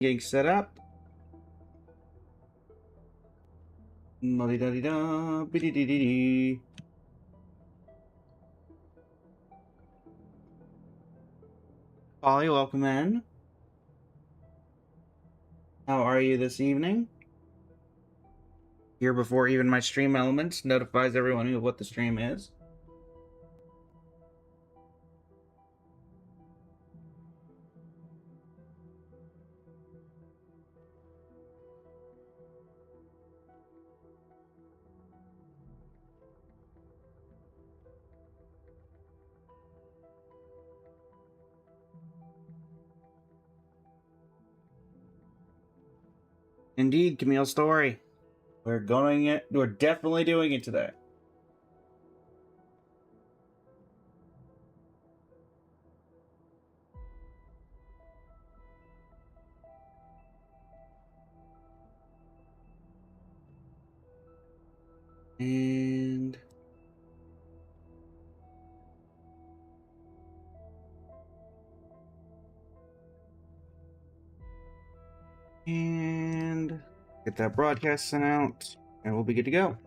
Getting set up. Da biddy. Polly, welcome in. How are you this evening? Here before even my stream elements notifies everyone of what the stream is. Indeed, Camille Story. We're definitely doing it today. And get that broadcast sent out, and we'll be good to go.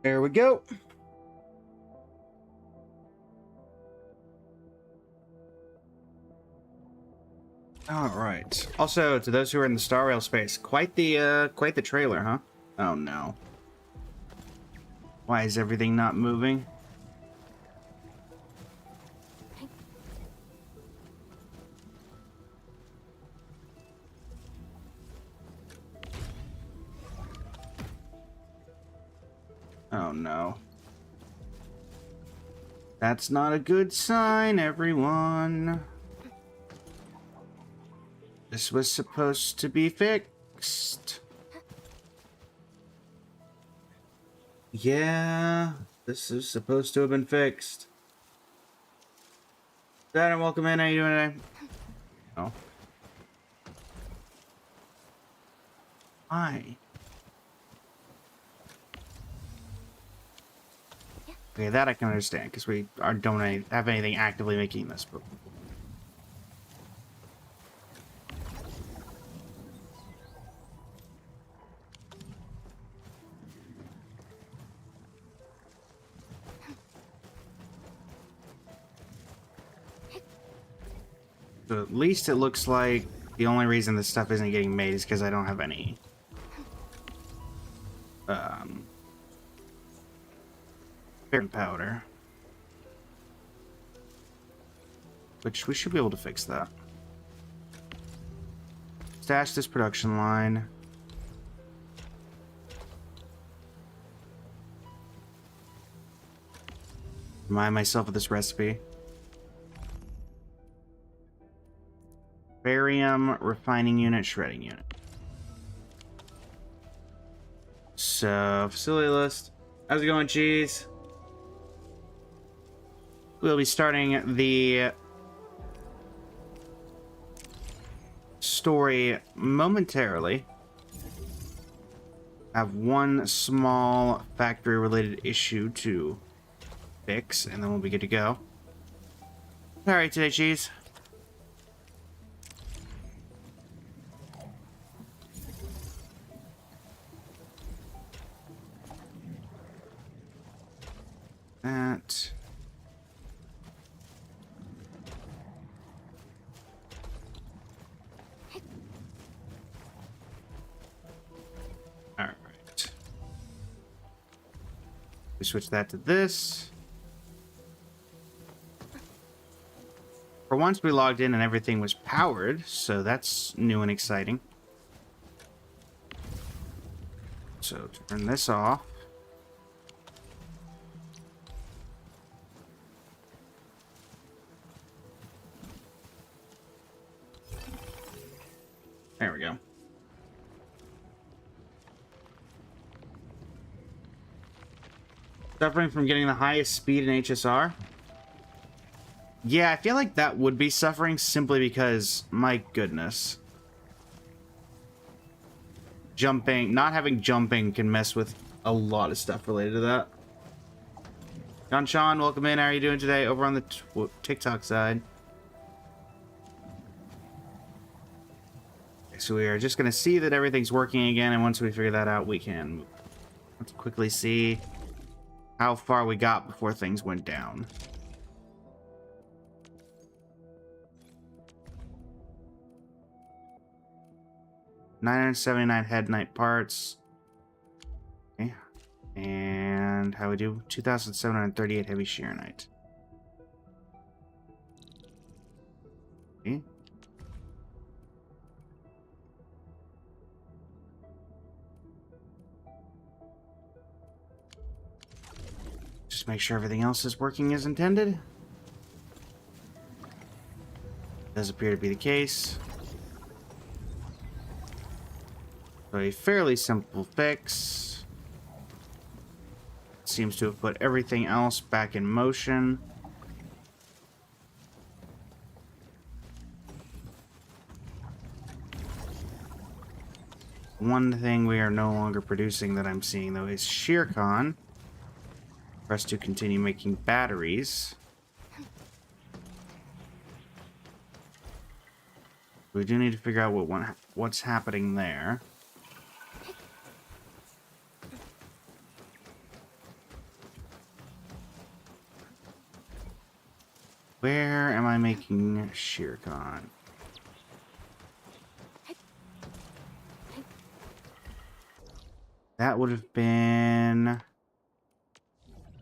There we go. All right. Also, to those who are in the Star Rail space, quite the trailer, huh? Oh no. Why is everything not moving? Oh no. That's not a good sign, everyone. This was supposed to be fixed. Yeah, this is supposed to have been fixed. Dad, welcome in. How you doing today? Oh. Hi. Okay, that I can understand, because we don't have anything actively making this, but... So at least it looks like the only reason this stuff isn't getting made is because I don't have any... powder. Which we should be able to fix that. Stash this production line. Remind myself of this recipe. Barium, refining unit, shredding unit. So, facility list. How's it going, Cheese? We'll be starting the story momentarily. I have one small factory-related issue to fix, and then we'll be good to go. All right, today, Cheese. That. All right. We switch that to this. For once, we logged in and everything was powered, so that's new and exciting. So turn this off. There we go. Suffering from getting the highest speed in HSR? Yeah, I feel like that would be suffering simply because, my goodness. Jumping, not having jumping can mess with a lot of stuff related to that. John Sean, welcome in. How are you doing today over on the TikTok side? So we are just going to see that everything's working again, and once we figure that out, we can let's quickly see how far we got before things went down. $979 head night parts. Okay. And how we do? 2,738 heavy shear night. Okay. Just make sure everything else is working as intended. Does appear to be the case. So a fairly simple fix. Seems to have put everything else back in motion. One thing we are no longer producing that I'm seeing, though, is Sheercon. For us to continue making batteries. We do need to figure out what's happening there. Where am I making Sheercon? That would have been...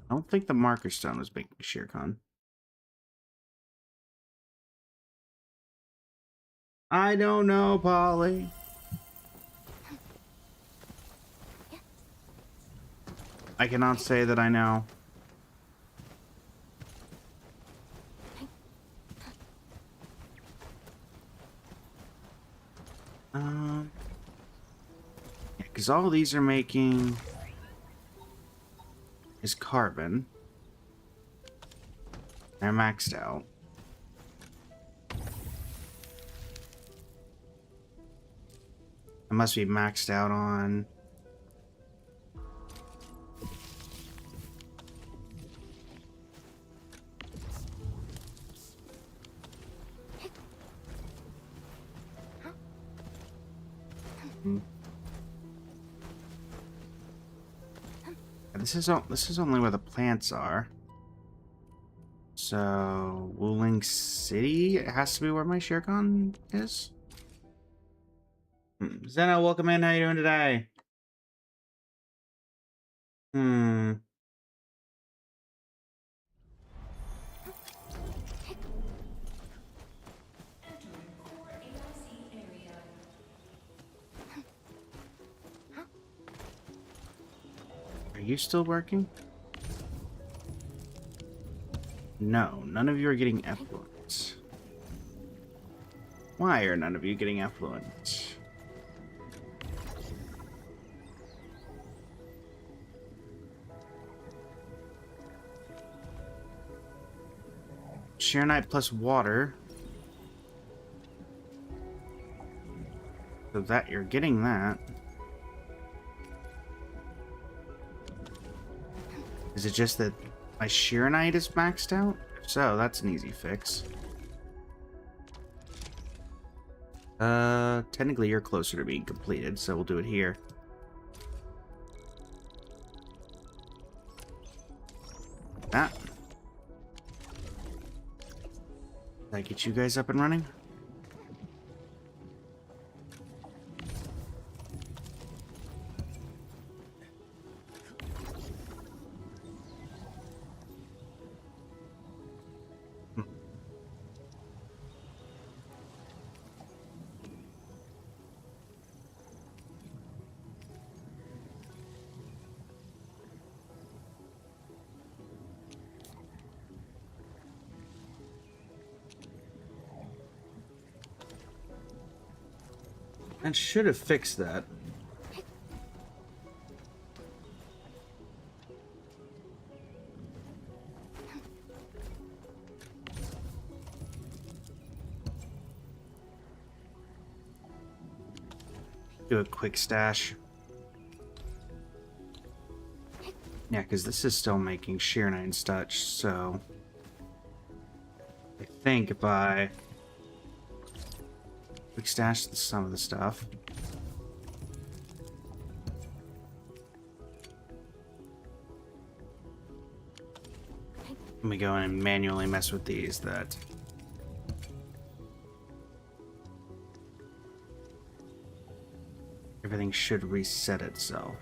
I don't think the marker stone was making Sheercon. I don't know, Polly. I cannot say that I know. Yeah, because all these are making is carbon. They're maxed out. I must be maxed out on... This is only where the plants are. So, Wuling City has to be where my Sheercon is? Zeno, welcome in. How you doing today? Are you still working? No, none of you are getting effluent. Why are none of you getting effluent? Sheer night plus water. So that you're getting that. Is it just that my sheer night is maxed out? If so, that's an easy fix. Technically you're closer to being completed, so we'll do it here. That. Did I get you guys up and running? And should have fixed that. Do a quick stash. Yeah, because this is still making sheer 9 touch, so I think if I stash some of the stuff. Let me go in and manually mess with these, that everything should reset itself.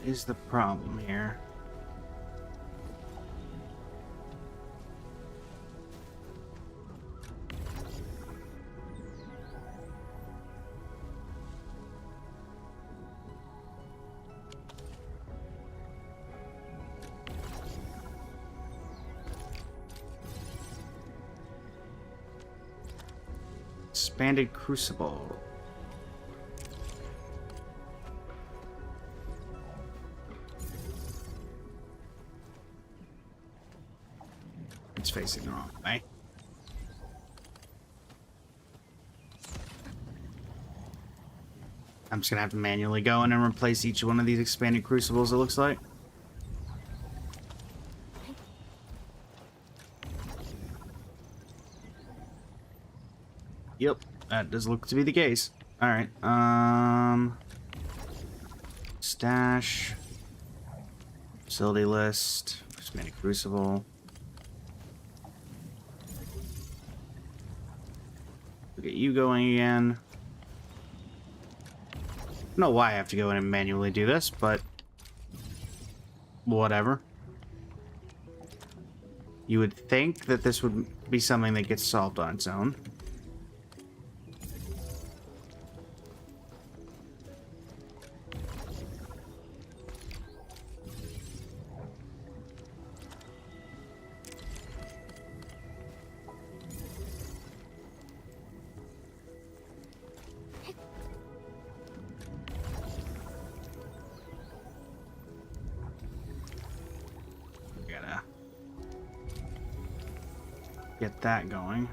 Is the problem here? Expanded Crucible. It's facing the wrong way. I'm just gonna have to manually go in and replace each one of these expanded crucibles, it looks like. Yep, that does look to be the case. Alright, stash. Facility list. Expanded crucible. Look at you going again. I don't know why I have to go in and manually do this, but whatever. You would think that this would be something that gets solved on its own. Get that going.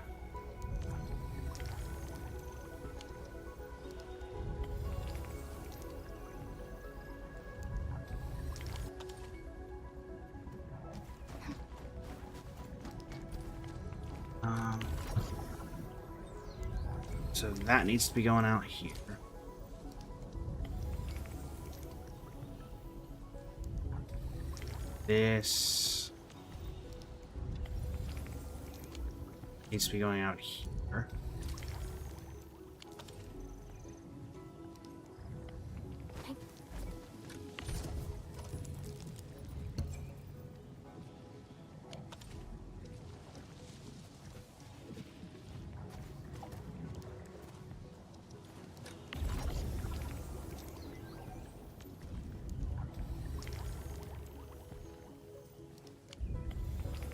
So that needs to be going out here. This needs to be going out here.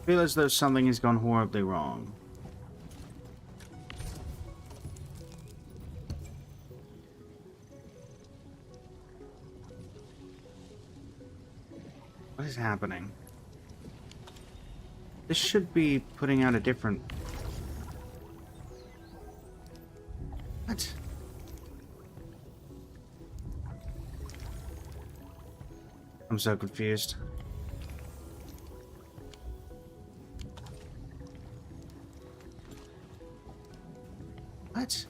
I feel as though something has gone horribly wrong. What is happening? This should be putting out a different... What? I'm so confused. What?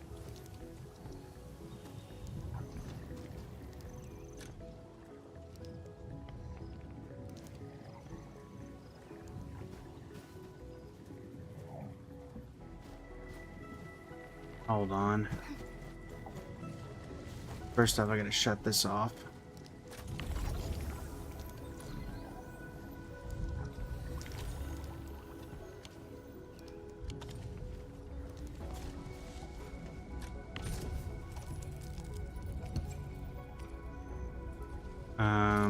Hold on. First off, I gotta shut this off.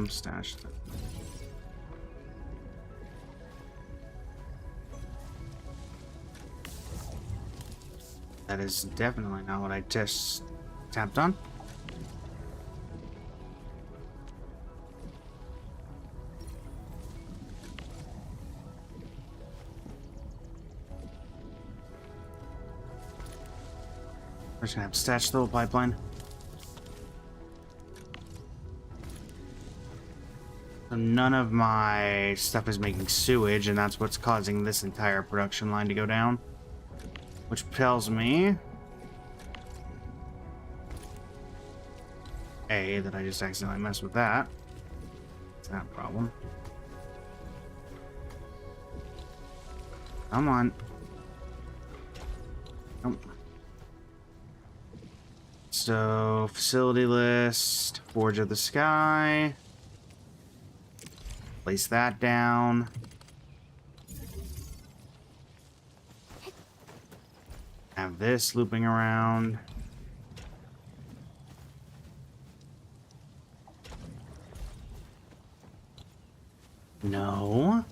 Stash that. That is definitely not what I just tapped on. We're just gonna have to stash the whole pipeline. So none of my stuff is making sewage, and that's what's causing this entire production line to go down. Which tells me... A, that I just accidentally messed with that. It's not a problem. Come on. Nope. So, facility list, Forge of the Sky. Place that down. Have this looping around. No.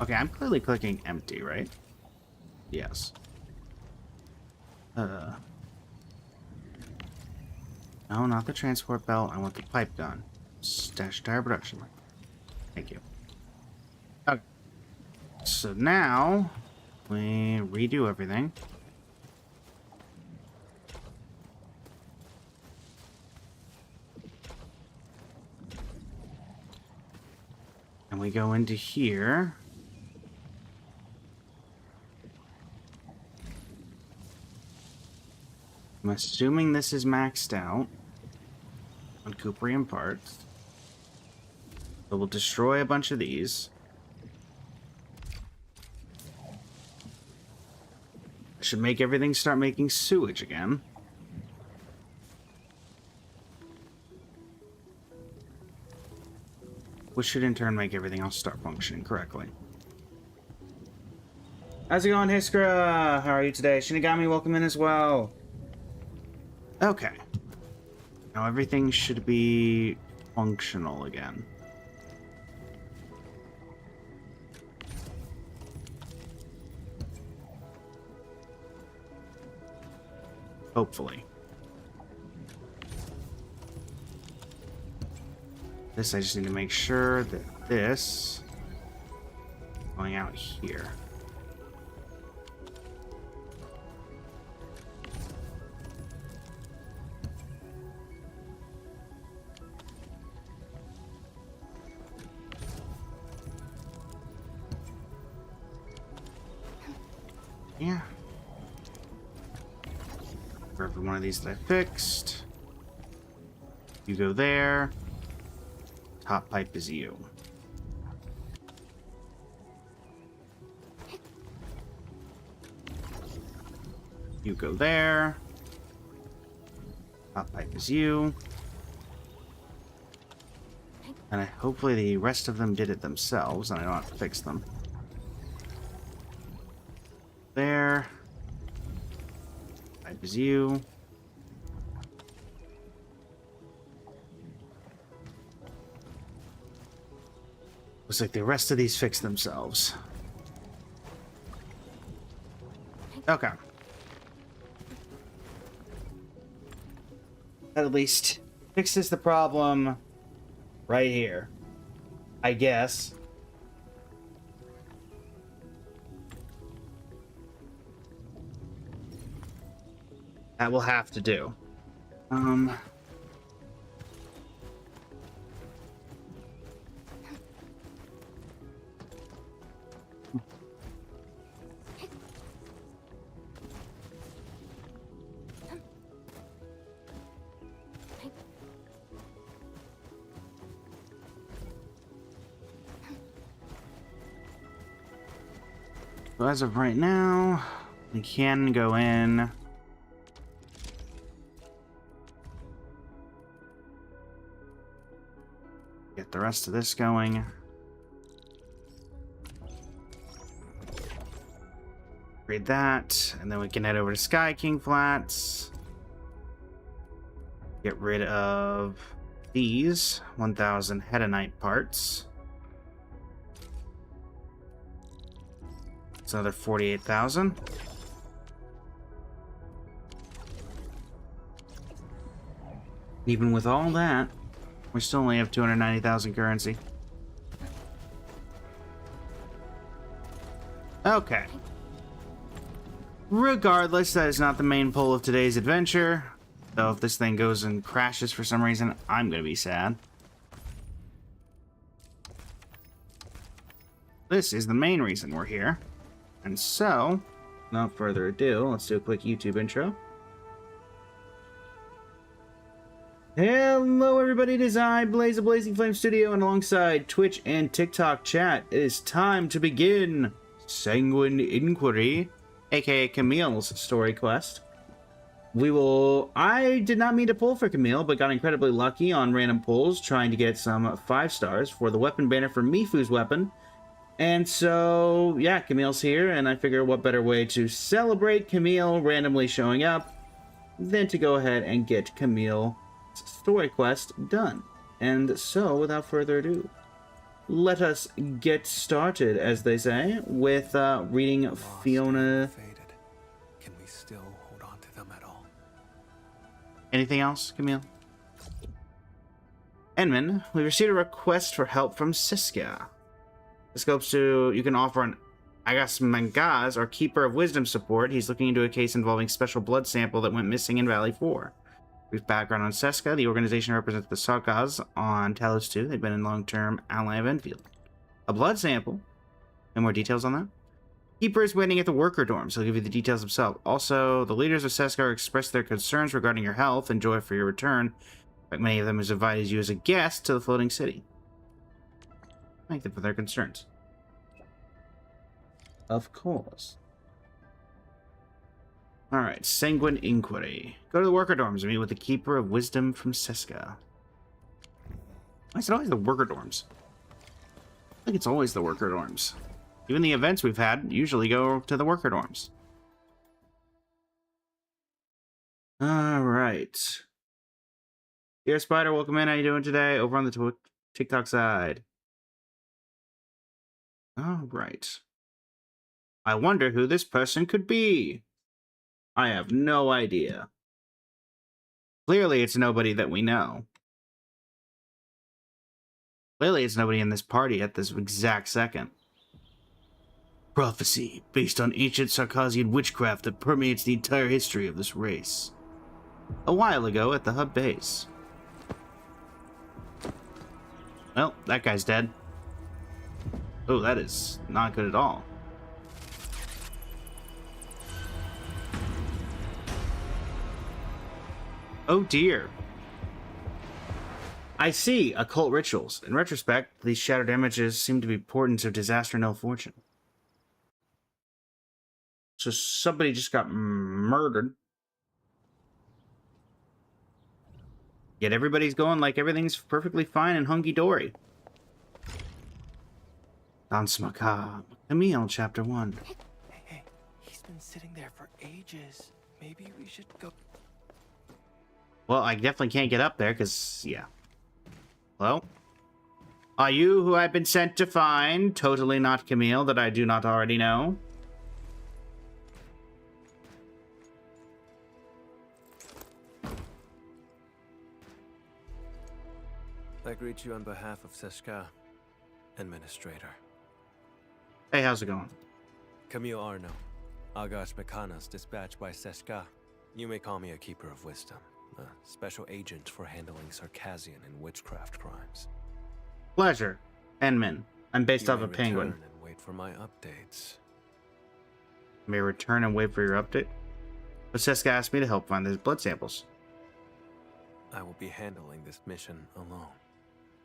Okay, I'm clearly clicking empty, right? Yes. No, not the transport belt. I want the pipe done. Stash tire production line. Thank you. Okay. So now we redo everything. And we go into here. I'm assuming this is maxed out on Cooperium parts. So we'll destroy a bunch of these. I should make everything start making sewage again. Which should in turn make everything else start functioning correctly. How's it going, Hiskra? How are you today? Shinigami, welcome in as well. Okay. Now everything should be functional again. Hopefully. This, I just need to make sure that this is going out here. Yeah. For every one of these that I fixed. You go there. Top pipe is you. You go there. Top pipe is you. And hopefully the rest of them did it themselves and I don't have to fix them. There. Pipe is you. Looks like the rest of these fix themselves. Okay. That at least fixes the problem right here, I guess. That will have to do. So as of right now, we can go in. Get the rest of this going. Read that, and then we can head over to Sky King Flats. Get rid of these 1,000 hedonite parts. It's another 48,000. Even with all that, we still only have 290,000 currency. Okay. Regardless, that is not the main pull of today's adventure. So if this thing goes and crashes for some reason, I'm going to be sad. This is the main reason we're here. And so, without further ado, let's do a quick YouTube intro. Hello everybody, it is I, Blaze of Blazing Flame Studio, and alongside Twitch and TikTok chat, it is time to begin Sanguine Inquiry, aka Camille's story quest. I did not mean to pull for Camille, but got incredibly lucky on random pulls, trying to get some 5 stars for the weapon banner for Mifu's weapon. And so, yeah, Camille's here, and I figure what better way to celebrate Camille randomly showing up than to go ahead and get Camille's story quest done. And so, without further ado, let us get started, as they say, with reading Fiona. Can we still hold on to them at all? Anything else, Camille? Enman, we received a request for help from Siska. This scopes to you can offer an Agasmangaz, or Keeper of Wisdom support. He's looking into a case involving special blood sample that went missing in Valley 4. Brief background on Seska. The organization represents the Sarkaz on Talos 2. They've been a long-term ally of Enfield. A blood sample. Any more details on that? Keeper is waiting at the worker dorms. He'll give you the details himself. Also, the leaders of Seska expressed their concerns regarding your health and joy for your return. Like many of them has invited you as a guest to the floating city. Thank them for their concerns. Of course. Alright, Sanguine Inquiry. Go to the worker dorms and meet with the Keeper of Wisdom from Seska. Why is it always the worker dorms? I think it's always the worker dorms. Even the events we've had usually go to the worker dorms. Alright. Dear Spider, welcome in. How you doing today? Over on the TikTok side. Alright. I wonder who this person could be. I have no idea. Clearly, it's nobody that we know. Clearly, it's nobody in this party at this exact second. Prophecy, based on ancient Sarkazian witchcraft that permeates the entire history of this race. A while ago at the hub base. Well, that guy's dead. Oh, that is not good at all. Oh dear. I see. Occult rituals. In retrospect, these shattered images seem to be portents of disaster and ill fortune. So somebody just got murdered. Yet everybody's going like everything's perfectly fine and hunky-dory. Danse Macabre. Camille, Chapter 1. Hey, he's been sitting there for ages. Maybe we should go. Well, I definitely can't get up there, because, yeah. Hello? Are you who I've been sent to find? Totally not Camille, that I do not already know. I greet you on behalf of Seska, Administrator. Hey, how's it going? Camille Arno, Agash Mekanas, dispatched by Seska. You may call me a Keeper of Wisdom, a special agent for handling Sarkazian and witchcraft crimes. Pleasure. Enman. I'm based off a penguin. And wait for my updates. May return and wait for your update. But Seska asked me to help find those blood samples. I will be handling this mission alone.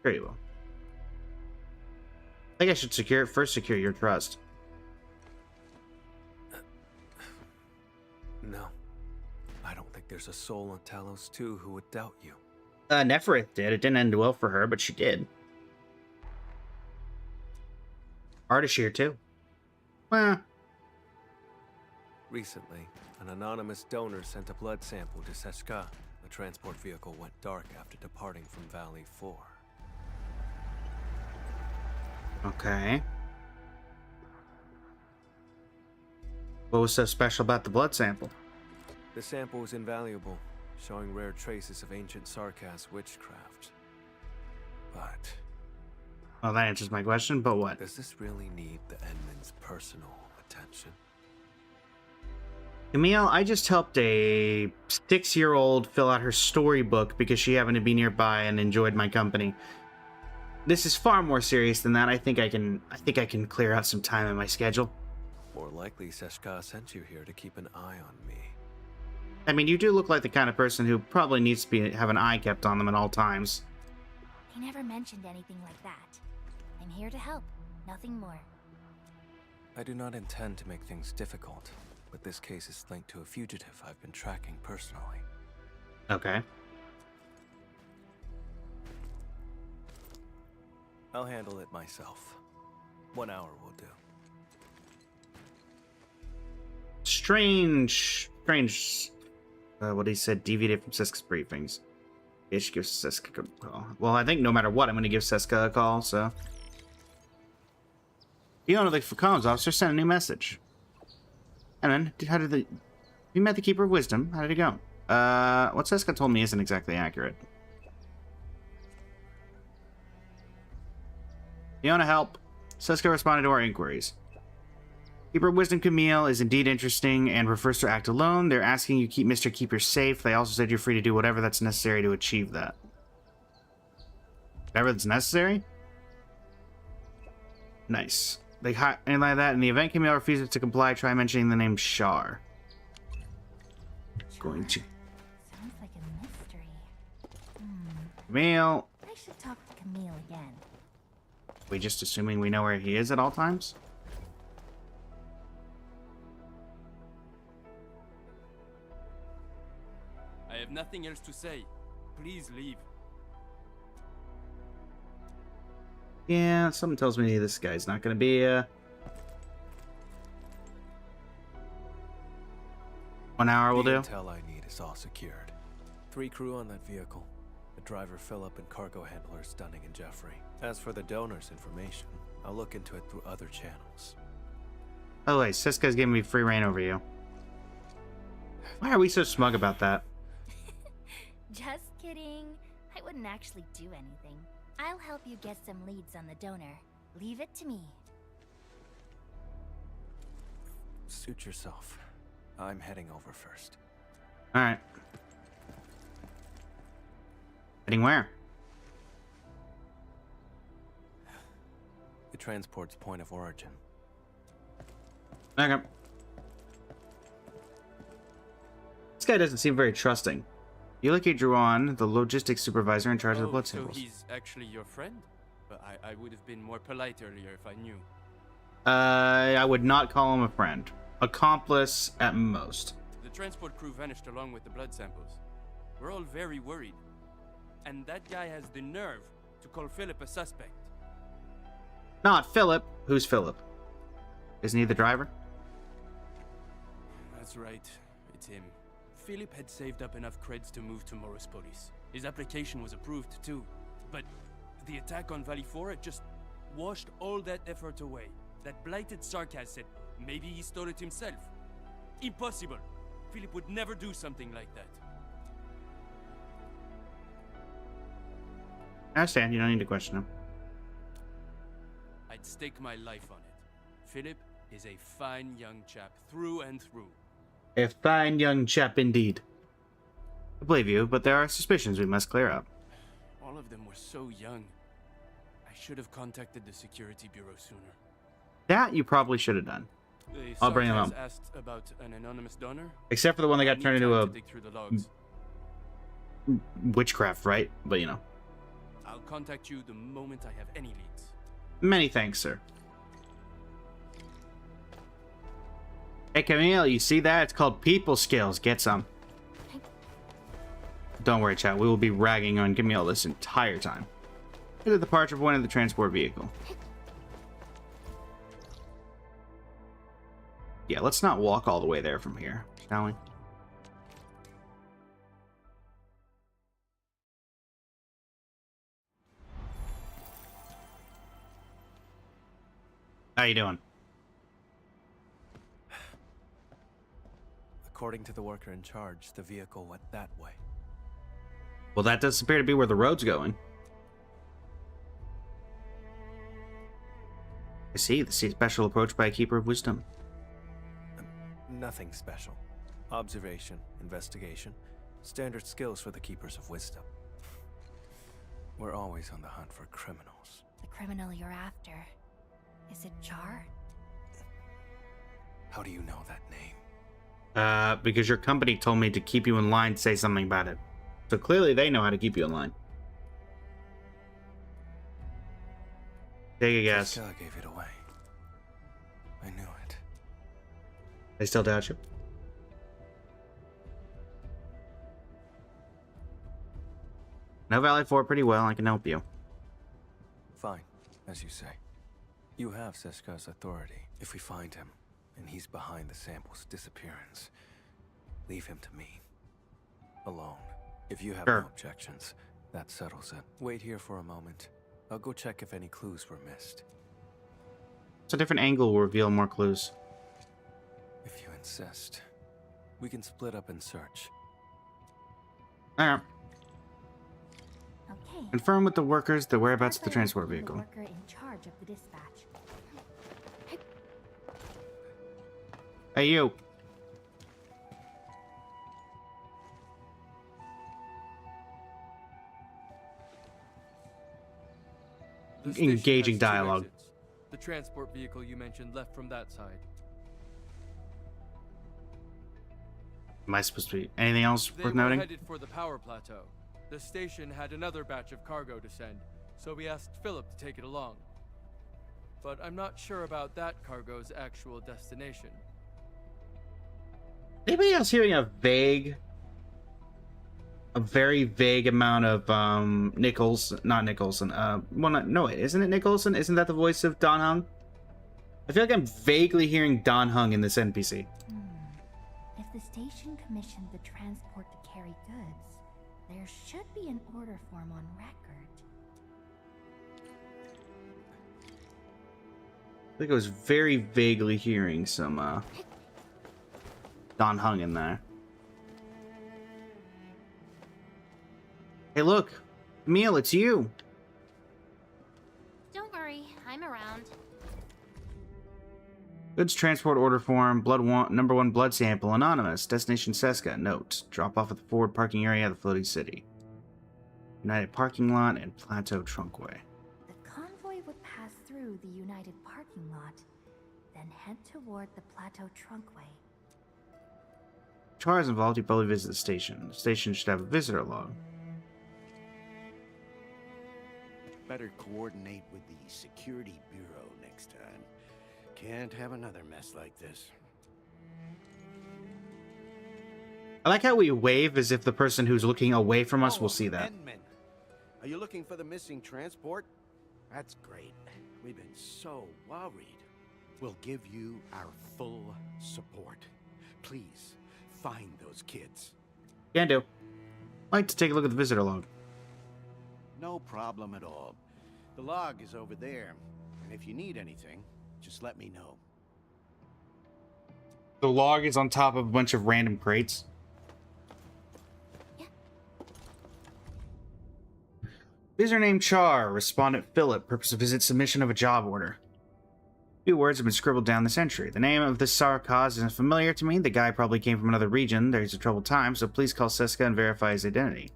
Very well. I think I should first secure your trust. No. I don't think there's a soul on Talos 2 who would doubt you. Neferith did. It didn't end well for her, but she did. Ardashir, too. Well. Recently, an anonymous donor sent a blood sample to Seshka. The transport vehicle went dark after departing from Valley 4. Okay. What was so special about the blood sample? The sample was invaluable, showing rare traces of ancient Sarkaz witchcraft. But Well, that answers my question, but what? does this really need the Edmund's personal attention? Camille, I just helped a 6-year-old fill out her storybook because she happened to be nearby and enjoyed my company. This is far more serious than that. I think I can clear out some time in my schedule. More likely, Seshka sent you here to keep an eye on me. I mean, you do look like the kind of person who probably needs to have an eye kept on them at all times. He never mentioned anything like that. I'm here to help, nothing more. I do not intend to make things difficult, but this case is linked to a fugitive I've been tracking personally. Okay. I'll handle it myself. 1 hour will do. Strange. What he said deviated from Seska's briefings. Yeah, she gives Seska a call. Well, I think no matter what, I'm going to give Seska a call, so. The owner of the comms officer sent a new message. And then, you met the Keeper of Wisdom. How did it go? What Seska told me isn't exactly accurate. Fiona, help. Seska responded to our inquiries. Keeper of Wisdom Camille is indeed interesting and prefers to act alone. They're asking you keep Mr. Keeper safe. They also said you're free to do whatever that's necessary to achieve that. Whatever that's necessary? Nice. Anything like that. In the event Camille refuses to comply, try mentioning the name Shar. Going to... Sounds like a mystery. Camille. I should talk to Camille again. We just assuming we know where he is at all times? I have nothing else to say. Please leave. Yeah, something tells me this guy's not gonna be, 1 hour will The do. intel I need is all secured. 3 crew on that vehicle. The driver Philip and cargo handlers Dunning and Jeffrey. As for the donor's information, I'll look into it through other channels. Oh wait, Siska's giving me free reign over you. Why are we so smug about that? Just kidding. I wouldn't actually do anything. I'll help you get some leads on the donor. Leave it to me. Suit yourself. I'm heading over first. Alright. Heading where? The transport's point of origin. Okay. This guy doesn't seem very trusting. Yuliki Druan, the logistics supervisor in charge of the blood so samples. he's actually your friend? But I would have been more polite earlier if I knew. I would not call him a friend. Accomplice at most. The transport crew vanished along with the blood samples. We're all very worried. And that guy has the nerve to call Philip a suspect. Not Philip. Who's Philip? Isn't he the driver? That's right, it's him. Philip had saved up enough creds to move to Morospolis. His application was approved too. But the attack on Valley 4 had just washed all that effort away. That blighted Sarkaz said maybe he stole it himself. Impossible! Philip would never do something like that. I understand. You don't need to question him. I'd stake my life on it. Philip is a fine young chap through and through. A fine young chap indeed. I believe you, but there are suspicions we must clear up. All of them were so young. I should have contacted the security bureau sooner. That you probably should have done. The I'll bring him Sarkaz up. asked about an anonymous donor. Except for the one that I got need turned into time a to dig through the logs. witchcraft, right? But you know. I'll contact you the moment I have any leads. Many thanks, sir. Hey, Camille, you see that? It's called people skills. Get some. Don't worry, chat. We will be ragging on Camille this entire time. To the departure point of the transport vehicle. Yeah, let's not walk all the way there from here, shall we? How you doing? According to the worker in charge, the vehicle went that way. Well, that does appear to be where the road's going. I see. The special approach by a Keeper of Wisdom. Nothing special. Observation, investigation, standard skills for the Keepers of Wisdom. We're always on the hunt for criminals. The criminal you're after. Is it Char? How do you know that name? Because your company told me to keep you in line to say something about it. So clearly they know how to keep you in line. Take a guess. Seska gave it away. I knew it. They still doubt you? Know Valley 4 pretty well. I can help you. Fine, as you say. You have Seska's authority. If we find him, and he's behind the sample's disappearance, leave him to me. Alone. If you have no objections, that settles it. Wait here for a moment. I'll go check if any clues were missed. So a different angle will reveal more clues. If you insist, we can split up and search. Alright. Okay. Confirm with the workers the whereabouts of the transport The vehicle. worker in charge of the dispatch. Hey, you. The station Engaging has two dialogue. exits. The transport vehicle you mentioned left from that side. Am I supposed to be anything else They worth were noting? headed for the power plateau. The station had another batch of cargo to send, so we asked Philip to take it along. But I'm not sure about that cargo's actual destination. Anybody else hearing a very vague amount of not Nicholson. No, isn't it Nicholson? Isn't that the voice of Don Hung? I feel like I'm vaguely hearing Don Hung in this NPC. If the station commissioned the transport to carry goods, there should be an order form on record. I think I was very vaguely hearing some Don Hung in there. Hey, look, Camille, it's you. Don't worry, I'm around. Goods transport order form, number 1 blood sample, anonymous, destination Seska, note, drop off at the forward parking area of the floating city. United parking lot and Plateau Trunkway. The convoy would pass through the United parking lot, then head toward the Plateau Trunkway. Char is involved, you probably visit the station. The station should have a visitor log. Better coordinate with the Security Bureau next time. Can't have another mess like this. I like how we wave as if the person who's looking away from us will see that. Penman. Are you looking for the missing transport? That's great. We've been so worried. We'll give you our full support. Please, find those kids. Can do. I'd like to take a look at the visitor log. No problem at all. The log is over there. And if you need anything, just let me know. The log is on top of a bunch of random crates. Yeah. Visitor named Char, respondent Philip, purpose of visit, submission of a job order. Few words have been scribbled down this entry. The name of this Sarkaz isn't familiar to me. The guy probably came from another region. There's a troubled time, so please call Seska and verify his identity.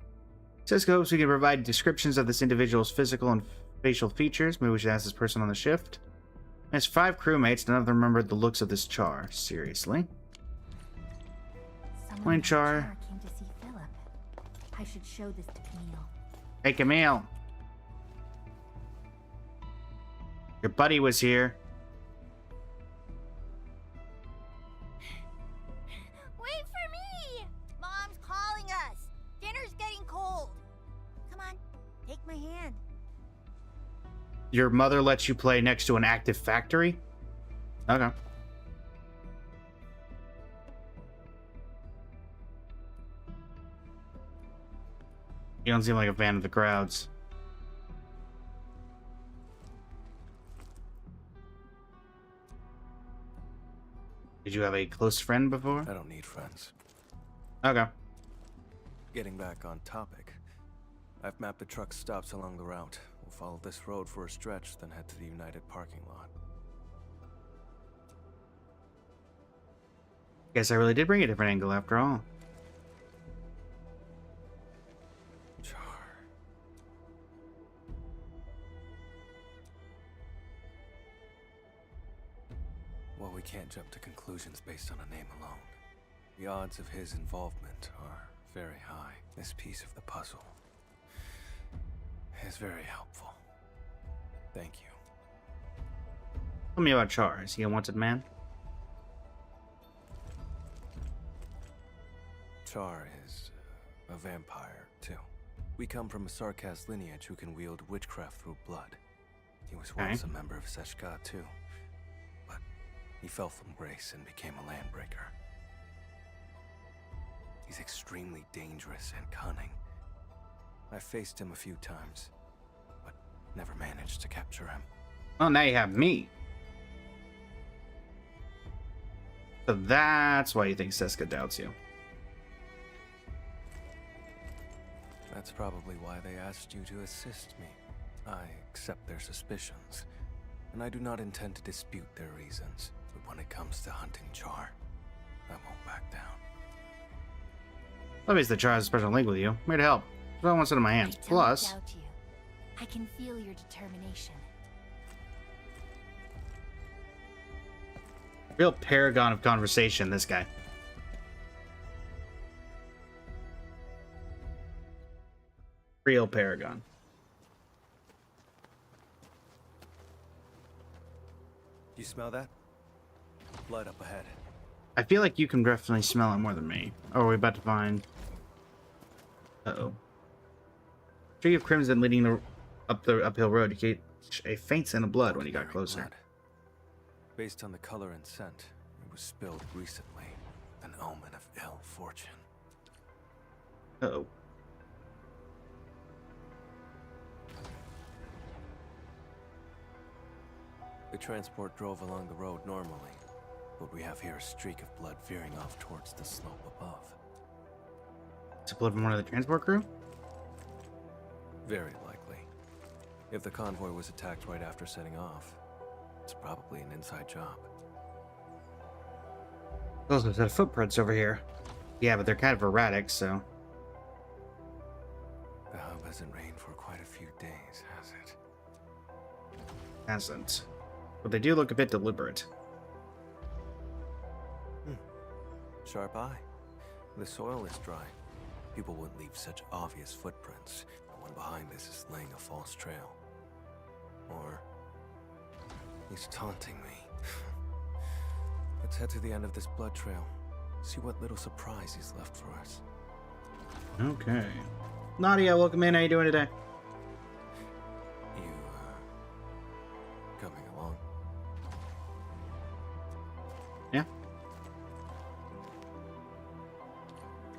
Seska hopes we can provide descriptions of this individual's physical and facial features. Maybe we should ask this person on the shift. There's 5 crewmates. None of them remembered the looks of this Char. Seriously? Someone Morning, named Char. came to see Philip. I should show this to Camille. Hey, Camille. Your buddy was here. Wait for me! Mom's calling us. Dinner's getting cold. Come on, take my hand. Your mother lets you play next to an active factory? Okay. You don't seem like a fan of the crowds. Did you have a close friend before? I don't need friends. Okay. Getting back on topic, I've mapped the truck stops along the route. We'll follow this road for a stretch, then head to the United parking lot. Guess I really did bring a different angle after all. Char. Well, we can't jump to conclusions based on a name alone. The odds of his involvement are very high. This piece of the puzzle is very helpful. Thank you. Tell me about Char. Is he a wanted man? Char is a vampire, too. We come from a Sarkaz lineage who can wield witchcraft through blood. He was once a member of Seshka, too. But he fell from grace and became a landbreaker. He's extremely dangerous and cunning. I faced him a few times, but never managed to capture him. Well, now you have me. So that's why you think Seska doubts you. That's probably why they asked you to assist me. I accept their suspicions, and I do not intend to dispute their reasons. But when it comes to hunting Char, I won't back down. Obviously, Char has a special link with you. I'm here to help. So I want to sit in my hands. I don't Plus, doubt you. I can feel your determination. real paragon of conversation, this guy. Real paragon. You smell that? Blood up ahead. I feel like you can definitely smell it more than me. Oh, are we about to find... Uh-oh. Tree of Crimson leading up the uphill road. You get a faint scent of blood when you got closer. Blood. Based on the color and scent, it was spilled recently. An omen of ill fortune. Uh-oh. The transport drove along the road normally. What we have here is a streak of blood veering off towards the slope above. Is it blood from one of the transport crew? Very likely. If the convoy was attacked right after setting off, it's probably an inside job. Those are the footprints over here. Yeah, but they're kind of erratic, so... The hub hasn't rained for quite a few days, has it? Hasn't. But they do look a bit deliberate. Sharp eye. The soil is dry. People wouldn't leave such obvious footprints. The one behind this is laying a false trail. Or... he's taunting me. Let's head to the end of this blood trail. See what little surprise he's left for us. Okay. Nadia, welcome in. How you doing today? You, coming along? Yeah.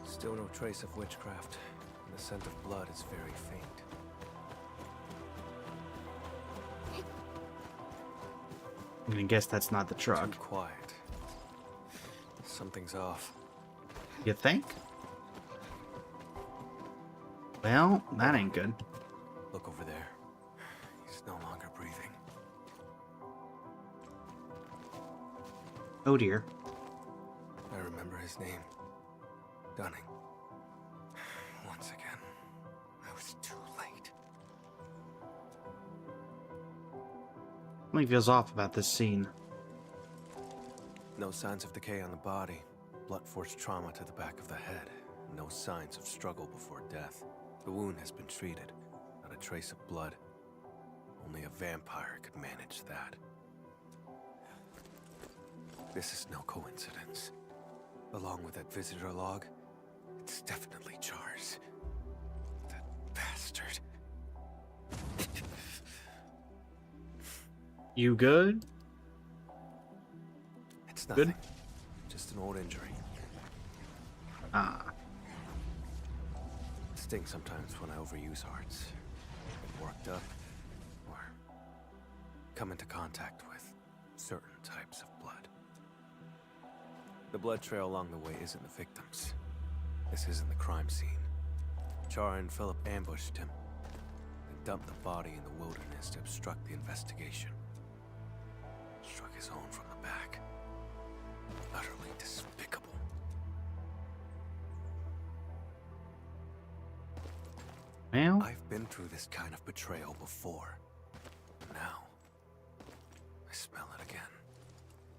Still no trace of witchcraft. And the scent of blood is very faint. I'm gonna guess that's not the truck. Too quiet. Something's off. You think? Well, that ain't good. Look over there. He's no longer breathing. Oh dear. I remember his name. Dunning. Once again, I was too late. Something feels off about this scene. No signs of decay on the body. Blunt force trauma to the back of the head. No signs of struggle before death. The wound has been treated. Not a trace of blood. Only a vampire could manage that. This is no coincidence. Along with that visitor log, it's definitely Char's. That bastard. You good? It's nothing. Good? Just an old injury. Ah. It's stings sometimes when I overuse arts. Get worked up, or come into contact with certain types of blood. The blood trail along the way isn't the victims. This isn't the crime scene. Char and Philip ambushed him, and dumped the body in the wilderness to obstruct the investigation. Struck his own from the back. Utterly despicable. Well, I've been through this kind of betrayal before. Now, I smell it again.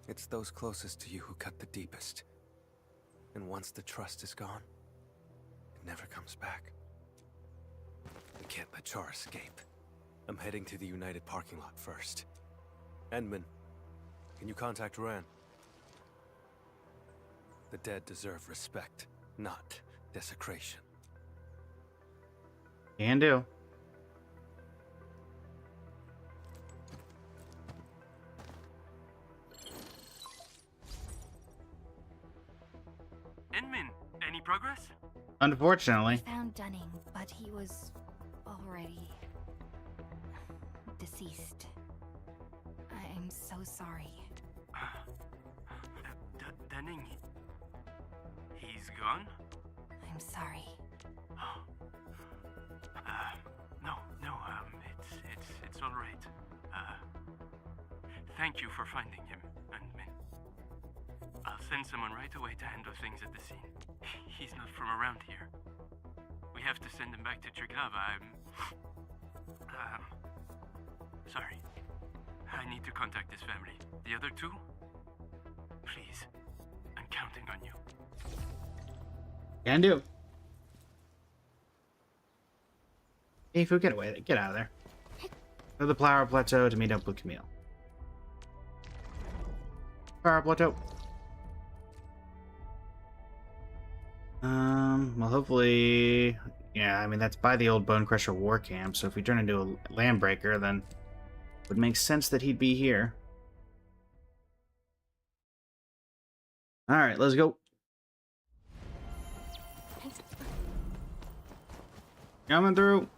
It's those closest to you who cut the deepest. And once the trust is gone, it never comes back. We can't let Char escape. I'm heading to the United parking lot first. Edmund, can you contact Ran? The dead deserve respect, not desecration. can do. Enmin, any progress? Unfortunately. Found Dunning, but he was already deceased. I'm so sorry. Dunning. He's gone? I'm sorry. It's all right. Thank you for finding him, Enmin. I'll send someone right away to handle things at the scene. He's not from around here. We have to send him back to Triglav. Sorry. I need to contact his family. The other two? Please. I'm counting on you. Can do. Hey, Fu, get away. Get out of there. Go to the Flower Plateau to meet up with Camille. Flower Plateau. Well, hopefully... Yeah, I mean, that's by the old Bone Crusher war camp, so if we turn into a Landbreaker, then it would make sense that he'd be here. Alright, let's go. Coming through.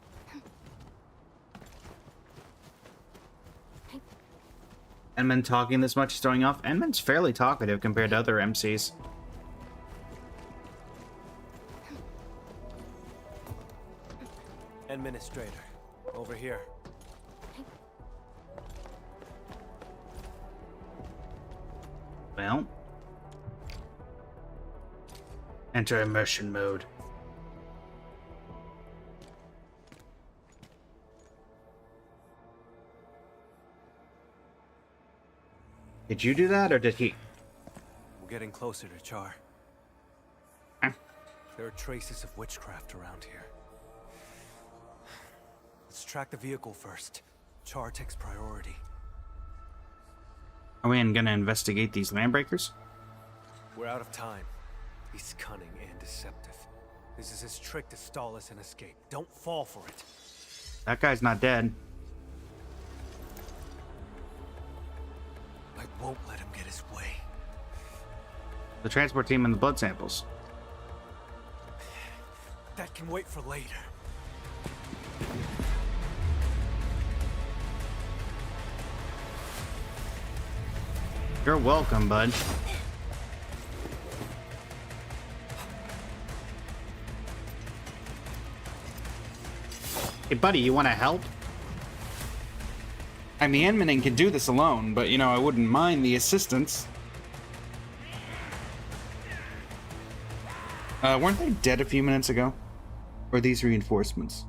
Enman talking this much is throwing off. Enman's fairly talkative compared to other MCs. Administrator, over here. Well. Enter immersion mode. Did you do that, or did he? We're getting closer to Char. Huh? There are traces of witchcraft around here. Let's track the vehicle first. Char takes priority. Are we gonna investigate these Landbreakers? We're out of time. He's cunning and deceptive. This is his trick to stall us and escape. Don't fall for it. That guy's not dead. I won't let him get his way. The transport team and the blood samples. That can wait for later. You're welcome, bud. Hey, buddy, you want to help? I mean, Enmaning can do this alone, but, you know, I wouldn't mind the assistance. Weren't they dead a few minutes ago? Or are these reinforcements?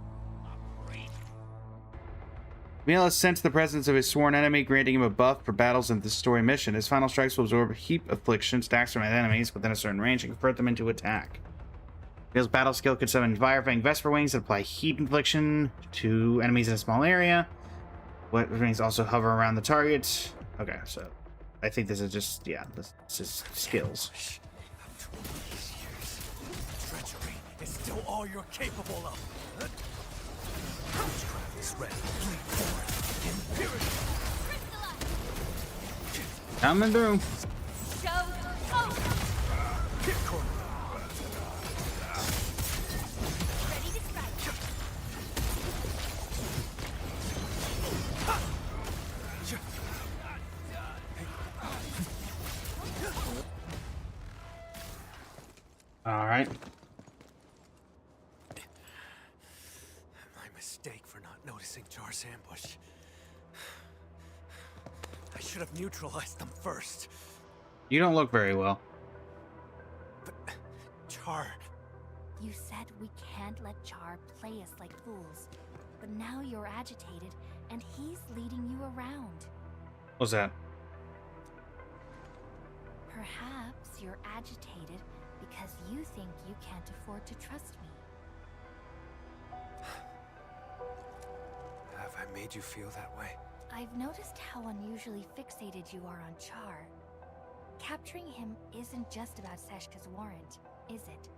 Camille has sensed the presence of his sworn enemy, granting him a buff for battles in this story mission. His final strikes will absorb a heap of affliction stacks from his enemies within a certain range and convert them into attack. Camille's battle skill could summon firefighting Vesper wings that apply heat infliction to enemies in a small area. What wings also hover around the target. Okay, so I think this is just, yeah, this is skills. After all these years, treachery is still all you're capable of. Witchcraft is ready. Bleed forward. Imperial. Coming through. Hit corner. Ready to strike. Alright. My mistake for not noticing Char's ambush. I should have neutralized them first. You don't look very well. But Char... You said we can't let Char play us like fools. But now you're agitated, and he's leading you around. What's that? Perhaps you're agitated because you think you can't afford to trust me. Have I made you feel that way? I've noticed how unusually fixated you are on Char. Capturing him isn't just about Seshka's warrant, is it?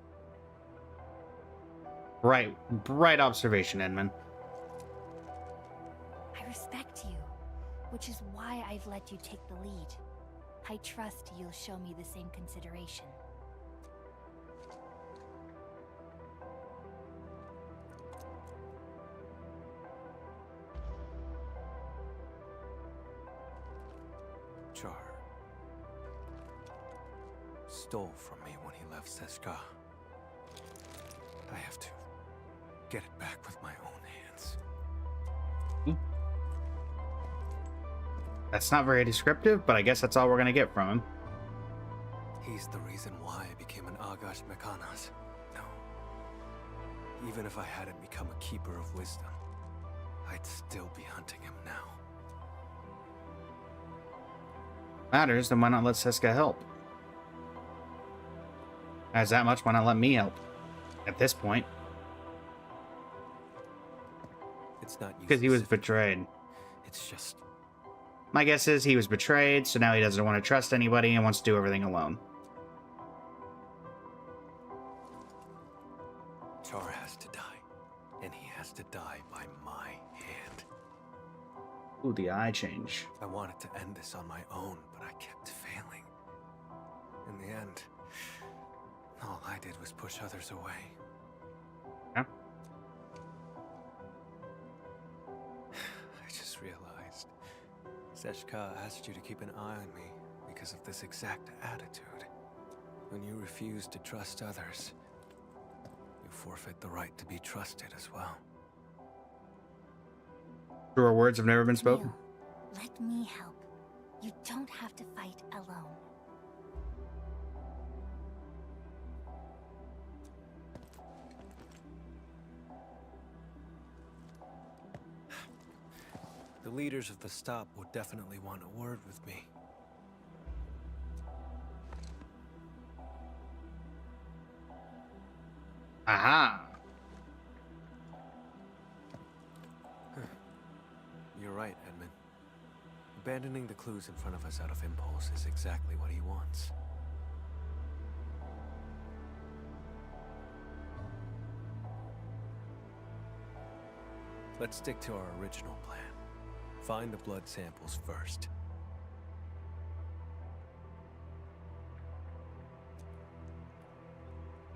Right observation, Edmund. I respect you, which is why I've let you take the lead. I trust you'll show me the same consideration. Char stole from me when he left Seshka. I have to get it back with my own hands. That's not very descriptive, but I guess that's all we're gonna get from him. He's the reason why I became an Agash Mekanas. No. Even if I hadn't become a keeper of wisdom, I'd still be hunting him now. Matters, then why not let Seska help? As that much, why not let me help? At this point. It's not you Because he was specifically. betrayed. It's just... My guess is he was betrayed, so now he doesn't want to trust anybody and wants to do everything alone. Char has to die. And he has to die by my hand. Ooh, the eye change. I wanted to end this on my own, but I kept failing. In the end, all I did was push others away. Yeah. I just realized Seshka asked you to keep an eye on me because of this exact attitude. When you refuse to trust others, you forfeit the right to be trusted as well. Truer words have never been spoken. Camille, let me help. You don't have to fight alone. The leaders of the stop would definitely want a word with me. Aha! You're right, Edmund. Abandoning the clues in front of us out of impulse is exactly what he wants. Let's stick to our original plan. Find the blood samples first.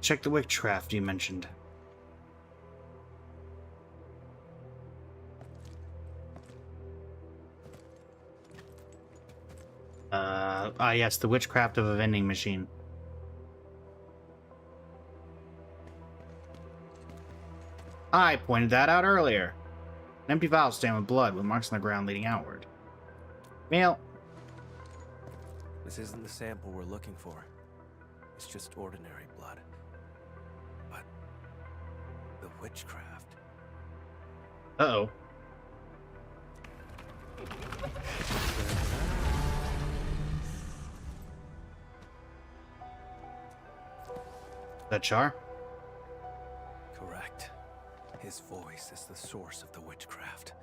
Check the witchcraft you mentioned. Yes, the witchcraft of a vending machine. I pointed that out earlier. An empty vial stained with blood with marks on the ground leading outward. Camille. This isn't the sample we're looking for. It's just ordinary blood. But the witchcraft. Uh-oh. That Char? Correct. His voice is the source of the witchcraft.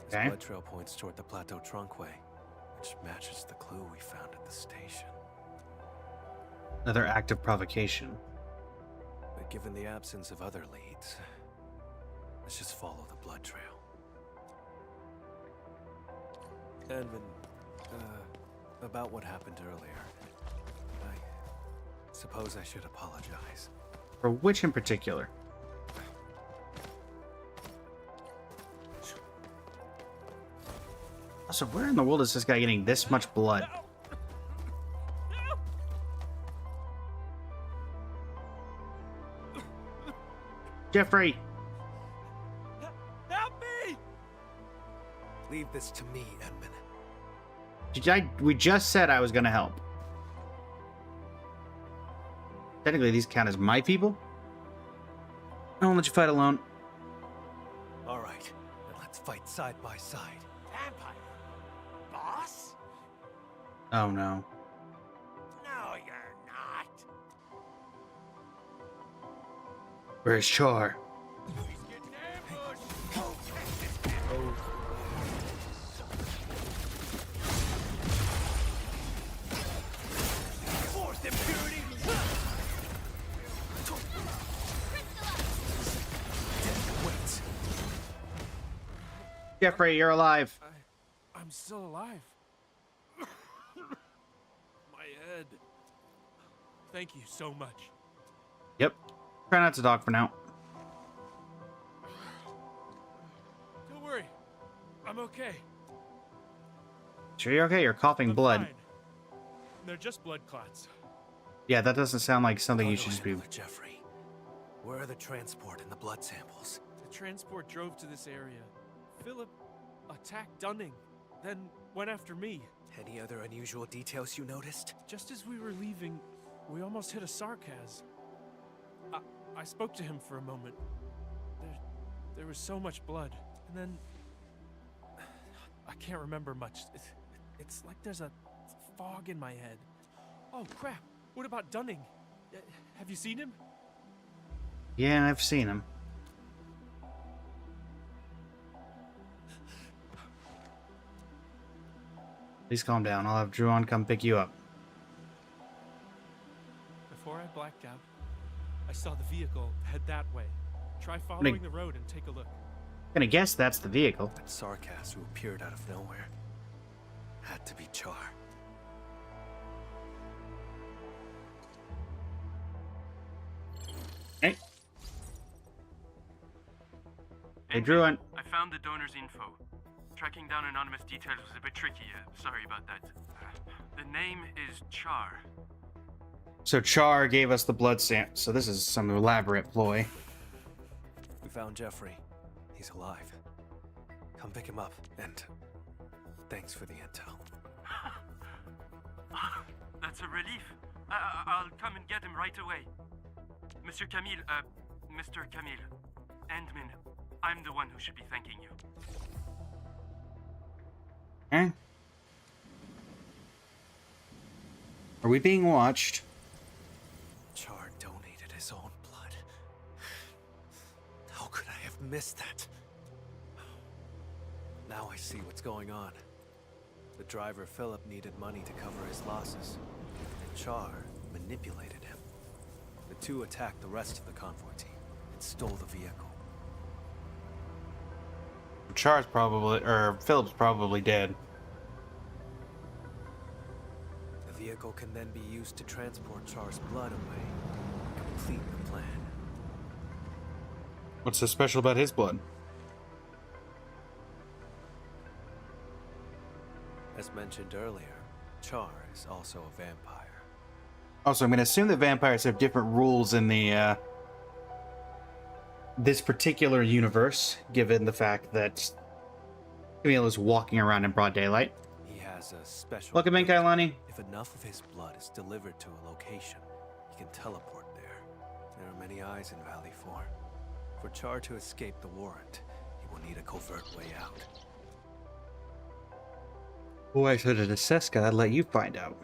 His Okay. blood trail points toward the Plateau Trunkway, which matches the clue we found at the station. Another act of provocation. But given the absence of other leads, let's just follow the blood trail. And about what happened earlier, I suppose I should apologize. For which in particular? Also, where in the world is this guy getting this much blood? Jeffrey! Help me! Leave this to me, Edmund. We just said I was gonna help. Technically, these count as my people. I won't let you fight alone. All right, then let's fight side by side. Vampire? Boss? Oh no. No, you're not. Where's Char? He's getting ambushed. Forced impurity. Wait. Jeffrey, you're alive. I'm still alive. My head. Thank you so much. Yep. Try not to talk for now. Don't worry. I'm okay. Sure you're okay? You're coughing I'm blood. fine. They're just blood clots. Yeah, that doesn't sound like something How you do should I just be... handle it, Jeffrey? Where are the transport and the blood samples? The transport drove to this area. Philip attacked Dunning, then went after me. Any other unusual details you noticed? Just as we were leaving, we almost hit a sarcas. I spoke to him for a moment. There was so much blood, and then I can't remember much. It's like there's a fog in my head. Oh crap! What about Dunning? Have you seen him? Yeah, I've seen him. Please calm down. I'll have Druon come pick you up. Before I blacked out, I saw the vehicle head that way. Try following the road and take a look. I'm gonna guess that's the vehicle. That Sarkas who appeared out of nowhere had to be Char. Hey. Hey, Druon. I found the donor's info. Tracking down anonymous details was a bit tricky. Sorry about that. The name is Char. So Char gave us the blood sample. So this is some elaborate ploy. We found Jeffrey. He's alive. Come pick him up, and thanks for the intel. That's a relief. I'll come and get him right away. Monsieur Camille, Mr. Camille. Endman, I'm the one who should be thanking you. Eh? Are we being watched? Char donated his own blood. How could I have missed that? Now I see what's going on. The driver, Philip, needed money to cover his losses. And Char manipulated him. The two attacked the rest of the convoy team and stole the vehicle. Char's probably, or Philip's probably dead. The vehicle can then be used to transport Char's blood away and complete the plan. What's so special about his blood? As mentioned earlier, Char is also a vampire. Also, I'm going to assume that vampires have different rules in the, this particular universe, given the fact that Camille is walking around in broad daylight. He has a special... Welcome in, Kailani. If enough of his blood is delivered to a location, he can teleport there. There are many eyes in Valley 4. For Char to escape the warrant, he will need a covert way out. Boy, so did a Seska, I'd let you find out.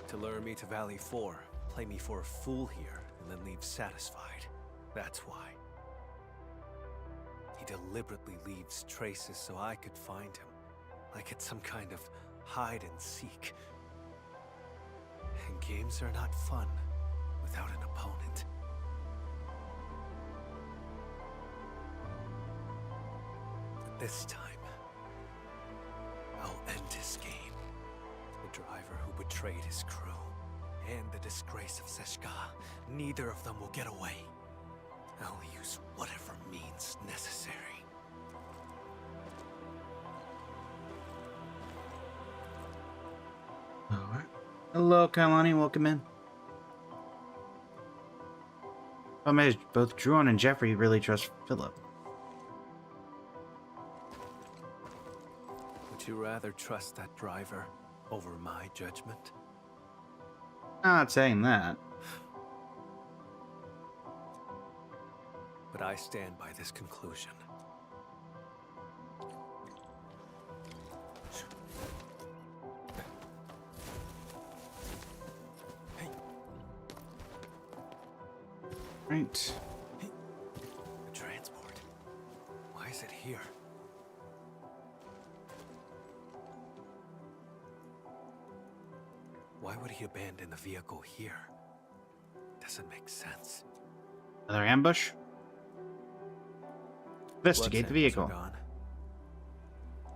To lure me to Valley 4, play me for a fool here, and then leave satisfied. That's why. He deliberately leaves traces so I could find him, like it's some kind of hide and seek. And games are not fun without an opponent. But this time, I'll end his game. The driver who betrayed his crew, and the disgrace of Seshka, neither of them will get away. I'll use whatever means necessary. Alright. Hello, Kailani, welcome in. Problem is, both Druon and Jeffrey really trust Philip. Would you rather trust that driver over my judgment? I'm not saying that. But I stand by this conclusion. Right. The transport. Why is it here? Why would he abandon the vehicle here? Doesn't make sense. Another ambush? Investigate the Blood samples vehicle. are gone.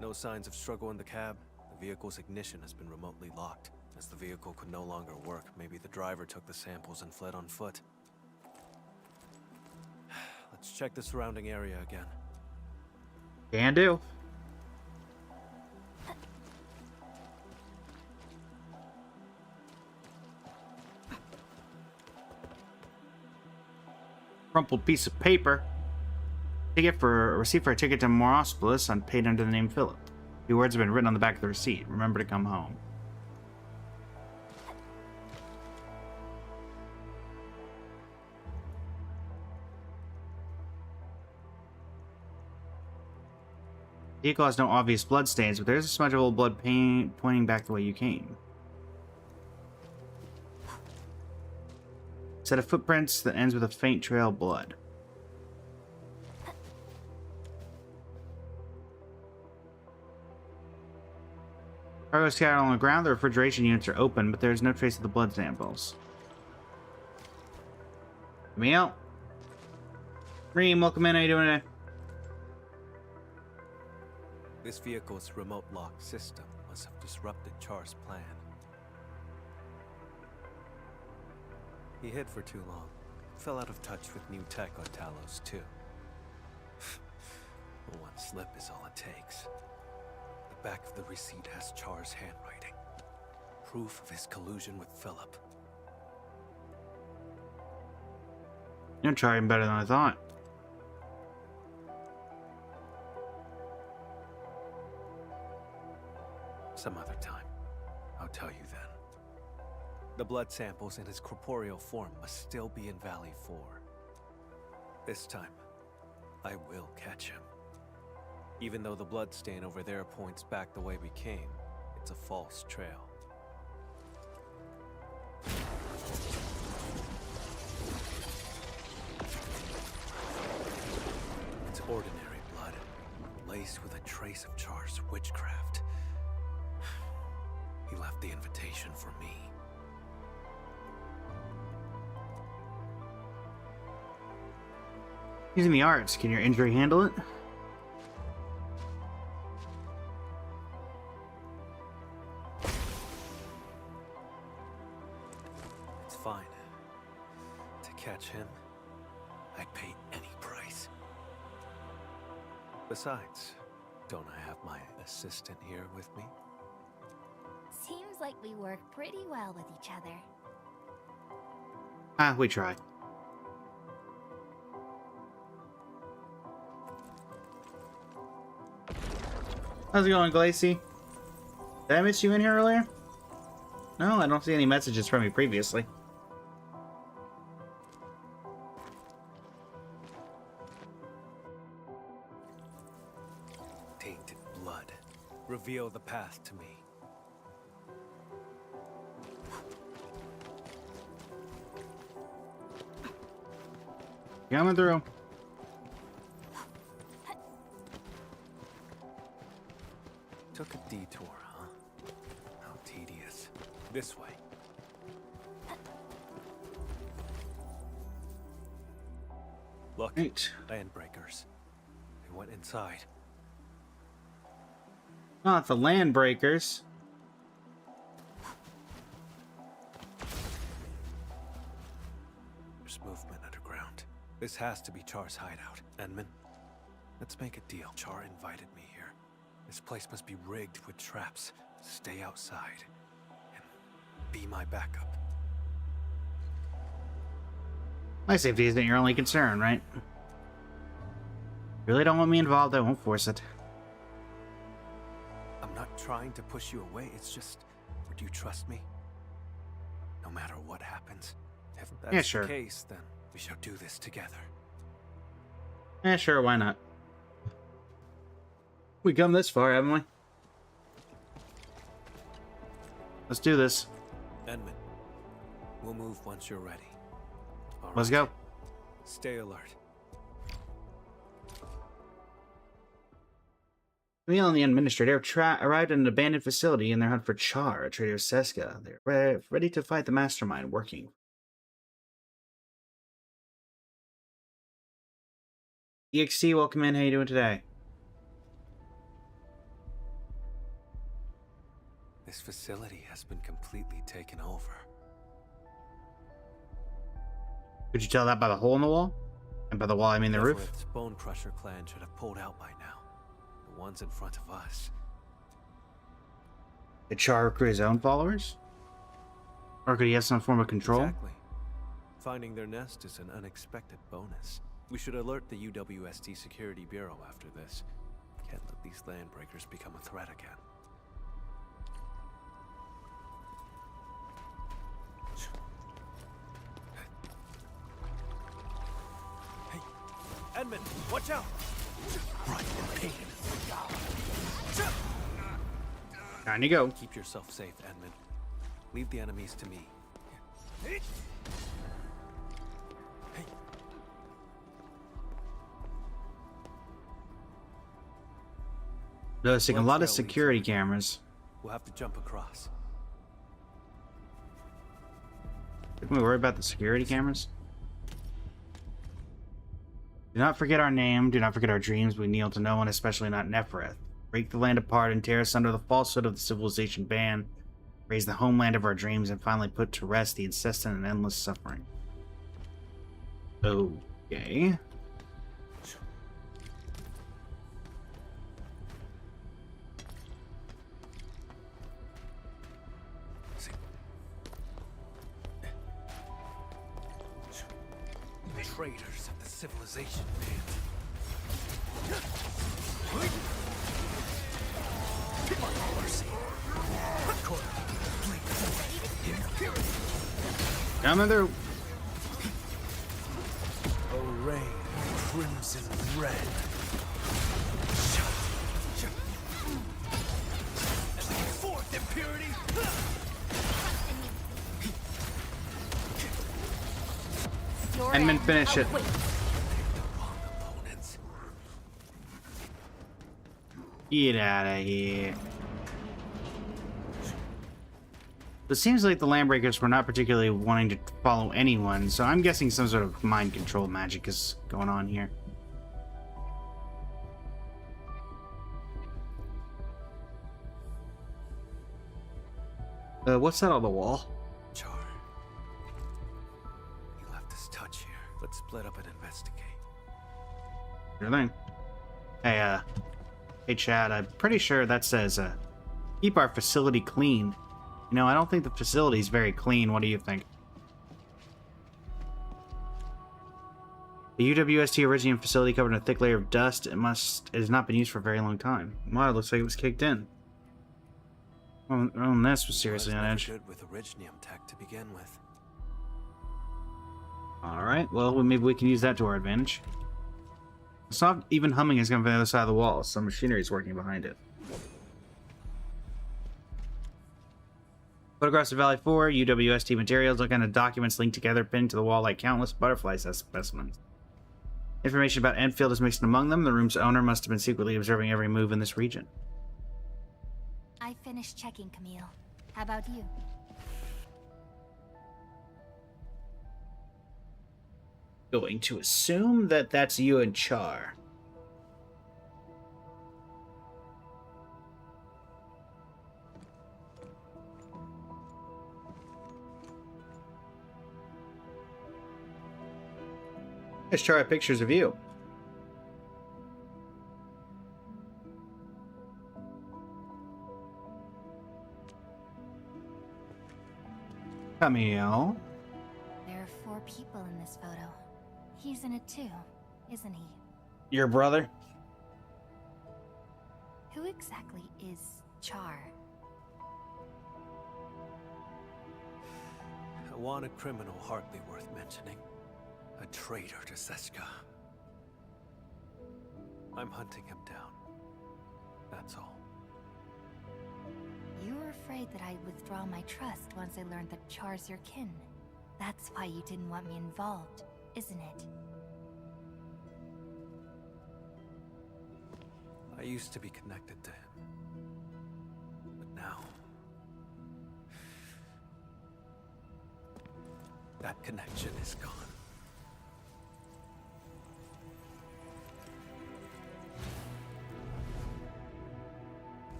No signs of struggle in the cab. The vehicle's ignition has been remotely locked. As the vehicle could no longer work, maybe the driver took the samples and fled on foot. Let's check the surrounding area again. Can do. Crumpled piece of paper. Ticket for a receipt for a ticket to Morospolis unpaid under the name Philip. The words have been written on the back of the receipt. Remember to come home. The vehicle has no obvious blood stains, but there's a smudge of old blood pointing back the way you came. Set of footprints that ends with a faint trail of blood. Cargo scattered on the ground. The refrigeration units are open, but there's no trace of the blood samples. Camille? Reem, welcome in. How you doing today? This vehicle's remote lock system must have disrupted Char's plan. He hid for too long. Fell out of touch with new tech on Talos, too. One slip is all it takes. The back of the receipt has Char's handwriting. Proof of his collusion with Philip. You're trying better than I thought. Some other time. I'll tell you then. The blood samples in his corporeal form must still be in Valley 4. This time, I will catch him. Even though the blood stain over there points back the way we came, it's a false trail. It's ordinary blood, laced with a trace of Char's witchcraft. He left the invitation for me. Using the arts, can your injury handle it? It's fine. To catch him, I'd pay any price. Besides, don't I have my assistant here with me? Seems like we work pretty well with each other. Ah, we try. How's it going, Glacy? Did I miss you in here earlier? No, I don't see any messages from you previously. Tainted blood. Reveal the path to me. Coming through. Took a detour, huh? How tedious. This way. Look, Right. landbreakers. They went inside. Oh, it's the land breakers. There's movement underground. This has to be Char's hideout. Enman, let's make a deal. Char invited me here. This place must be rigged with traps. Stay outside. And be my backup. My safety isn't your only concern, right? If you really don't want me involved, I won't force it. I'm not trying to push you away, it's just, would you trust me? No matter what happens. If that's Yeah, sure. the case, then we shall do this together. Yeah, sure, why not? We come this far, haven't we? Let's do this. Edmund, we'll move once you're ready. All Let's right. go. Stay alert. Camille and the administrator arrived at an abandoned facility in their hunt for Char, Trader Seska. They're ready to fight the mastermind working. EXT, welcome in. How you doing today? This facility has been completely taken over. Could you tell that by the hole in the wall? And by the wall, I mean the roof? Everett's Bone Crusher clan should have pulled out by now. The ones in front of us. Did Char recruit his own followers? Or could he have some form of control? Exactly. Finding their nest is an unexpected bonus. We should alert the UWST Security Bureau after this. Can't let these landbreakers become a threat again. Hey, Edmund, watch out! Right, Time to go. keep yourself safe, Edmund. Leave the enemies to me. Hey. Noticing a lot of Trail leads security over. cameras. We'll have to jump across. Didn't we worry about the security cameras? Do not forget our name. Do not forget our dreams. We kneel to no one, especially not Nefereth. Break the land apart and tear us under the falsehood of the civilization ban. Raise the homeland of our dreams and finally put to rest the incessant and endless suffering. Okay. Traitors of the civilization Coming through. Array crimson red. Fourth impurity. Your Edmund, end finish it. awaits. Wrong opponents. Get out of here. It seems like the Landbreakers were not particularly wanting to follow anyone, so I'm guessing some sort of mind control magic is going on here. What's that on the wall? Char. He left his touch here. Let's split up and investigate. Sure thing. Hey, Chad, I'm pretty sure that says, keep our facility clean. You know, I don't think the facility's very clean. What do you think? The UWST Originium facility covered in a thick layer of dust. It has not been used for a very long time. Wow, it looks like it was kicked in. Well, this was seriously on edge. Good with Originium tech to begin with. Alright, well, maybe we can use that to our advantage. It's not even humming is coming from the other side of the wall. Some machinery is working behind it. Photographs of Valley 4, UWST materials, look at documents linked together, pinned to the wall like countless butterfly specimens. Information about Enfield is mixed among them. The room's owner must have been secretly observing every move in this region. I finished checking, Camille. How about you? Going to assume that that's you and Char. Let's try pictures of you. Camille. There are 4 people in this photo. He's in it too, isn't he? Your brother? Who exactly is Char? A wanted criminal hardly worth mentioning. A traitor to Seska. I'm hunting him down. That's all. You were afraid that I'd withdraw my trust once I learned that Char's your kin. That's why you didn't want me involved, isn't it? I used to be connected to him. But now... that connection is gone.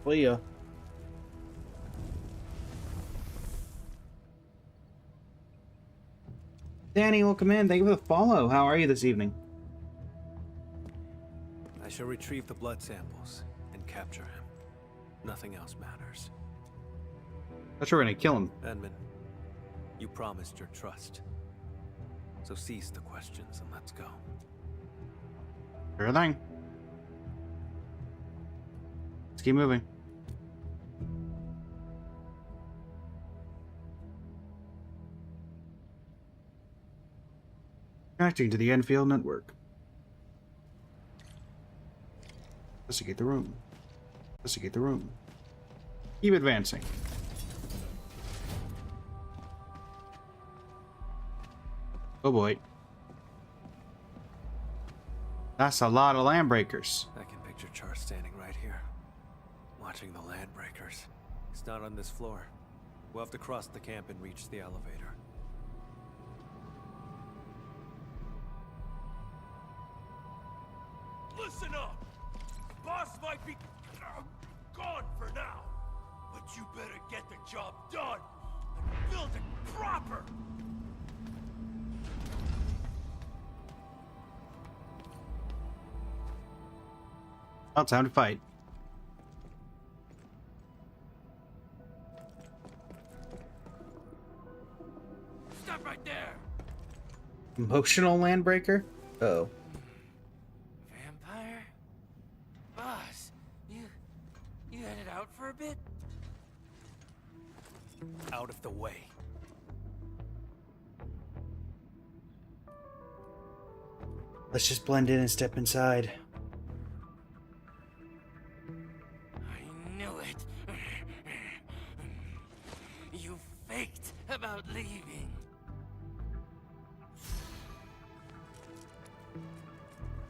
Leah. Danny, welcome in. Thank you for the follow. How are you this evening? I shall retrieve the blood samples and capture him. Nothing else matters. Thought you were gonna kill him. Edmund, you promised your trust. So cease the questions and let's go. Sure thing. Let's keep moving. Connecting to the Enfield network. Investigate the room. Investigate the room. Keep advancing. Oh boy. That's a lot of land breakers. I can picture Char standing right here, watching the land breakers. He's not on this floor. We'll have to cross the camp and reach the elevator. Listen up! Boss might be gone for now, but you better get the job done and build it proper! Well, time to fight. Stop right there! Emotional landbreaker? Uh-oh. Vampire? Boss, you headed out for a bit? Out of the way. Let's just blend in and step inside. I knew it. You faked about leaving.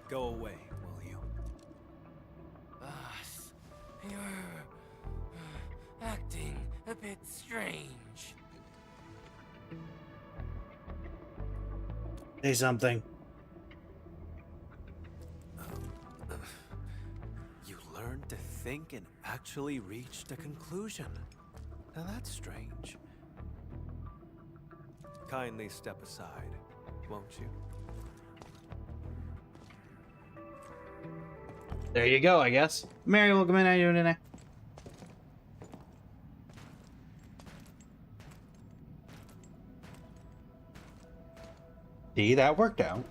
Go away, will you? Boss, you're acting a bit strange. Say something. You learned to think and actually reached a conclusion. Now that's strange. Kindly step aside, won't you? There you go, I guess. Mary, welcome in. How you doing today? See, that worked out.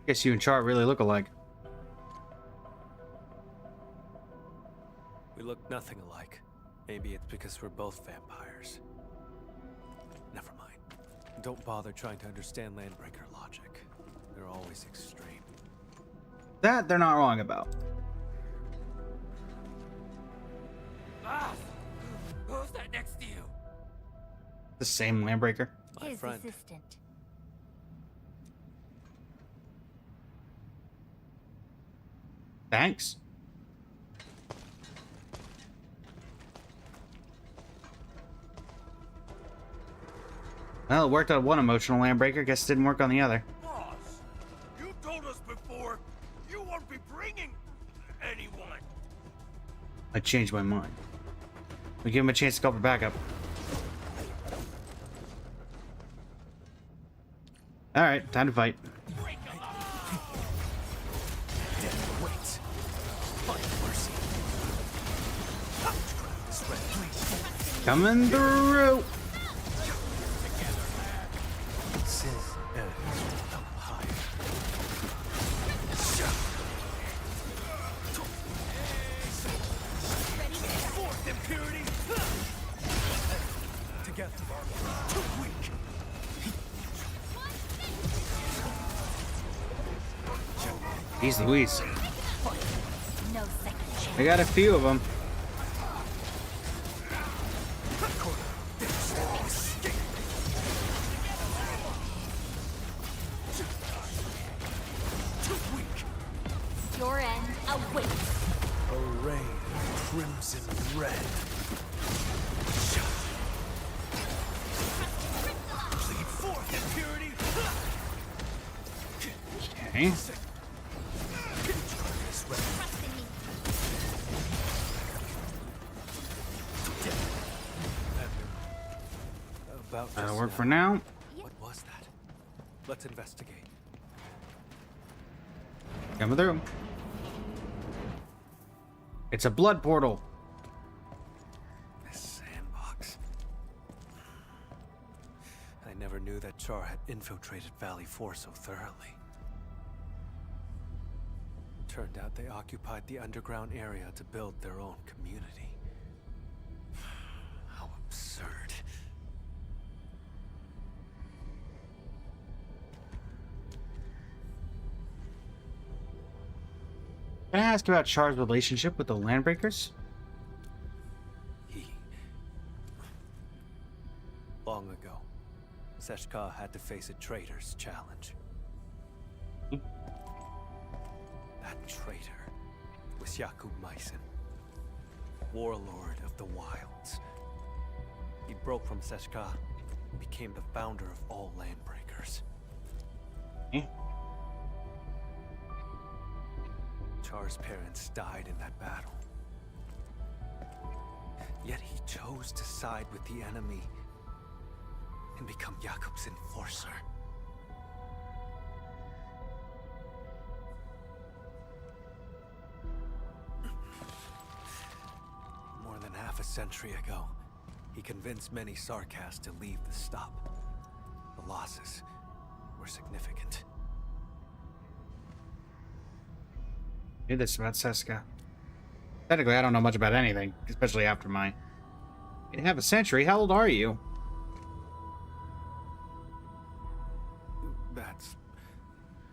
Guess you and Char really look alike. We look nothing alike. Maybe it's because we're both vampires. Never mind. Don't bother trying to understand Landbreaker logic. They're always extreme. That they're not wrong about. Boss, who's that next to you? The same landbreaker. My His friend. assistant. Thanks. Well, it worked on one emotional landbreaker. Guess it didn't work on the other. Boss, you told us before you won't be bringing anyone. I changed my mind. We give him a chance to call for backup. Alright, time to fight. Death waits. Find mercy. Outcraft is ready. Coming through! Sin ends up higher. Fourth impurity. Together. Too weak. Jeez Louise. No second chance. I got a few of them. Your end awaits. Arrayed in crimson red. Plead forth impurity. Okay. Trust in me. About That'll just work now. for now. What was that? Let's investigate. Coming through. It's a blood portal. This sandbox. I never knew that Char had infiltrated Valley 4 so thoroughly. Turned out they occupied the underground area to build their own community. How absurd. Can I ask about Char's relationship with the Landbreakers? Long ago, Seshka had to face a traitor's challenge. That traitor was Jakub Meissen, warlord of the wilds. He broke from Seshka and became the founder of all Landbreakers. Eh? Char's parents died in that battle. Yet he chose to side with the enemy and become Jakub's enforcer. More than half a century ago, he convinced many Sarkas to leave the stop. The losses were significant. Hear this about Seska. Technically, I don't know much about anything, especially after mine. In half a century, how old are you? That's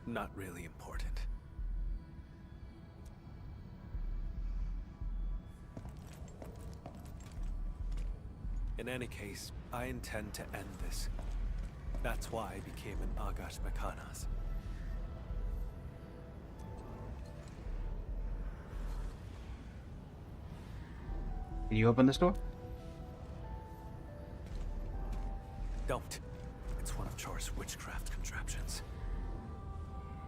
not really important. In any case, I intend to end this. That's why I became an Agash Mekanas. Can you open this door? Don't. It's one of Char's witchcraft contraptions.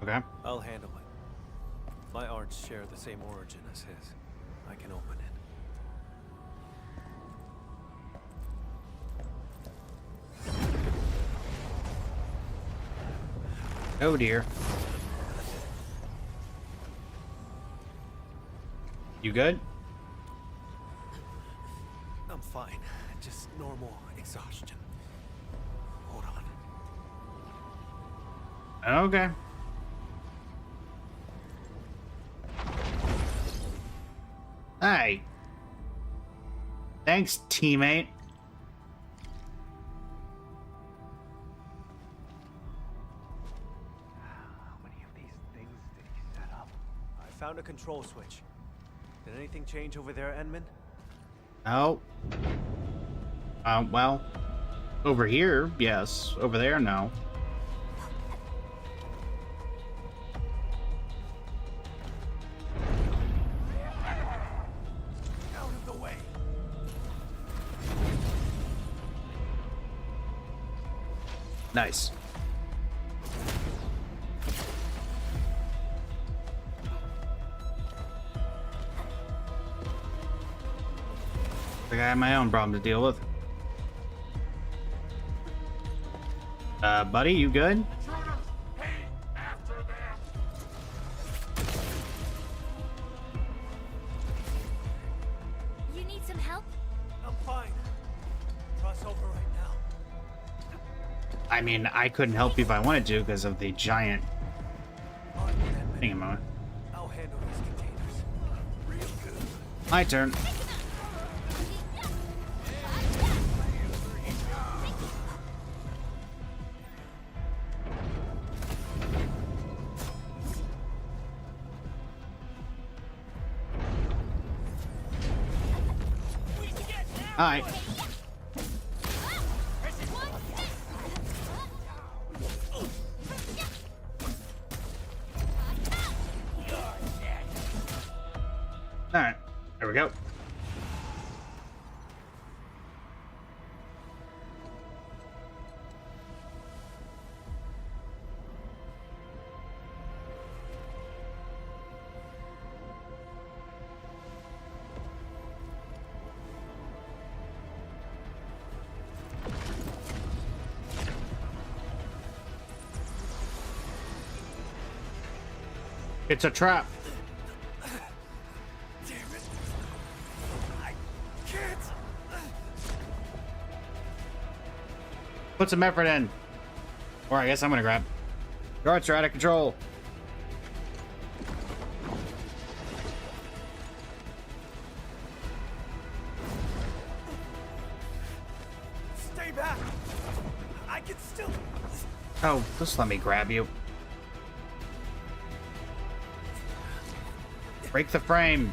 Okay. I'll handle it. My arts share the same origin as his. I can open it. Oh dear. You good? I'm fine. Just normal exhaustion. Hold on. Okay. Hey. Thanks, teammate. How many of these things did he set up? I found a control switch. Did anything change over there, Enman? Oh. Well. Over here, yes. Over there, no. Out of the way. Nice. I have my own problem to deal with. Buddy, you good? You need some help? I'm fine. Cross over right now. I mean, I couldn't help you if I wanted to because of the giant thing in my way. I'll handle these containers. Real good. My turn. Alright. Alright, there we go. It's a trap. Damn it. I can't. Put some effort in. Or I guess I'm gonna grab. Guards are out of control. Stay back. I can still. Oh, just let me grab you. Break the frame.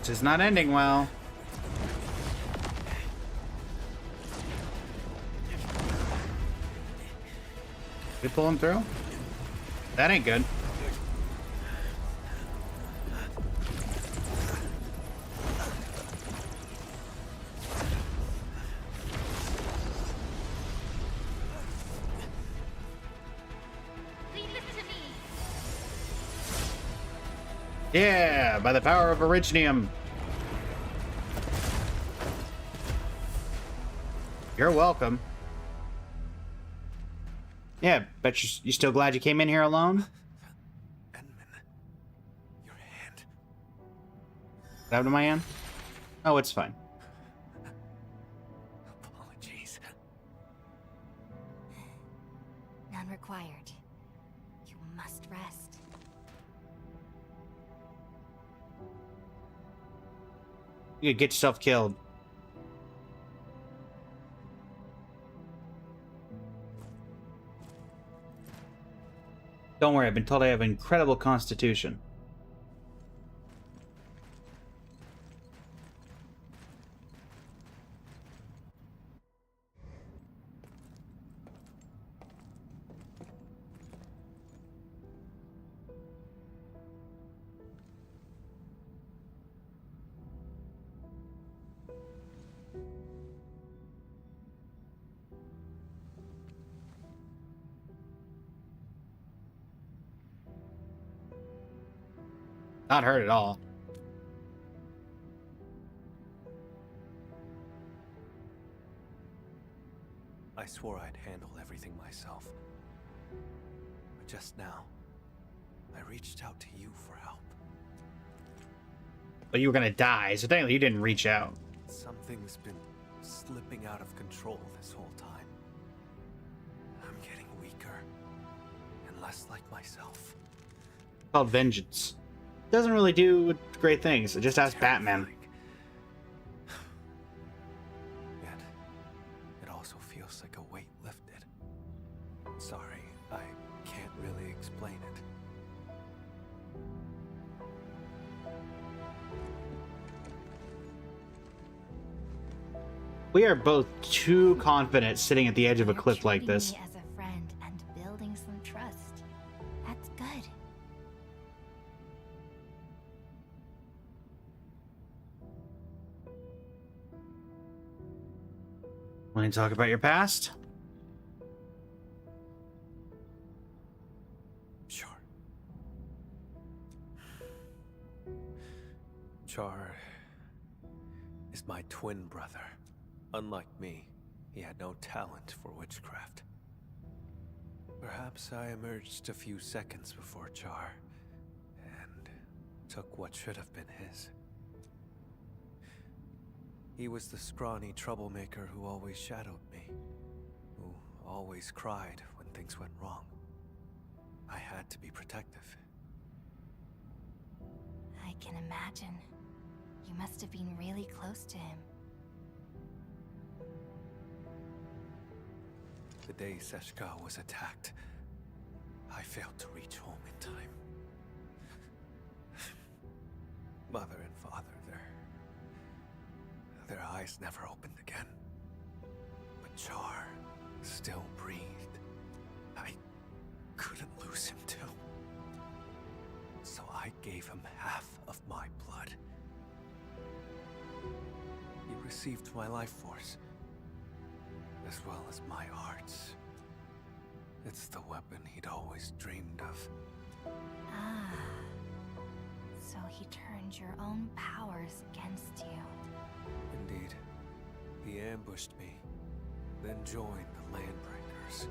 This is not ending well. We pull him through? That ain't good. Yeah, by the power of Originium. You're welcome. Yeah, bet you still glad you came in here alone? Edmund, your hand. What happened to my hand? Oh, it's fine. Apologies. None required. You must rest. You could get yourself killed. Don't worry, I've been told I have an incredible constitution. Not hurt at all. I swore I'd handle everything myself. But just now, I reached out to you for help. But you were gonna die, so technically you didn't reach out. Something's been slipping out of control this whole time. I'm getting weaker and less like myself. Called vengeance. Doesn't really do great things. It just asks Batman. Yet, it also feels like a weight lifted. Sorry, I can't really explain it. We are both too confident sitting at the edge of a You're cliff like treating this. me as a friend and building some trust. That's good. Want to talk about your past? Sure. Char is my twin brother. Unlike me, he had no talent for witchcraft. Perhaps I emerged a few seconds before Char and took what should have been his. He was the scrawny troublemaker who always shadowed me, who always cried when things went wrong. I had to be protective. I can imagine. You must have been really close to him. The day Seshka was attacked, I failed to reach home in time. Mother and father, their eyes never opened again. But Char still breathed. I couldn't lose him too. So I gave him half of my blood. He received my life force, as well as my arts. It's the weapon he'd always dreamed of. Ah. So he turned your own powers against you. Indeed. He ambushed me, then joined the Landbreakers.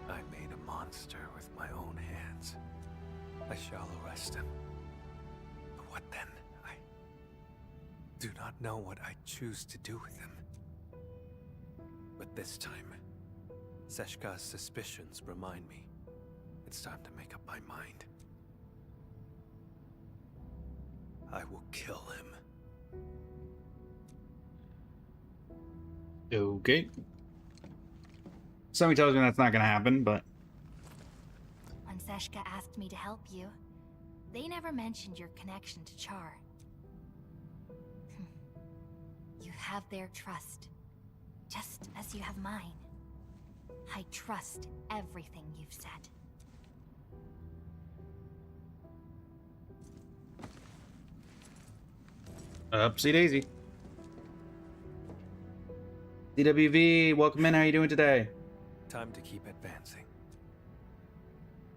I made a monster with my own hands. I shall arrest him. But what then? I do not know what I choose to do with him. But this time, Seshka's suspicions remind me it's time to make up my mind. I will kill him. Okay. Somebody tells me that's not gonna happen, but When Seshka asked me to help you, they never mentioned your connection to Char. You have their trust, just as you have mine. I trust everything you've said. upsy daisy. DWV, welcome in. How you doing today? Time to keep advancing.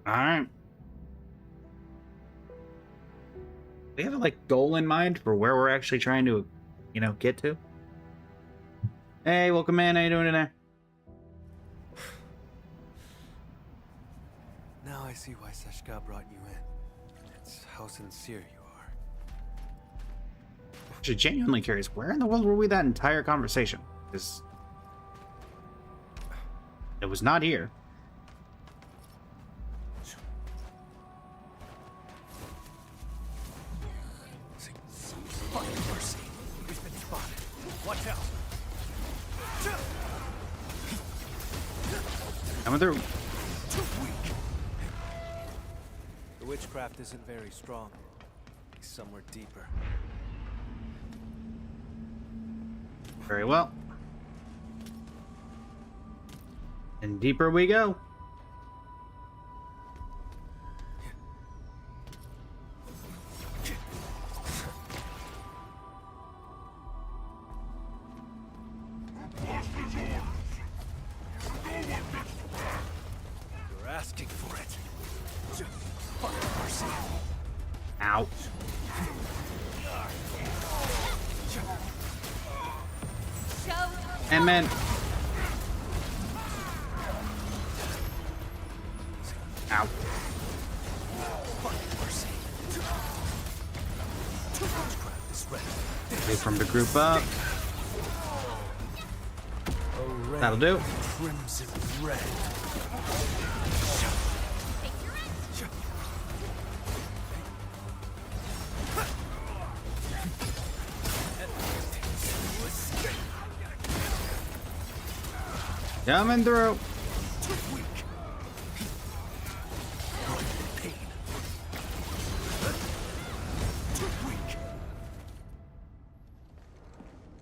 All right. Do you have a goal in mind for where we're actually trying to, get to? Hey, welcome in. How you doing today? Now I see why Seshka brought you in. It's how sincere you are. Actually, genuinely curious. Where in the world were we that entire conversation? Because it was not here. Fucking mercy. We've been spotted. Watch out. Coming through. The witchcraft isn't very strong. He's somewhere deeper. Very well. And deeper we go. You're asking for it. Fucking mercy. Ow. And man. Ow. Fucking mercy. Witchcraft is ready. Wait for him to group up. That'll do. Crimson red. Coming through.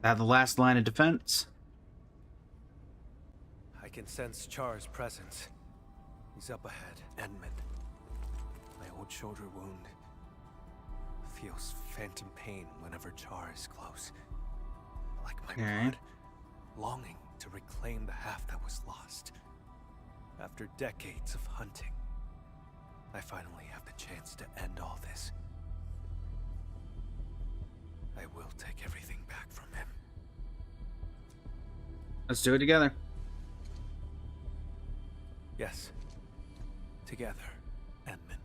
Have the last line of defense. I can sense Char's presence. He's up ahead. Edmund. My old shoulder wound feels phantom pain whenever Char is close. Like my blood longing to reclaim the half that was lost. After decades of hunting, I finally have the chance to end all this. I will take everything back from him. Let's do it together. Yes. Together, Edmund.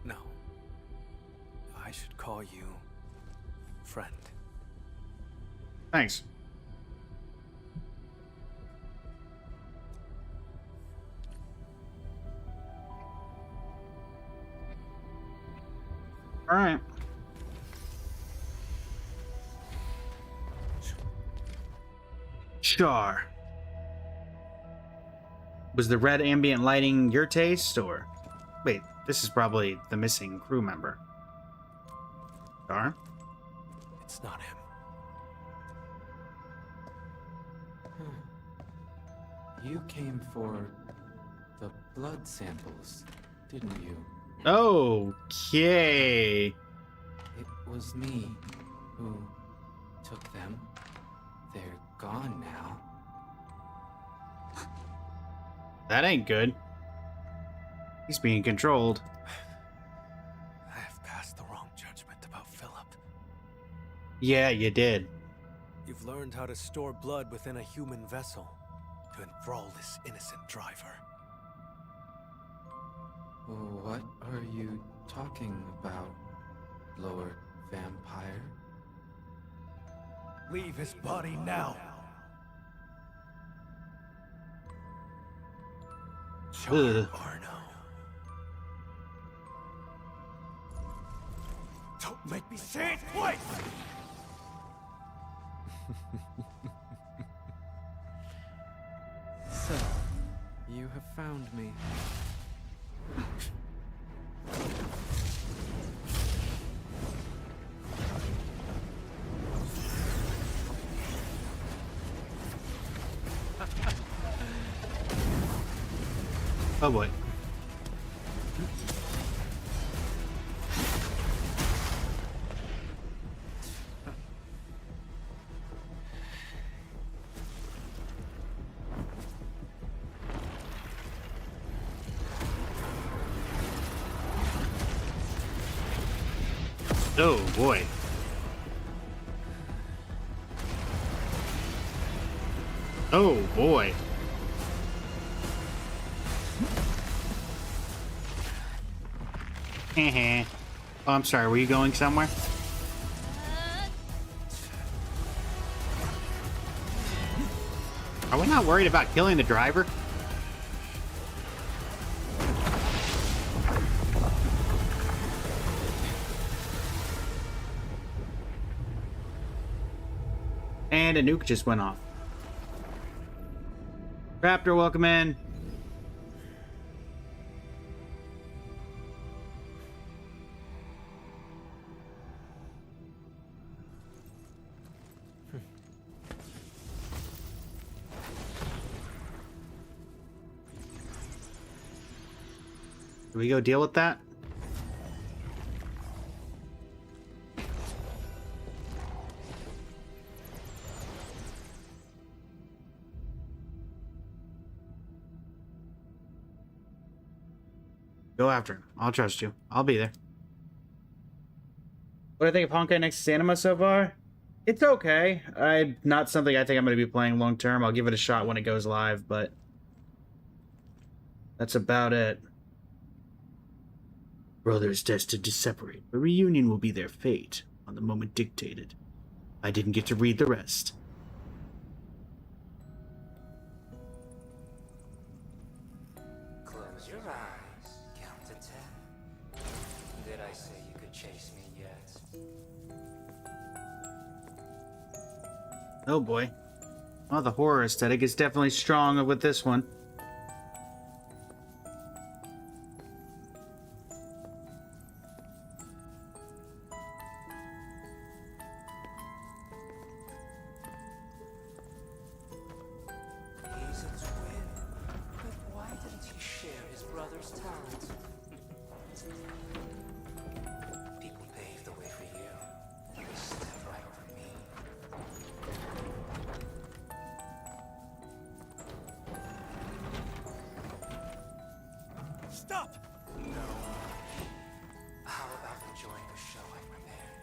No. I should call you friend. Thanks. All right. Char. Was the red ambient lighting your taste, or... Wait, this is probably the missing crew member. Char? It's not him. You came for the blood samples, didn't you? Okay. It was me who took them. They're gone now. That ain't good. He's being controlled. I have passed the wrong judgment about Philip. Yeah, you did. You've learned how to store blood within a human vessel to enthrall this innocent driver. What are you talking about, Lord Vampire? Leave his body now. Ugh. Arno. Don't make me say it twice! So, you have found me. Oh boy. Oh boy. Oh boy. Oh, I'm sorry, were you going somewhere? Are we not worried about killing the driver? And a nuke just went off. Raptor, welcome in. Do we go deal with that? Go after him. I'll trust you. I'll be there. What do I think of Honkai Nexus Anima so far? It's okay. Not something I think I'm going to be playing long term. I'll give it a shot when it goes live, but that's about it. Brothers destined to separate, but reunion will be their fate on the moment dictated. I didn't get to read the rest. Close your eyes. Count to 10. Did I say you could chase me yet? Oh boy. Oh, the horror aesthetic is definitely strong with this one. He's a twin. But why didn't he share his brother's talent? People paved the way for you, and they stepped right over me. Stop! No. How about enjoying the show I prepared?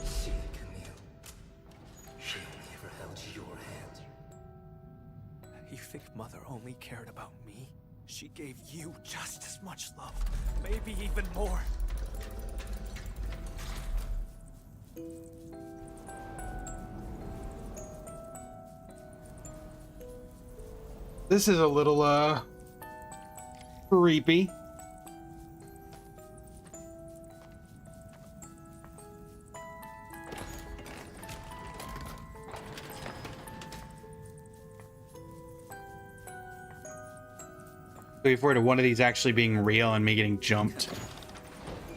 See, Camille. She never held your hand. You think Mother only cared about me? She gave you just as much love, maybe even more. This is a little, creepy. Wait forward to one of these actually being real and me getting jumped. You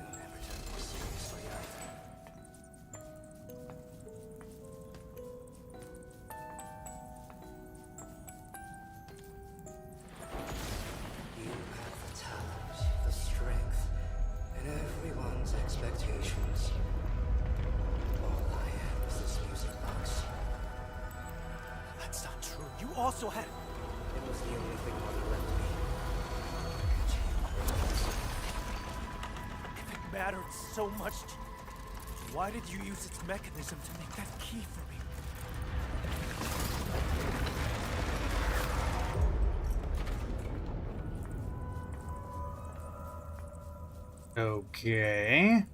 never took me seriously either. You have the talent, the strength, and everyone's expectations. All I have is this music box. That's not true. You also had... It was the only thing Mother left me. If it mattered so much to you, why did you use its mechanism to make that key for me? Okay.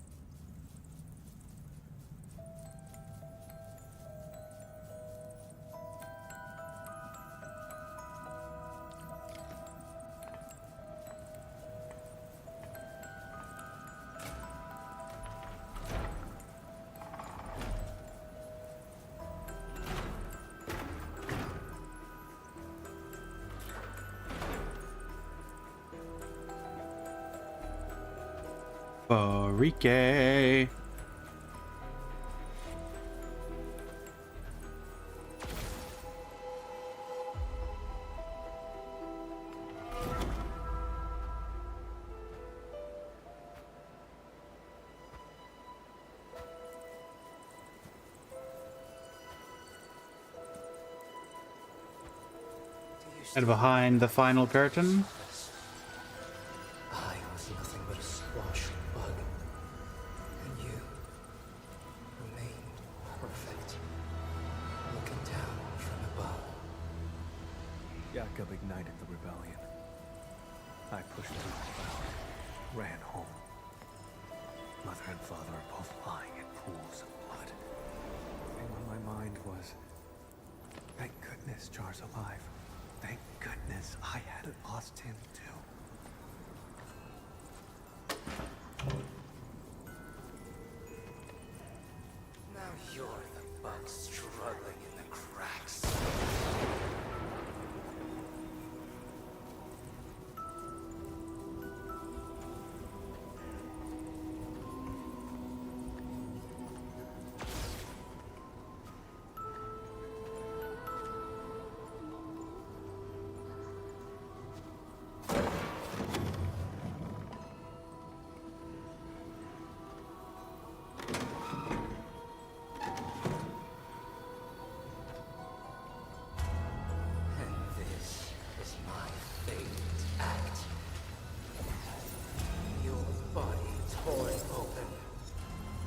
Barike. And behind the final curtain, I was nothing but a squashed bug. And you remained perfect. Looking down from above. Jacob ignited the rebellion. I pushed through the cloud, ran home. Mother and father are both lying in pools of blood. And on my mind was, thank goodness Char's alive. Thank goodness I hadn't lost him too. Now you're the bug struggling in the cracks. And this is my favorite act. Your body torn open,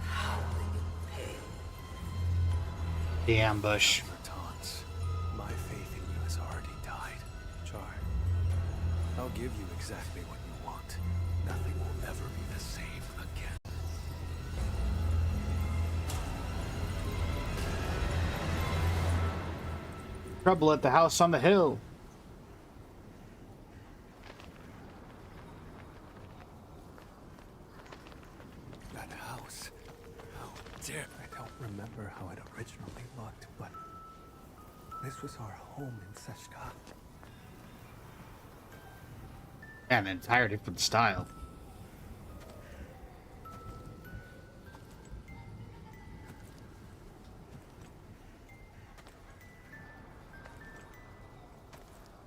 howling in pain. the ambush. For taunts. My faith in you has already died. Char, I'll give you exactly what you want. Nothing will ever be the same again. Trouble at the house on the hill. That house. How dare I don't remember how it originally looked, but this was our home in Seshka. An entire different style.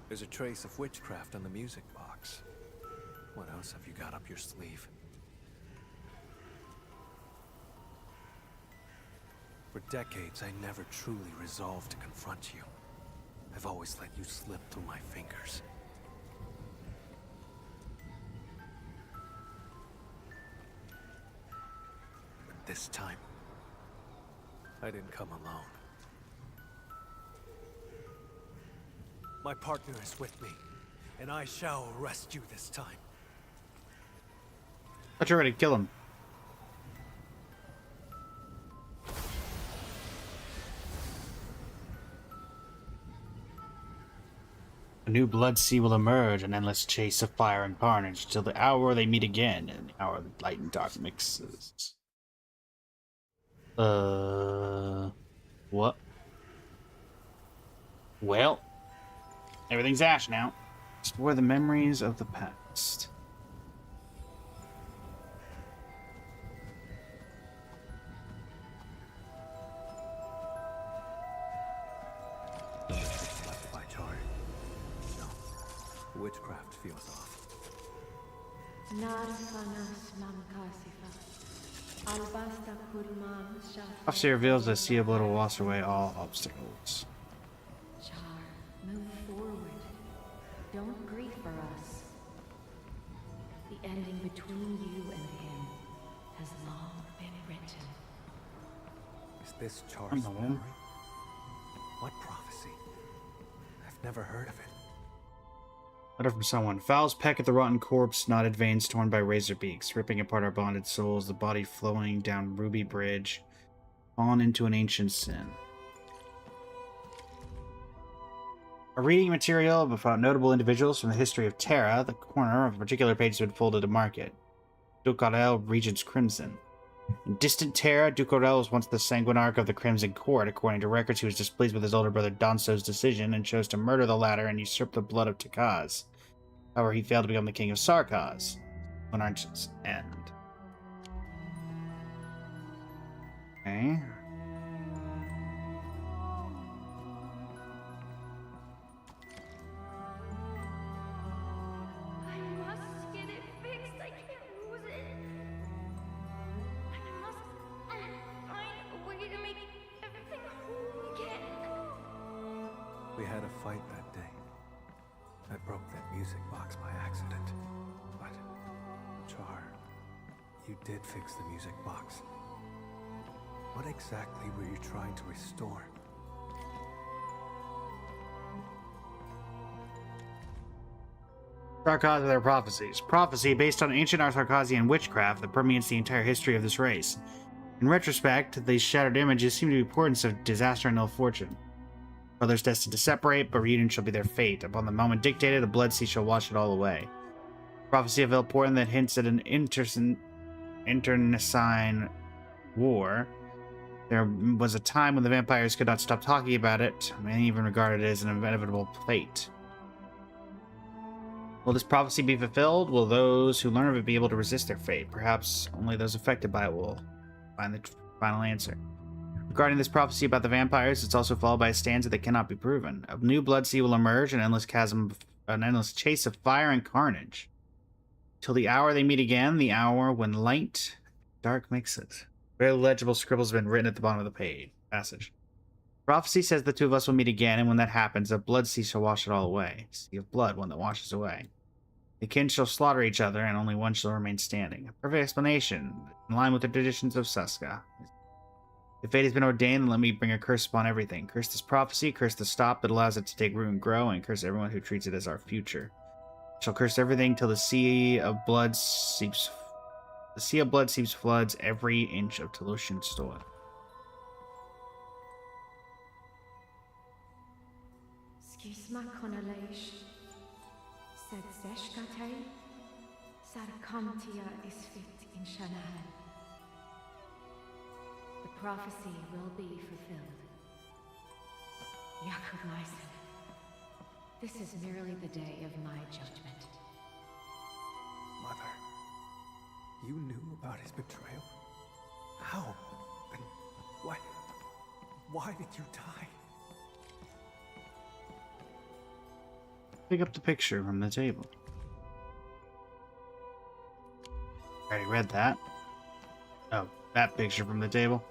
There's a trace of witchcraft on the music box. What else have you got up your sleeve? For decades, I never truly resolved to confront you. I've always let you slip through my fingers. But this time, I didn't come alone. My partner is with me, and I shall arrest you this time. Thought you were ready to kill him. A new blood sea will emerge, an endless chase of fire and carnage, till the hour they meet again, and the hour the light and dark mixes. What? Well, everything's ash now. Explore the memories of the past. Left by Char. No, witchcraft feels off. Prophecy reveals that sea of blood will wash away all obstacles. Char, move forward. Don't grieve for us. The ending between you and him has long been written. Is this Char's I'm the one. memory? What prophecy? I've never heard of it. Letter from someone. Fowls peck at the rotten corpse, knotted veins torn by razor beaks, ripping apart our bonded souls, the body flowing down Ruby Bridge, fallen into an ancient sin. A reading material about notable individuals from the history of Terra, the corner of a particular page has been folded to market. Ducarel, Regent's Crimson. In distant Terra, Ducarel was once the sanguinarch of the Crimson Court. According to records, he was displeased with his older brother Donso's decision and chose to murder the latter and usurp the blood of Takaz. However, he failed to become the king of Sarkaz. Monarch's end. Okay. I must get it fixed. I can't lose it. I must find a way to make everything whole again. We had a fight that day. I broke that music box by accident. But, Char, you did fix the music box. What exactly were you trying to restore? Sarkaz and their prophecies. Prophecy based on ancient Sarkazian witchcraft that permeates the entire history of this race. In retrospect, these shattered images seem to be portents of disaster and ill fortune. Brothers destined to separate, but reunion shall be their fate. Upon the moment dictated, the blood sea shall wash it all away. Prophecy of ill portent that hints at an internecine war. There was a time when the vampires could not stop talking about it. Many even regarded it as an inevitable fate. Will this prophecy be fulfilled? Will those who learn of it be able to resist their fate? Perhaps only those affected by it will find the final answer. Regarding this prophecy about the vampires, it's also followed by a stanza that cannot be proven. A new blood sea will emerge, an endless chase of fire and carnage. Till the hour they meet again, the hour when light and dark mixes. Very legible scribbles have been written at the bottom of the passage. Prophecy says the two of us will meet again, and when that happens, a blood sea shall wash it all away. Sea of blood, one that washes away. The kin shall slaughter each other, and only one shall remain standing. A perfect explanation, in line with the traditions of Seska. If fate has been ordained, then let me bring a curse upon everything. Curse this prophecy, curse the stop that allows it to take root and grow, and curse everyone who treats it as our future. I shall curse everything till the sea of blood seeps floods every inch of Telosian soil. Skisma Konalaish, said Zeshkatai, Sarkamtia is fit in Shanahan. The prophecy will be fulfilled. Yakub Lysen, this is merely the day of my judgment. Mother, you knew about his betrayal? How? Then why did you die? Pick up the picture from the table. Already read that. Oh, that picture from the table.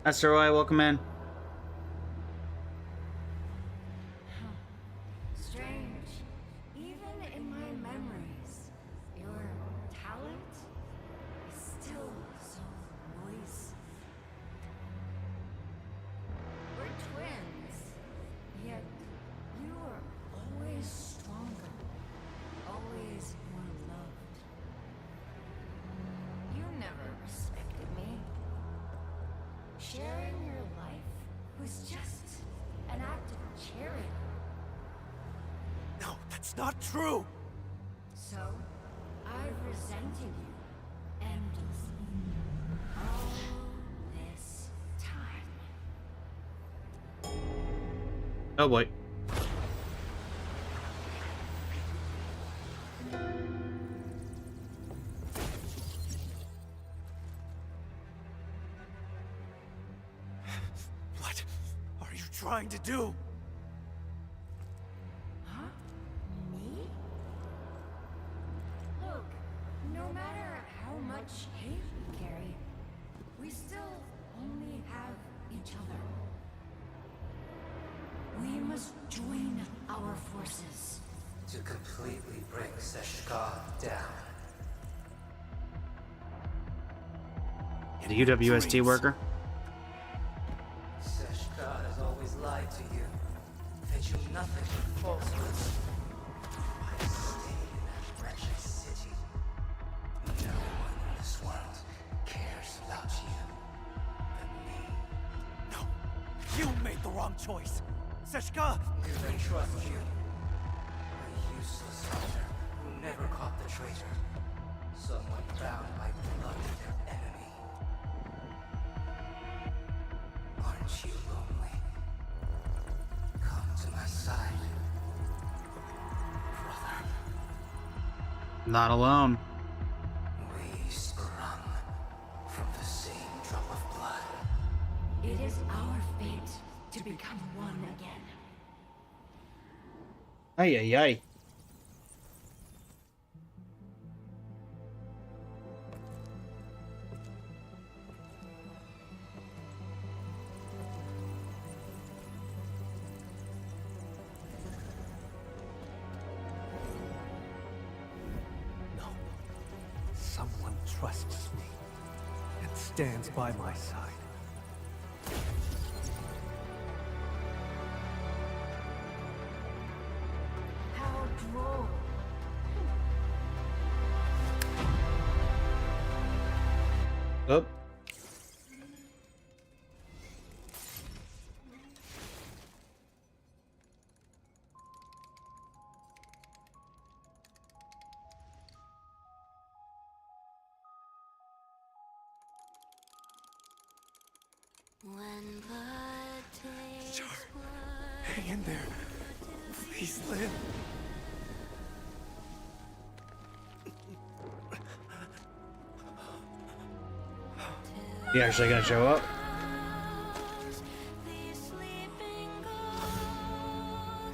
Master Roy, welcome in. Strange. Even in my memories, your talent is still so noisy. We're twins, yet you are always stronger, always more loved. You never respected me. Sharing your life was just an act of charity. No, that's not true! So, I've resented you endlessly. All this time. Oh boy. What are you trying to do? Huh? Me? Look, no matter how much hate we carry, we still only have each other. We must join our forces. To completely bring Seshka down. The UWST worker. Seshka has always lied to you. Fed you nothing but falsehoods. Why stay in that wretched city? No one in this world cares about you but me. No, you made the wrong choice. Seshka! Do they trust you? A useless hunter who never caught the traitor. Someone bound by blood with their enemy. Aren't you lonely? Come to my side. Brother, Not alone. we sprung from the same drop of blood. It is our fate to become one again. Ay, ay, ay. No. Someone trusts me and stands by my side. How droll. Oh. When blood takes blood. Hang in there. Please live. You actually gonna show up?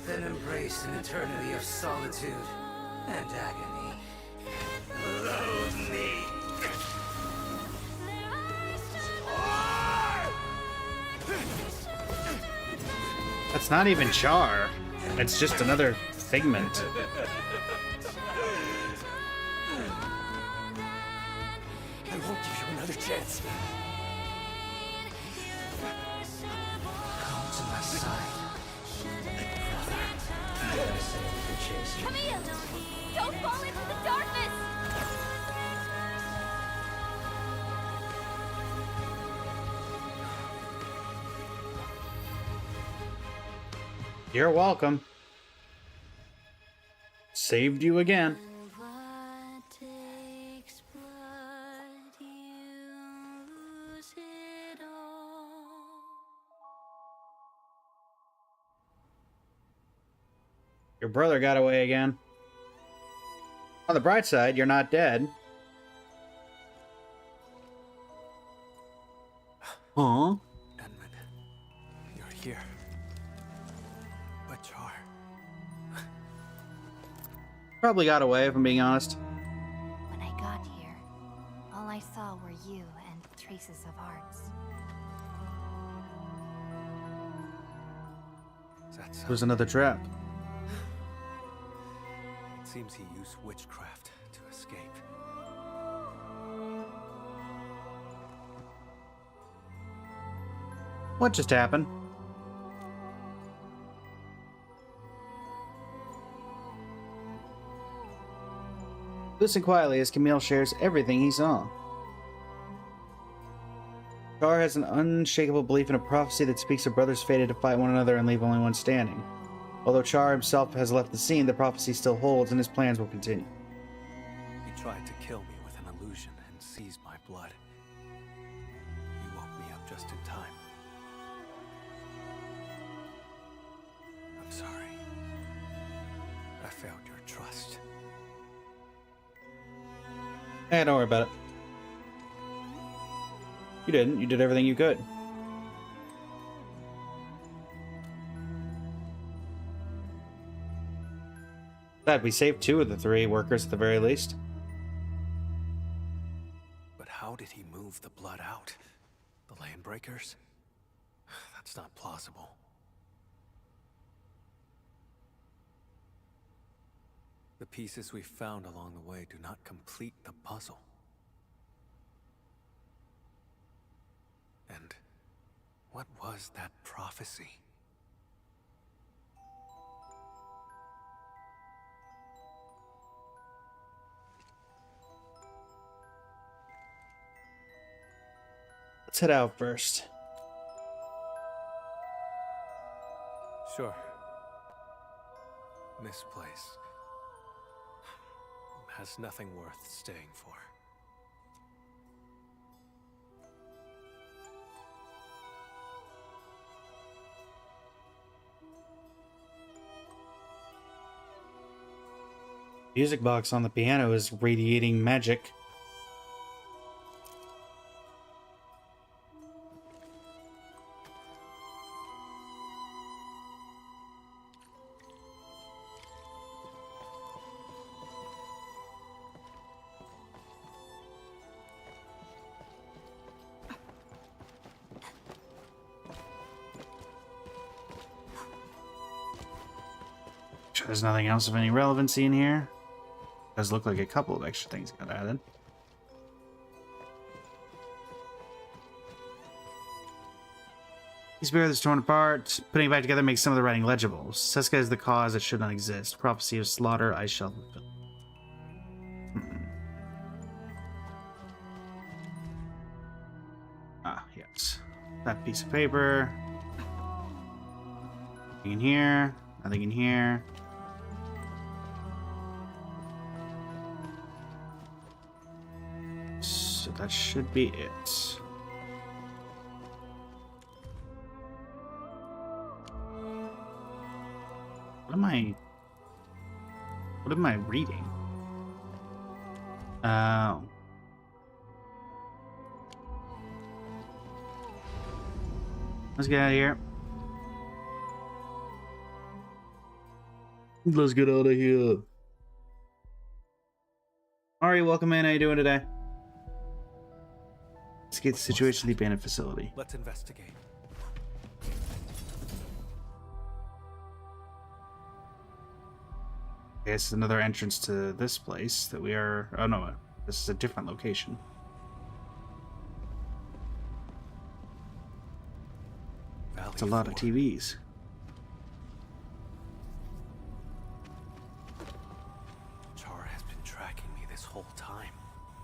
Then embrace an eternity of solitude and agony. Loathe me. That's not even Char. It's just another figment. I won't give you another chance. Come to my side. Camille! Don't fall into the darkness! You're welcome. Saved you again. When blood takes blood, you lose it all. Your brother got away again. On the bright side, you're not dead. Huh? Edmund, you're here. But Char, Probably got away, if I'm being honest. When I got here, all I saw were you and traces of hearts. that There's sound? another trap. It seems he used witchcraft to escape. What just happened? Listen quietly as Camille shares everything he saw. Char has an unshakable belief in a prophecy that speaks of brothers fated to fight one another and leave only one standing. Although Char himself has left the scene, the prophecy still holds and his plans will continue. He tried to kill me with an illusion and seized my blood. You woke me up just in time. I'm sorry. I failed your trust. Don't worry about it. You didn't. You did everything you could. Glad we saved 2 of the 3 workers at the very least. But how did he move the blood out? The land breakers? That's not plausible. The pieces we found along the way do not complete the puzzle. And what was that prophecy? Let's head out first. Sure. This place has nothing worth staying for. Music box on the piano is radiating magic. Sure there's nothing else of any relevancy in here. Does look like a couple of extra things got added. These barriers torn apart. Putting it back together makes some of the writing legible. Seska is the cause that should not exist. Prophecy of slaughter I shall fulfill. Ah, yes. That piece of paper. Nothing in here. Nothing in here. So that should be it. What am I reading? Oh. Let's get out of here. Let's get out of here. Ari, welcome in. How you doing today? Let's get the situation at the abandoned facility. Let's investigate. Okay, this is another entrance to this place that we are... Oh, no. This is a different location. It's a lot of TVs. Char has been tracking me this whole time.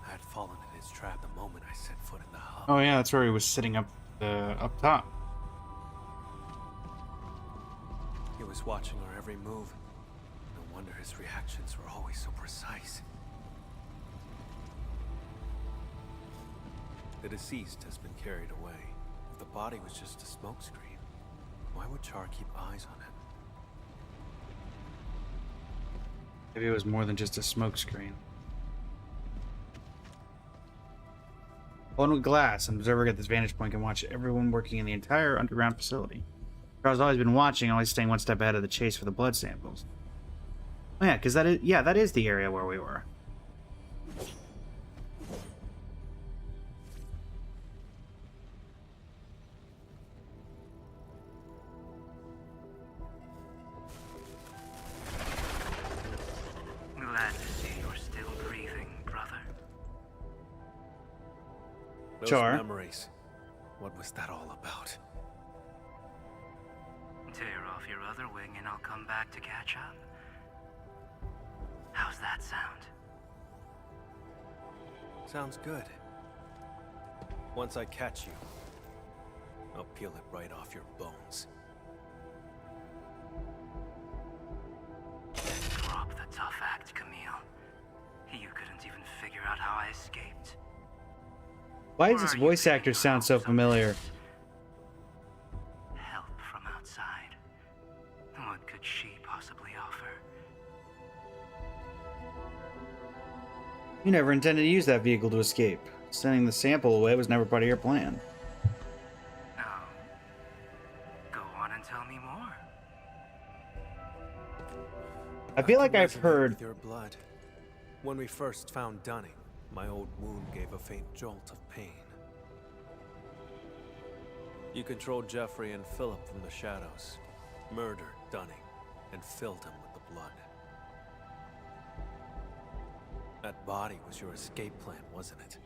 I had fallen in his trap the moment I set foot in the hub. Oh, yeah, that's where he was sitting up top. He was watching our every move. No wonder his reactions were always so precise. The deceased has been carried away. If the body was just a smokescreen, why would Char keep eyes on him? Maybe it was more than just a smokescreen. One with glass, an observer at this vantage point can watch everyone working in the entire underground facility. Char's always been watching, always staying one step ahead of the chase for the blood samples. Oh yeah, because that is the area where we were. Those Char. memories. What was that all about? Tear off your other wing and I'll come back to catch up. How's that sound? Sounds good. Once I catch you, I'll peel it right off your bones. Drop the tough act, Camille. You couldn't even figure out how I escaped. Why Or does this are you voice actor thinking sound so of familiar? help from outside? What could she possibly offer? You never intended to use that vehicle to escape. Sending the sample away was never part of your plan. No. Go on and tell me more. I feel like can I've resonate heard... with your blood. When we first found Dunning, my old wound gave a faint jolt of pain. You controlled Jeffrey and Philip from the shadows, murdered Dunning, and filled him with the blood. That body was your escape plan, wasn't it?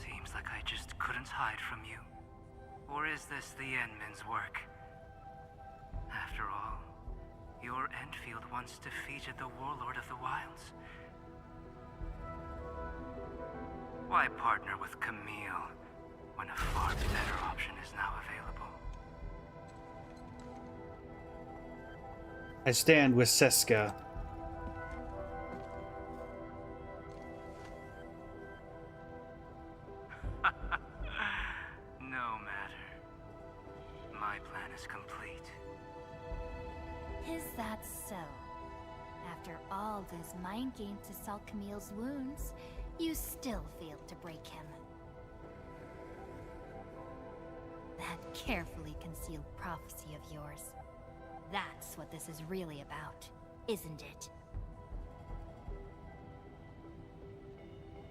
Seems like I just couldn't hide from you. Or is this the Endman's work? After all, your Enfield once defeated the Warlord of the Wilds. Why partner with Camille when a far better option is now available? I stand with Seska. No matter. My plan is complete. Is that so? After all those mind games to salve Camille's wounds, you still failed to break him. That carefully concealed prophecy of yours. That's what this is really about, isn't it?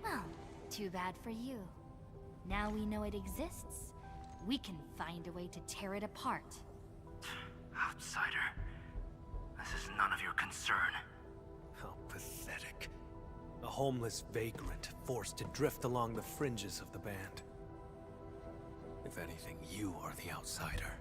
Well, too bad for you. Now we know it exists, we can find a way to tear it apart. Outsider. This is none of your concern. How pathetic. A homeless vagrant forced to drift along the fringes of the band. If anything, you are the outsider.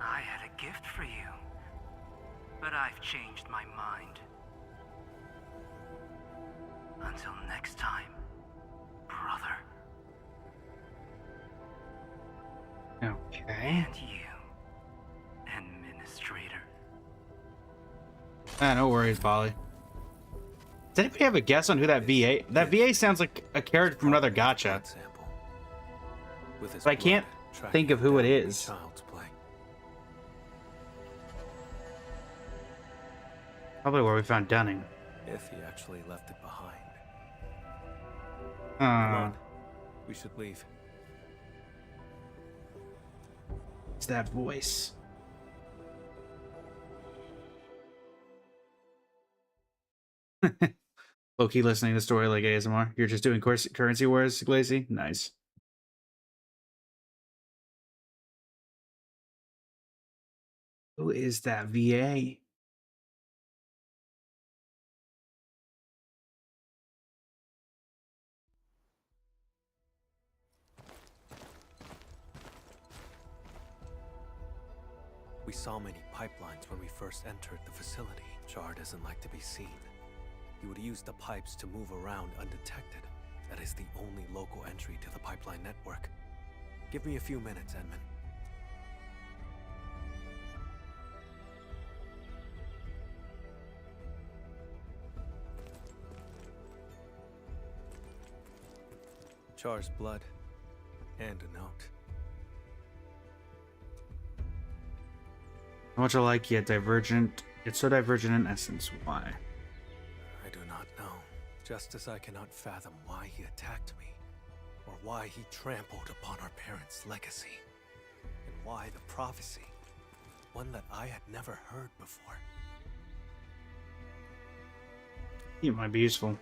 I had a gift for you, but I've changed my mind. Until next time, brother. Okay. And you, administrator. Ah, no worries, Polly. Does anybody have a guess on who that VA? That VA sounds like a character from another gacha. But I can't think of who it is. Child's play. Probably where we found Dunning. If he actually left it behind. Come on. We should leave. It's that voice. Low-key listening to the story like ASMR. You're just doing currency wars, Glacy? Nice. Who is that VA? We saw many pipelines when we first entered the facility. Char doesn't like to be seen. He would use the pipes to move around undetected. That is the only local entry to the pipeline network. Give me a few minutes, Edmund. Char's blood and a note. Much alike yet divergent. It's so divergent in essence. Why? I do not know. Just as I cannot fathom why he attacked me, or why he trampled upon our parents' legacy, and why the prophecy, one that I had never heard before. It might be useful.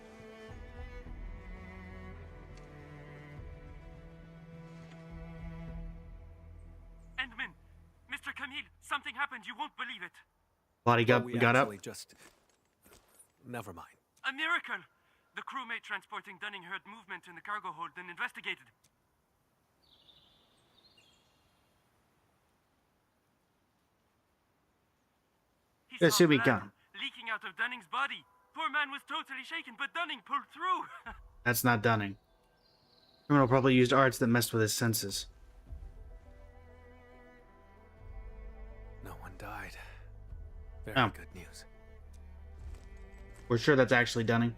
Something happened, you won't believe it. Body Well, we got up. actually just... Never mind. A miracle! The crewmate transporting Dunning heard movement in the cargo hold and investigated. He Yes, saw here we blood go. leaking out of Dunning's body. Poor man was totally shaken, but Dunning pulled through. That's not Dunning. Criminal probably used arts that messed with his senses. No one died. Very Oh. good news. We're sure that's actually Dunning.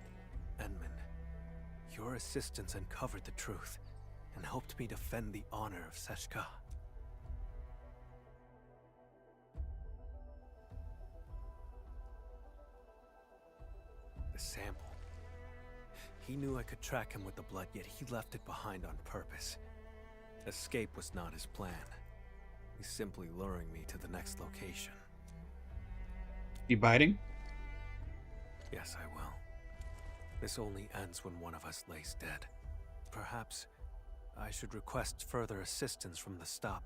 Edmund, your assistance uncovered the truth and helped me defend the honor of Seshka. The sample. He knew I could track him with the blood, yet he left it behind on purpose. Escape was not his plan. He's simply luring me to the next location. You biting? Yes, I will. This only ends when one of us lays dead. Perhaps I should request further assistance from the stop.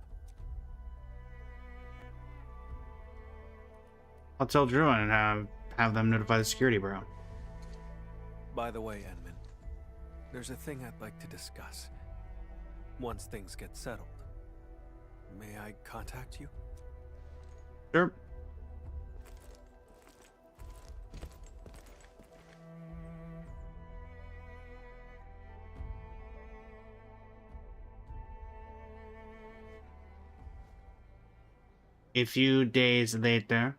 I'll tell Drew and have them notify the security bureau. By the way, Edmund, there's a thing I'd like to discuss. Once things get settled, may I contact you? Sure. A few days later.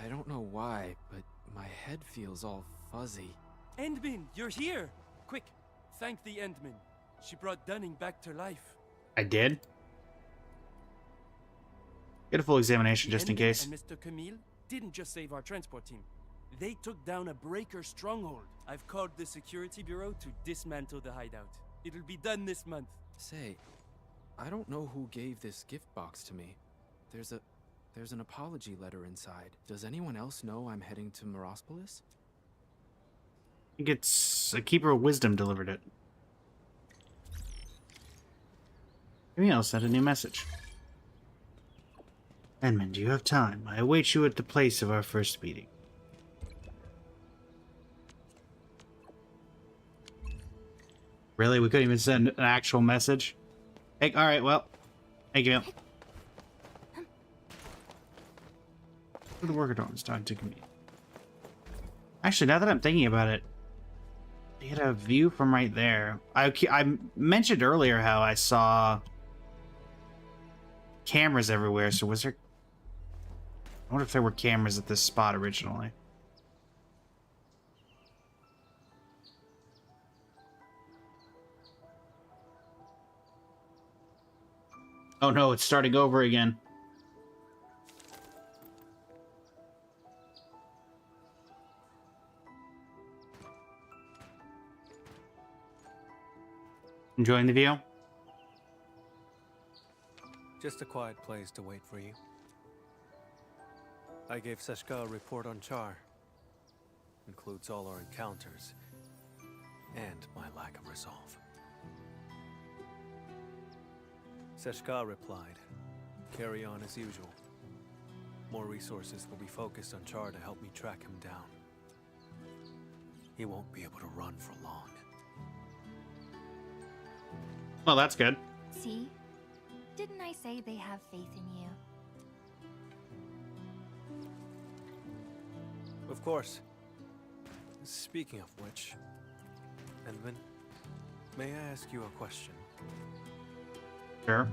I don't know why, but my head feels all fuzzy. Endman, you're here! Quick, thank the Endman. She brought Dunning back to life. I did. Get a full examination The just in Endman case. and Mr. Camille didn't just save our transport team. They took down a breaker stronghold. I've called the security bureau to dismantle the hideout. It'll be done this month. Say, I don't know who gave this gift box to me. There's an apology letter inside. Does anyone else know I'm heading to Morospolis? I think it's a Keeper of Wisdom delivered it. Camille sent a new message. Edmund, do you have time? I await you at the place of our first meeting. Really? We couldn't even send an actual message? Hey, alright, well. Thank you. The worker don't start to me. Actually, now that I'm thinking about it, you get a view from right there. I mentioned earlier how I saw cameras everywhere, so was there... I wonder if there were cameras at this spot originally. Oh no, it's starting over again. Enjoying the view? Just a quiet place to wait for you. I gave Seshka a report on Char. Includes all our encounters and my lack of resolve. Seshka replied, carry on as usual. More resources will be focused on Char to help me track him down. He won't be able to run for long. Well, that's good. See? Didn't I say they have faith in you? Of course. Speaking of which, Edmund, may I ask you a question? Sure.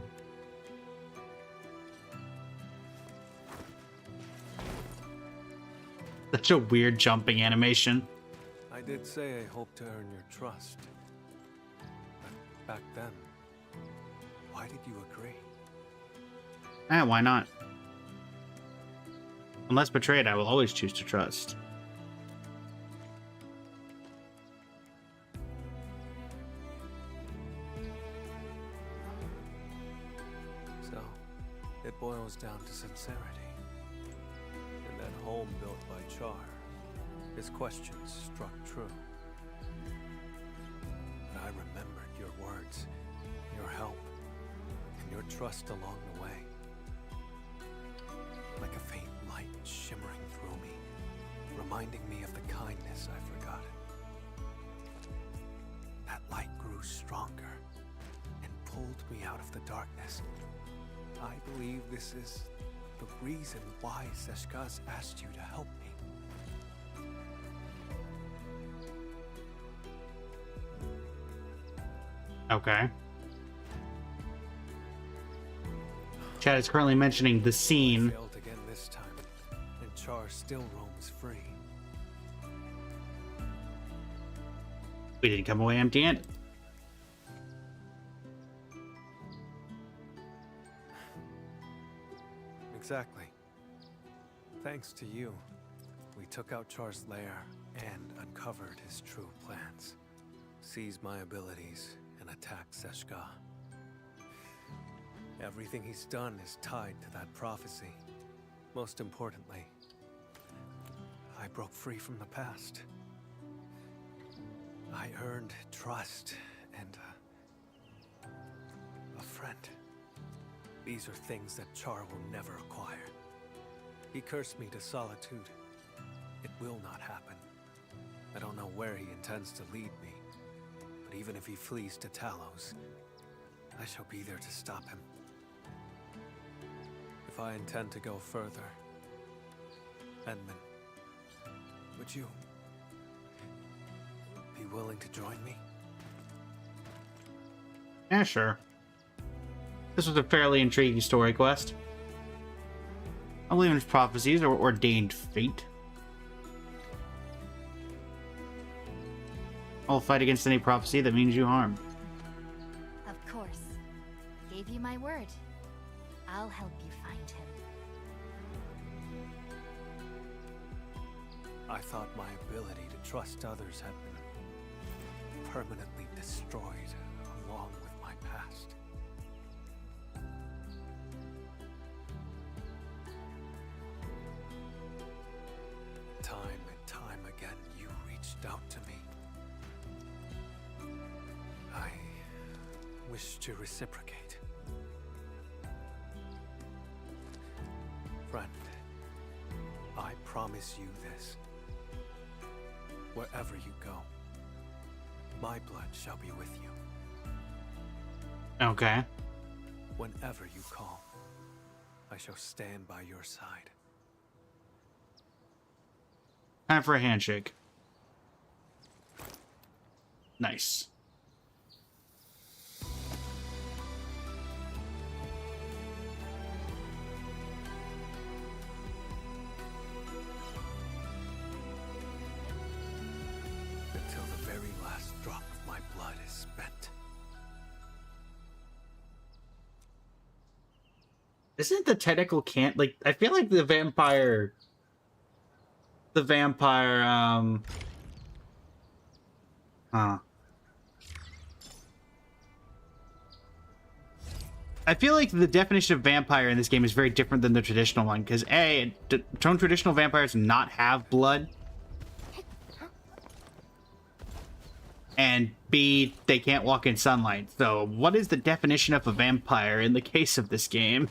Such a weird jumping animation. I did say I hoped to earn your trust. But back then, why did you agree? Why not? Unless betrayed, I will always choose to trust. So, it boils down to sincerity. In that home built by Char, his questions struck true. But I remembered your words, your help, and your trust along the way. reminding me of the kindness I forgot. That light grew stronger and pulled me out of the darkness. I believe this is the reason why Seshkaz asked you to help me. Okay. Chad is currently mentioning the scene. Failed again this time, and Char still roams free. We didn't come away empty-handed. Exactly. Thanks to you, we took out Char's lair and uncovered his true plans. Seized my abilities and attacked Seshka. Everything he's done is tied to that prophecy. Most importantly, I broke free from the past. I earned trust and a friend. These are things that Char will never acquire. He cursed me to solitude. It will not happen. I don't know where he intends to lead me, but even if he flees to Talos, I shall be there to stop him. If I intend to go further, Edmund, would you be willing to join me? Yeah, sure. This was a fairly intriguing story quest. I believe in prophecies or ordained fate. I'll fight against any prophecy that means you harm. Of course. Gave you my word. I'll help you find him. I thought my ability to trust others had been permanently destroyed along with my past. Time and time again, you reached out to me. I wish to reciprocate. Friend, I promise you this. Wherever you go, my blood shall be with you. Okay. Whenever you call, I shall stand by your side. Time for a handshake. Nice. Until the very last drop of my blood is spent. Isn't the technical can't like I feel like the vampire I feel like the definition of vampire in this game is very different than the traditional one, because A, don't traditional vampires not have blood? And B, they can't walk in sunlight. So what is the definition of a vampire in the case of this game?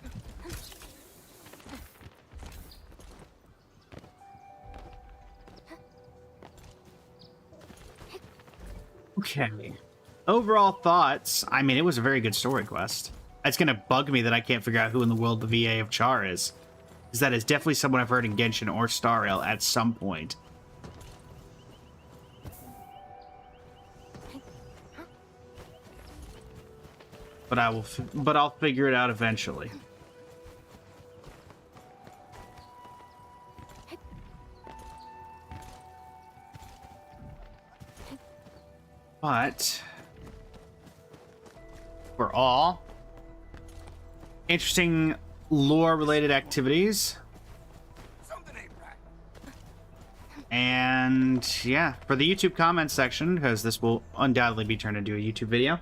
Okay. Overall thoughts, I mean, it was a very good story quest. It's gonna bug me that I can't figure out who in the world the VA of Char is. Because that is definitely someone I've heard in Genshin or Star Rail at some point. But I'll figure it out eventually. But for all interesting lore-related activities, and yeah, for the YouTube comments section, because this will undoubtedly be turned into a YouTube video.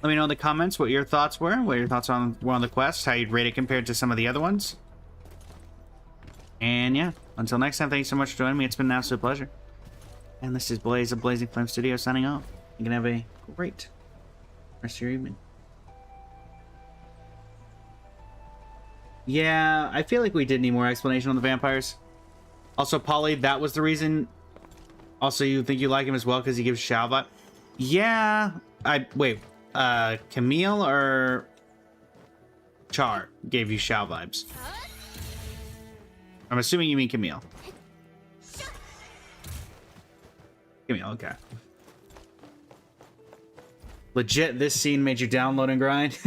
Let me know in the comments what your thoughts were, what your thoughts were on the quest, how you'd rate it compared to some of the other ones. And yeah, until next time, thank you so much for joining me. It's been an absolute pleasure. And this is Blaze of Blazing Flame Studio signing off. You can have a great rest of your evening. Yeah, I feel like we did need more explanation on the vampires. Also, Polly, that was the reason. Also, you think you like him as well because he gives Shao vibe? Yeah. Wait. Camille or Char gave you Shao vibes? I'm assuming you mean Camille. Camille, okay. Legit, this scene made you download and grind?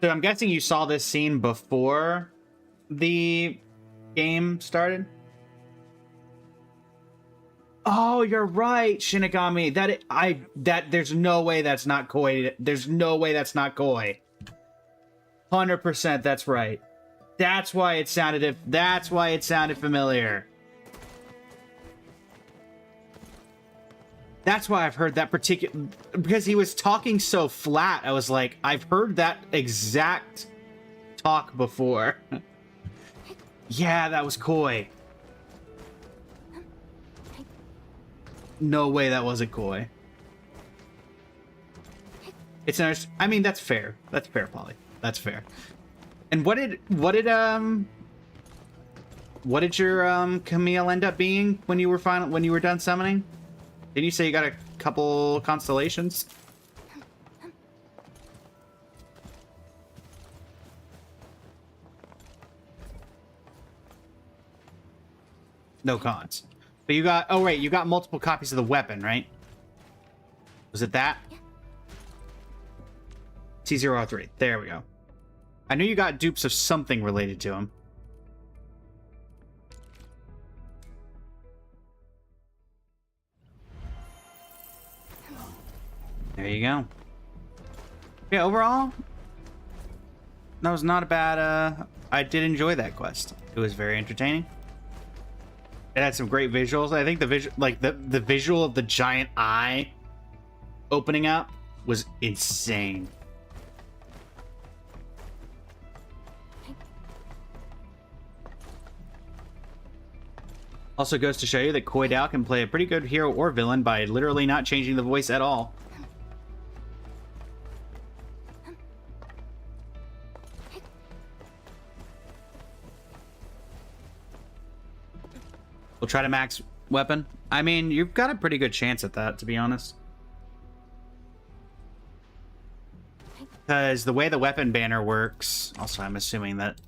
So I'm guessing you saw this scene before the game started? Oh, you're right, Shinigami. There's no way that's not Koi. There's no way that's not Koi. 100% that's right. That's why it sounded familiar. That's why I've heard that particular, because he was talking so flat. I was like, I've heard that exact talk before. Yeah, that was Koi. No way that wasn't Koi. It's an, I mean, that's fair. That's fair, Polly. That's fair. And what did your Camille end up being when you were done summoning? Didn't you say you got a couple constellations? No cons. But you got, oh right, you got multiple copies of the weapon, right? Was it that? T003. There we go. I knew you got dupes of something related to him. There you go. Yeah, overall, that was not a bad, I did enjoy that quest. It was very entertaining. It had some great visuals. I think the visual, like the visual of the giant eye opening up was insane. Also goes to show you that Koi Dao can play a pretty good hero or villain by literally not changing the voice at all. We'll try to max weapon. I mean, you've got a pretty good chance at that, to be honest. Because the way the weapon banner works... Also, I'm assuming that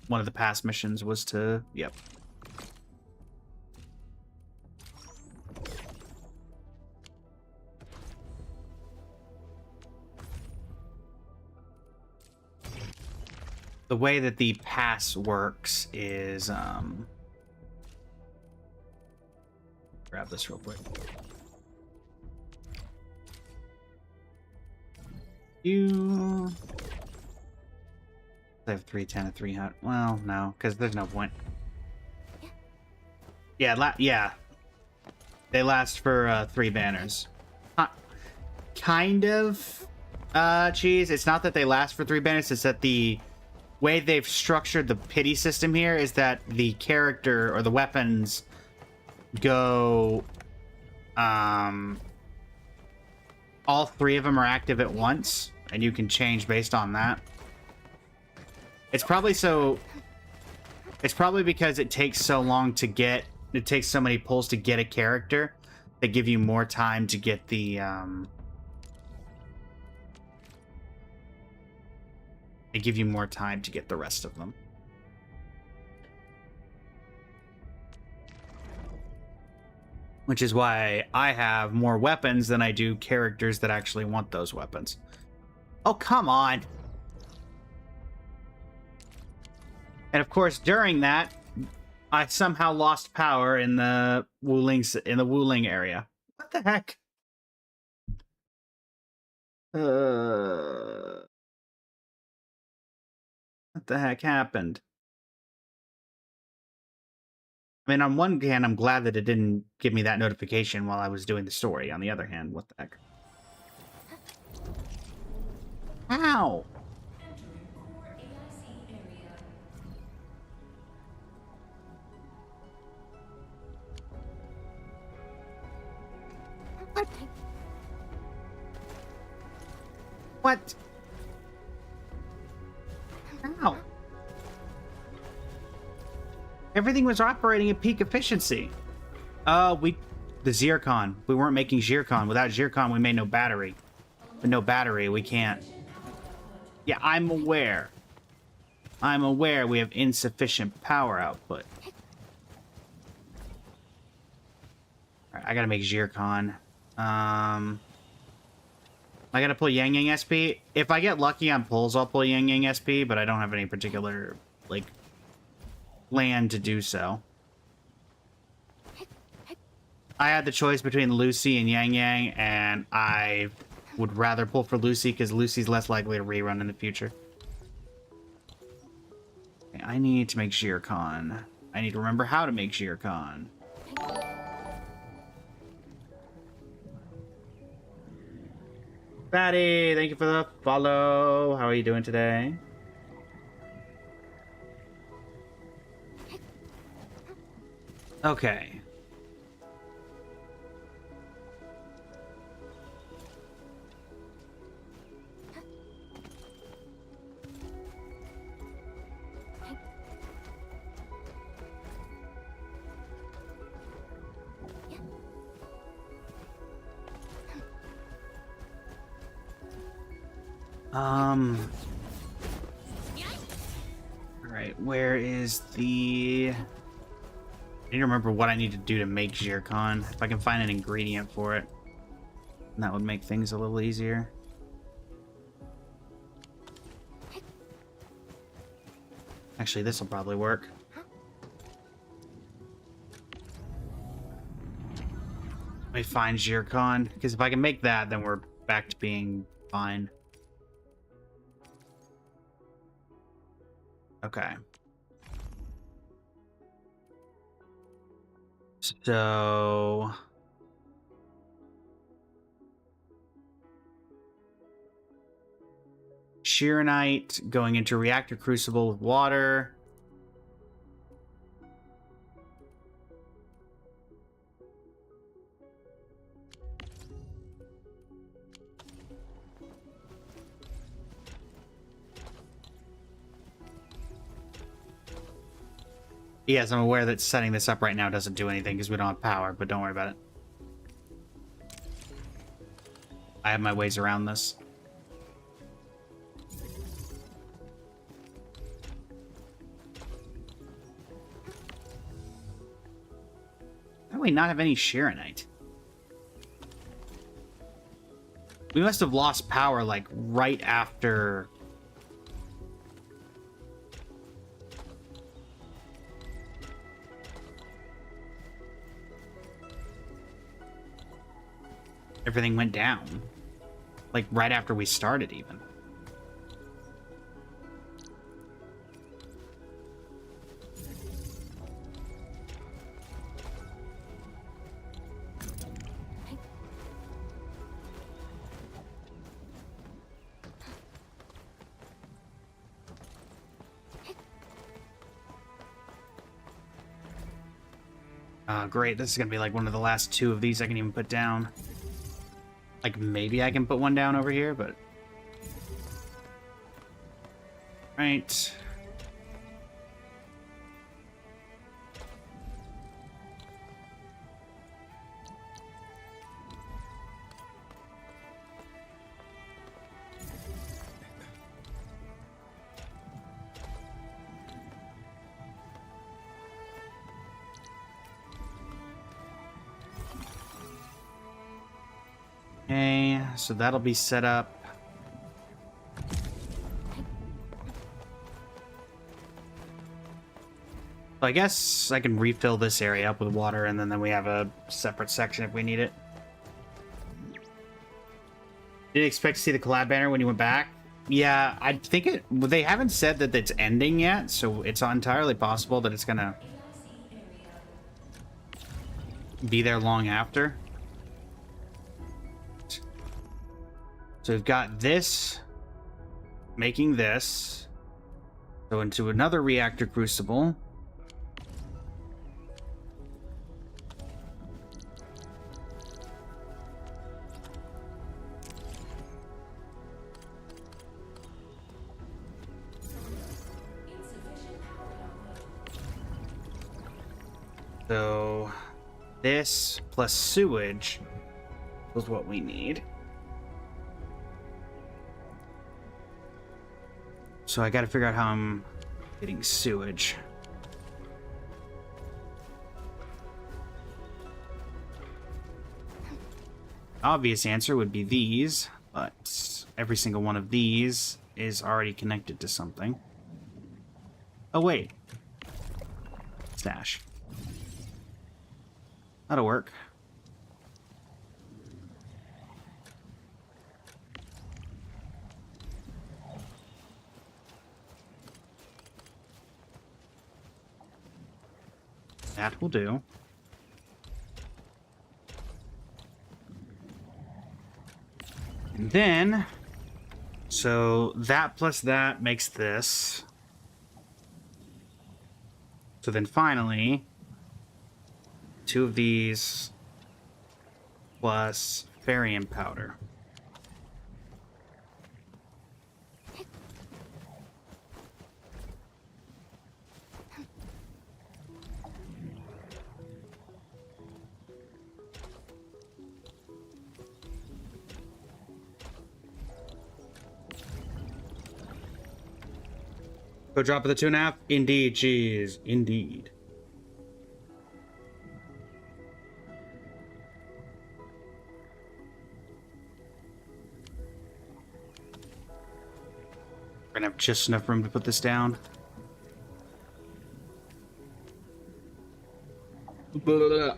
one of the past missions was to... Yep. The way that the pass works is... Grab this real quick. You... I have 310 and 300. Well, no, because there's no point. Yeah, yeah. They last for 3 banners. Kind of, cheese. It's not that they last for 3 banners, it's that the way they've structured the pity system here is that the character or the weapons go, all 3 of them are active at once, and you can change based on that. It's probably because it takes so long to get, it takes so many pulls to get a character, that give you more time to get the, they give you more time to get the rest of them. Which is why I have more weapons than I do characters that actually want those weapons. Oh, come on. And of course, during that, I somehow lost power in the Wuling area. What the heck? What the heck happened? I mean, on one hand, I'm glad that it didn't give me that notification while I was doing the story. On the other hand, what the heck? Ow! What? What? Ow! Everything was operating at peak efficiency. The zircon. We weren't making zircon. Without zircon, we made no battery. With no battery, we can't. Yeah, I'm aware. I'm aware we have insufficient power output. Alright, I gotta make zircon. I gotta pull Yang Yang SP. If I get lucky on pulls, I'll pull Yang Yang SP, but I don't have any particular, like, plan to do so. I had the choice between Lucy and Yang Yang, and I would rather pull for Lucy because Lucy's less likely to rerun in the future. Okay, I need to make zircon. I need to remember how to make zircon. Fatty, thank you for the follow. How are you doing today? Okay. Alright, where is the... I need to remember what I need to do to make zircon. If I can find an ingredient for it, that would make things a little easier. Actually, this will probably work. Let me find zircon, because if I can make that, then we're back to being fine. Okay. So... Shearonite going into reactor crucible with water. Yes, I'm aware that setting this up right now doesn't do anything because we don't have power, but don't worry about it. I have my ways around this. How do we not have any Shearonite? We must have lost power, like, right after... everything went down. Like, right after we started, even. Great, this is gonna be like one of the last two of these I can even put down. Like, maybe I can put one down over here, but... Right. Okay, so that'll be set up. I guess I can refill this area up with water, and then we have a separate section if we need it. Did you expect to see the collab banner when you went back? Yeah, I think it... They haven't said that it's ending yet, so it's entirely possible that it's gonna be there long after. So we've got this, making this, go into another reactor crucible. So this plus sewage is what we need. So I gotta figure out how I'm getting sewage. Obvious answer would be these, but every single one of these is already connected to something. Oh wait. Stash. That'll work. That will do. And then, so that plus that makes this. So then finally, 2 of these plus barium powder. Go drop of the 2.5? Indeed, cheese. Indeed. We're gonna have just enough room to put this down. Blah.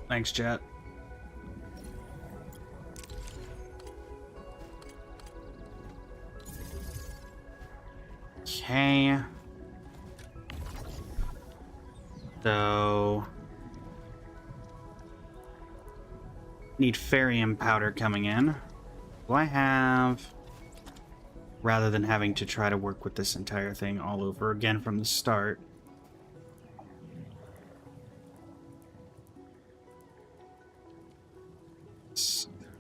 Thanks, chat. Okay. So need barium powder coming in. Do I have, rather than having to try to work with this entire thing all over again from the start?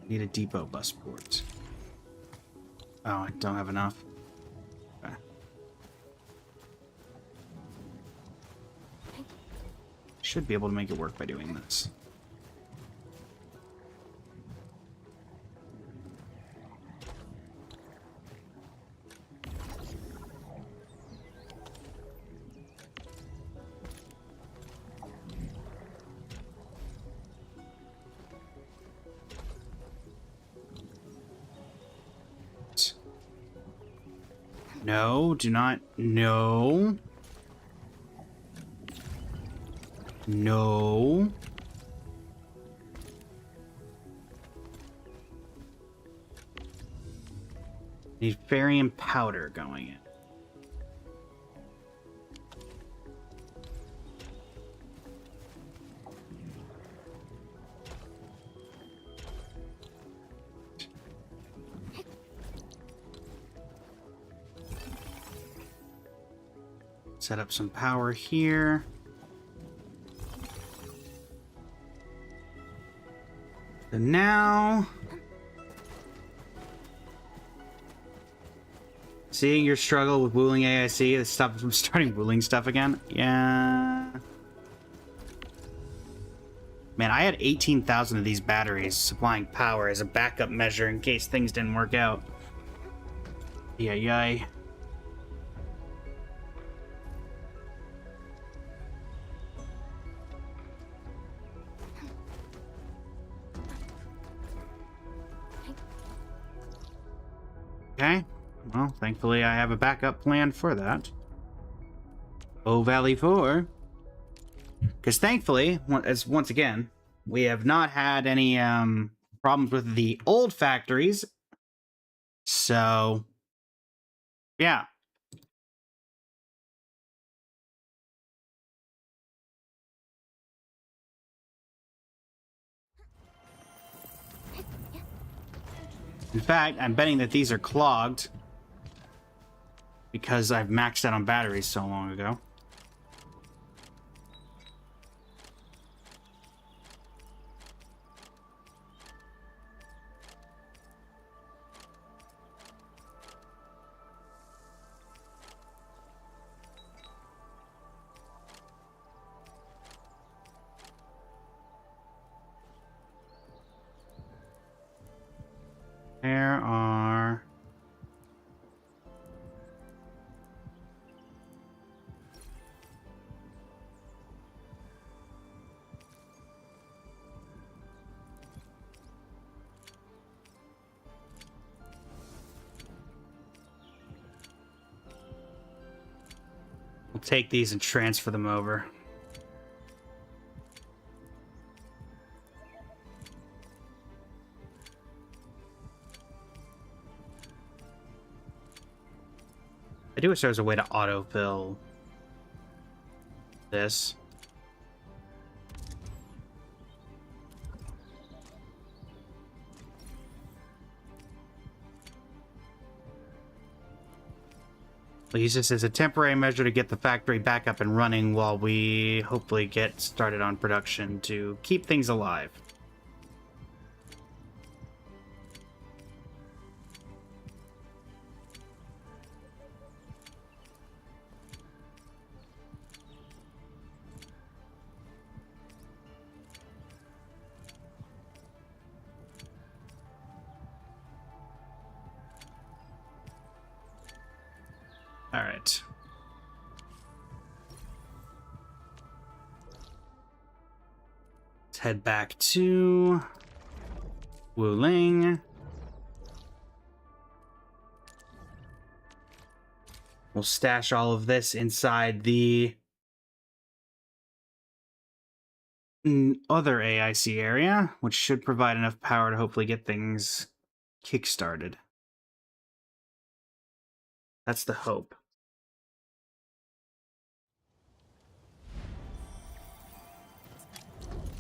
Need a depot bus port. Oh, I don't have enough. Okay. Should be able to make it work by doing this. No, do not. No. No. Need barium powder going in. Set up some power here. So now, seeing your struggle with wooling AIC, that stopped from starting wooling stuff again. Yeah. Man, I had 18,000 of these batteries supplying power as a backup measure in case things didn't work out. Yay. Okay, well, thankfully I have a backup plan for that. Oh, Valley 4. Because thankfully, once again, we have not had any problems with the old factories. So, yeah. In fact, I'm betting that these are clogged because I've maxed out on batteries so long ago. There are... We'll take these and transfer them over. I do wish there was a way to autofill this. We'll use this as a temporary measure to get the factory back up and running while we hopefully get started on production to keep things alive. All right. Let's head back to Wuling. We'll stash all of this inside the other AIC area, which should provide enough power to hopefully get things kick-started. That's the hope.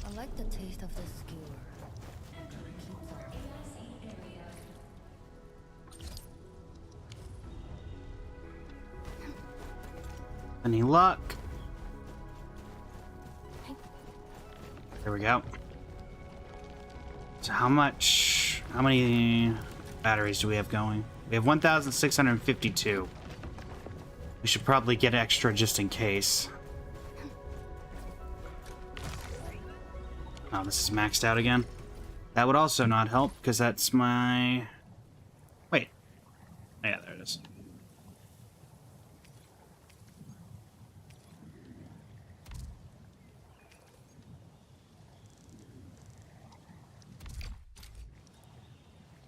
I like the taste of this skewer. Any luck? There we go. So how many batteries do we have going? We have 1,652. We should probably get extra just in case. Oh, this is maxed out again. That would also not help because that's my... Wait. Yeah, there it is.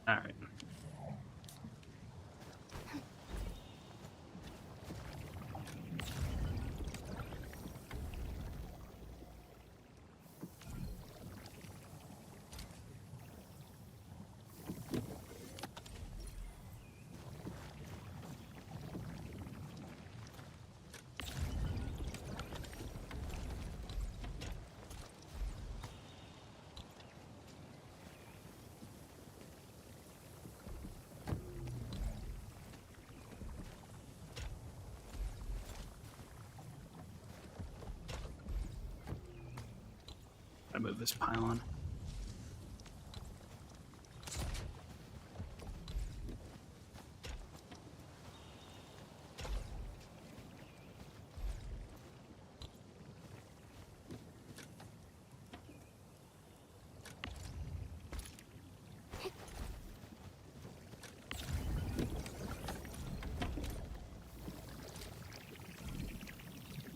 All right. I move this pylon.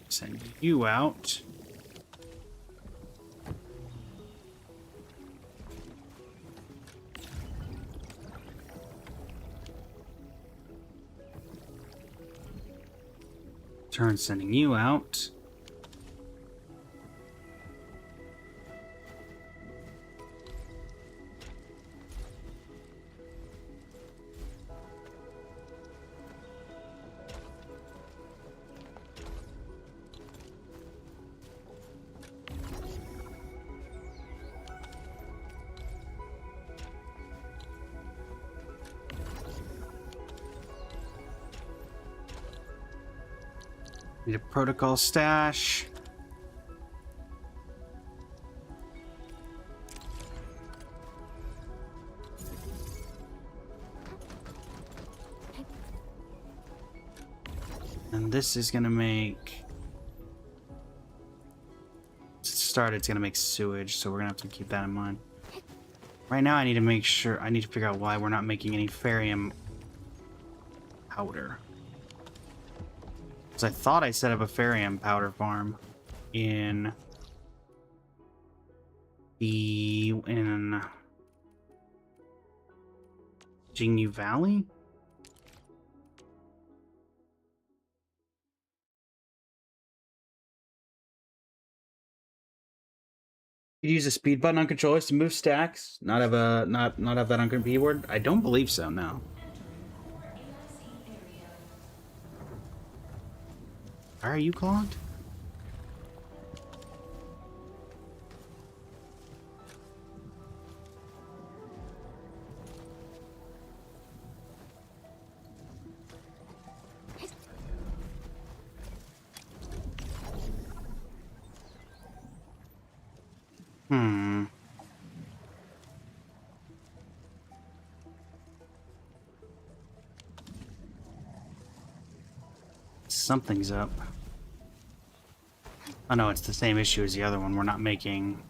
Send you out. Turn sending you out. Need a protocol stash. And this is gonna make... To start, it's gonna make sewage, so we're gonna have to keep that in mind. Right now I need to make sure, I need to figure out why we're not making any Farium powder. Because I thought I set up a Farium powder farm in Jingyu Valley? You use a speed button on controllers to move stacks, not have that on keyboard? I don't believe so, no. Why are you clogged? Hmm. Something's up. Oh no, it's the same issue as the other one. We're not making...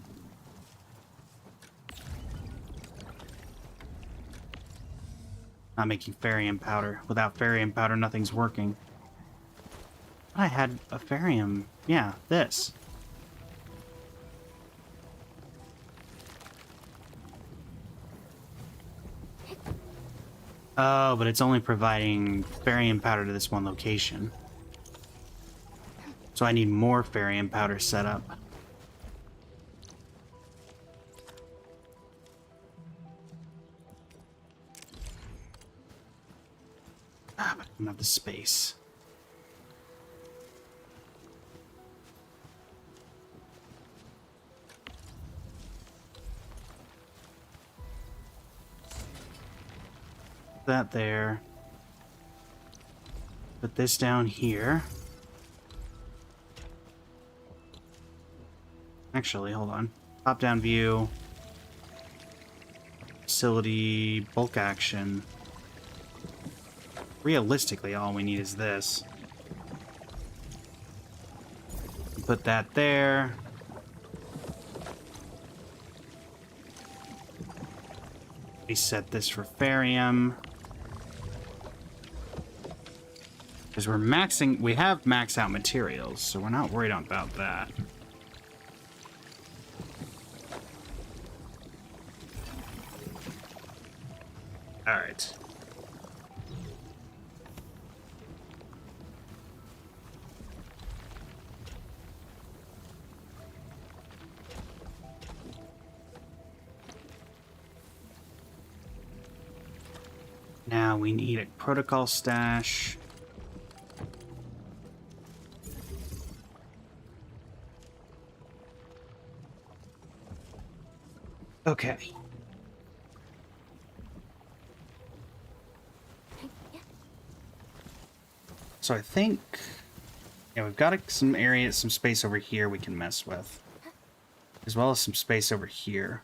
Farium powder. Without Farium powder, nothing's working. I had a Farium. Yeah, this. Oh, but it's only providing Farium powder to this one location. So I need more Farium powder set up. Ah, but I don't have the space. That there. Put this down here. Actually, hold on. Top-down view. Facility, bulk action. Realistically, all we need is this. Put that there. Reset this for Farium. Because we have max out materials, so we're not worried about that. Alright. Now we need a protocol stash. Okay. So I think, yeah, we've got some space over here we can mess with, as well as some space over here.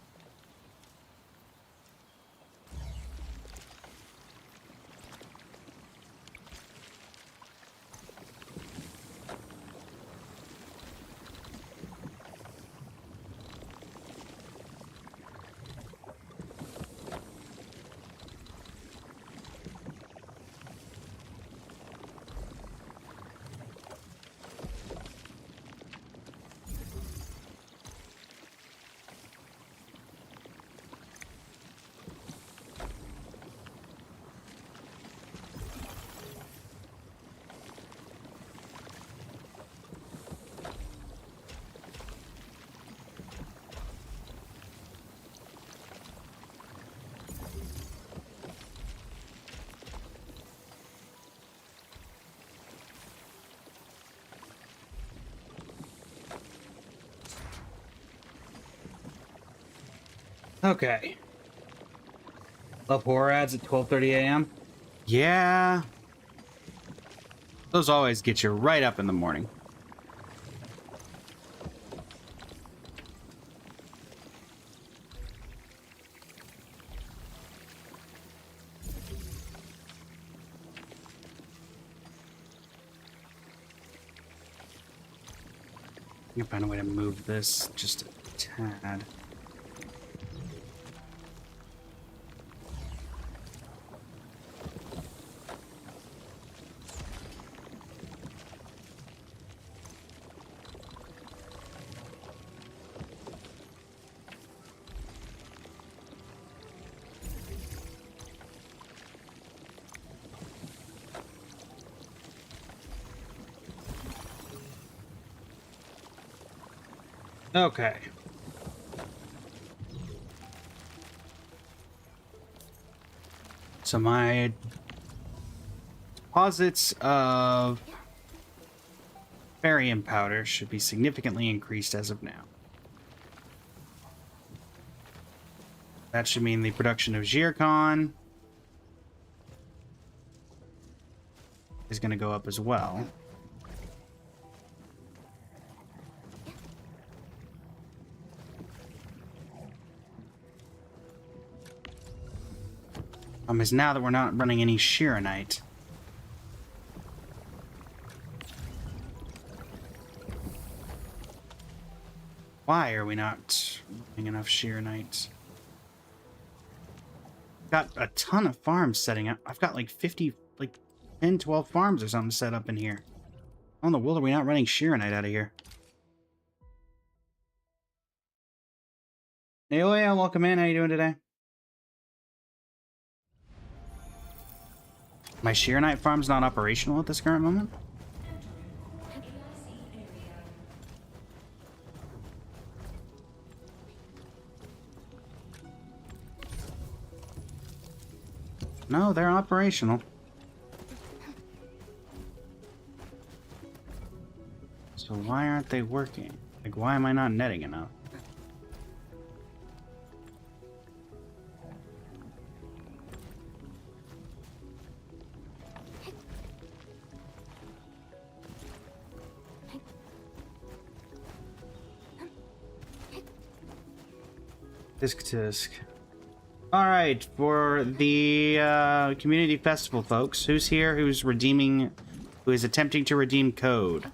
Okay. Love horror ads at 12:30 a.m. Yeah. Those always get you right up in the morning. You'll find a way to move this just a tad. Okay. So my deposits of barium powder should be significantly increased as of now. That should mean the production of zircon is going to go up as well. Is now that we're not running any Shironite. Why are we not running enough Shironite? Got a ton of farms setting up. I've got like 50, like 10, 12 farms or something set up in here. How in the world are we not running Shironite out of here? Hey, Leia, welcome in. How you doing today? My Shironite farm's not operational at this current moment? No, they're operational. So why aren't they working? Like, why am I not netting enough? Disc. Alright, for the community festival, folks, who's here who is attempting to redeem code?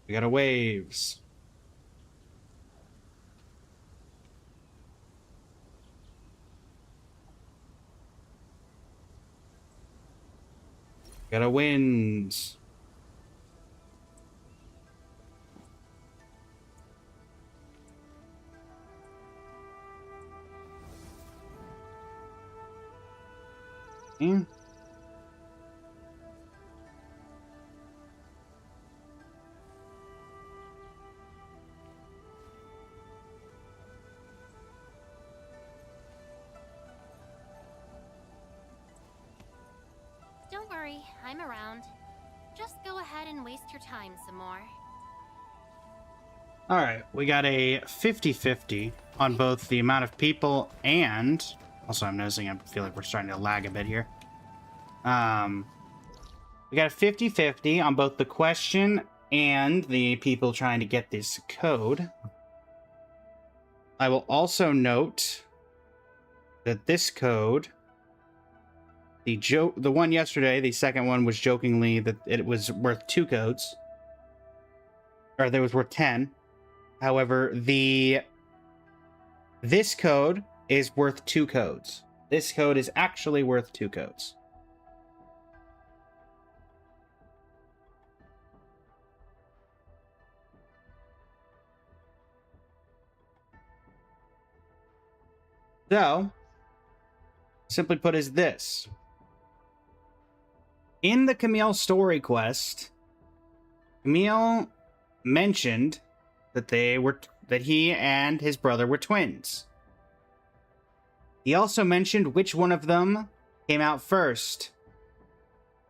We got a waves. Got a winds. Hmm. Don't worry, I'm around. Just go ahead and waste your time some more. Alright, we got a 50-50 on both the amount of people and... Also, I'm noticing I feel like we're starting to lag a bit here. We got a 50-50 on both the question and the people trying to get this code. I will also note that this code... The one yesterday, the second one was jokingly that it was worth 2 codes. Or that was worth 10. However, this code is worth 2 codes. This code is actually worth 2 codes. So, simply put is this. In the Camille story quest, Camille mentioned that he and his brother were twins. He also mentioned which one of them came out first.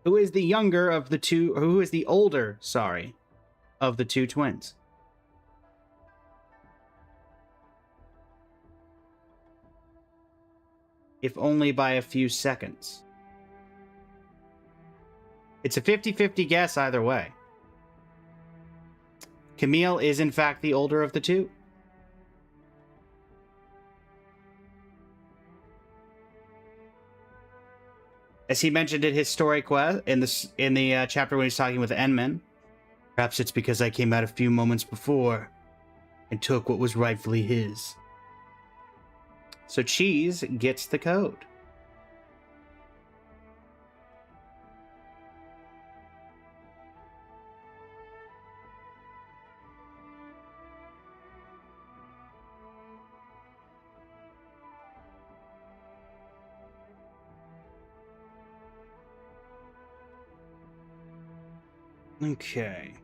Who is the older, of the 2 twins? If only by a few seconds. It's a 50-50 guess either way. Camille is in fact the older of the 2. As he mentioned in his story quest in the chapter when he's talking with Enman, perhaps it's because I came out a few moments before and took what was rightfully his. So Cheese gets the code. Okay.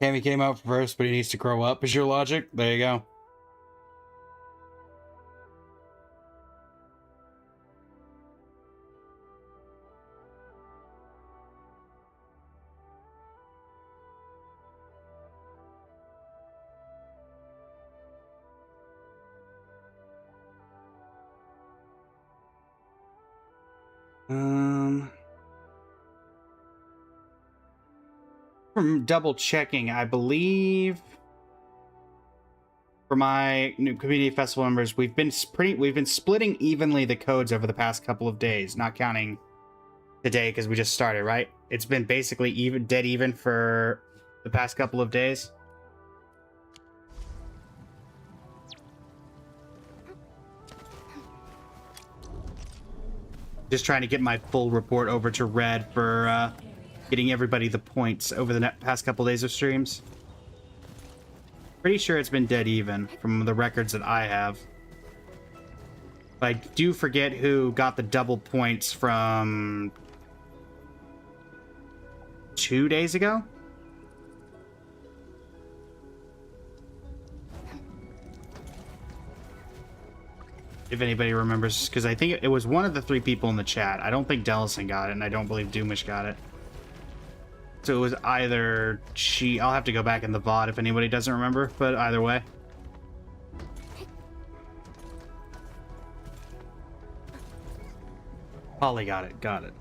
Cammy came out first, but he needs to grow up, is your logic? There you go. From double checking, I believe for my new community festival members, we've been splitting evenly the codes over the past couple of days, not counting today because we just started, right? It's been basically dead even for the past couple of days. Just trying to get my full report over to Red for getting everybody the points over the past couple days of streams. Pretty sure it's been dead even from the records that I have. But I do forget who got the double points from 2 days ago. If anybody remembers, because I think it was one of the 3 people in the chat. I don't think Dellison got it, and I don't believe Doomish got it. So it was either she... I'll have to go back in the VOD if anybody doesn't remember, but either way. Polly got it, got it.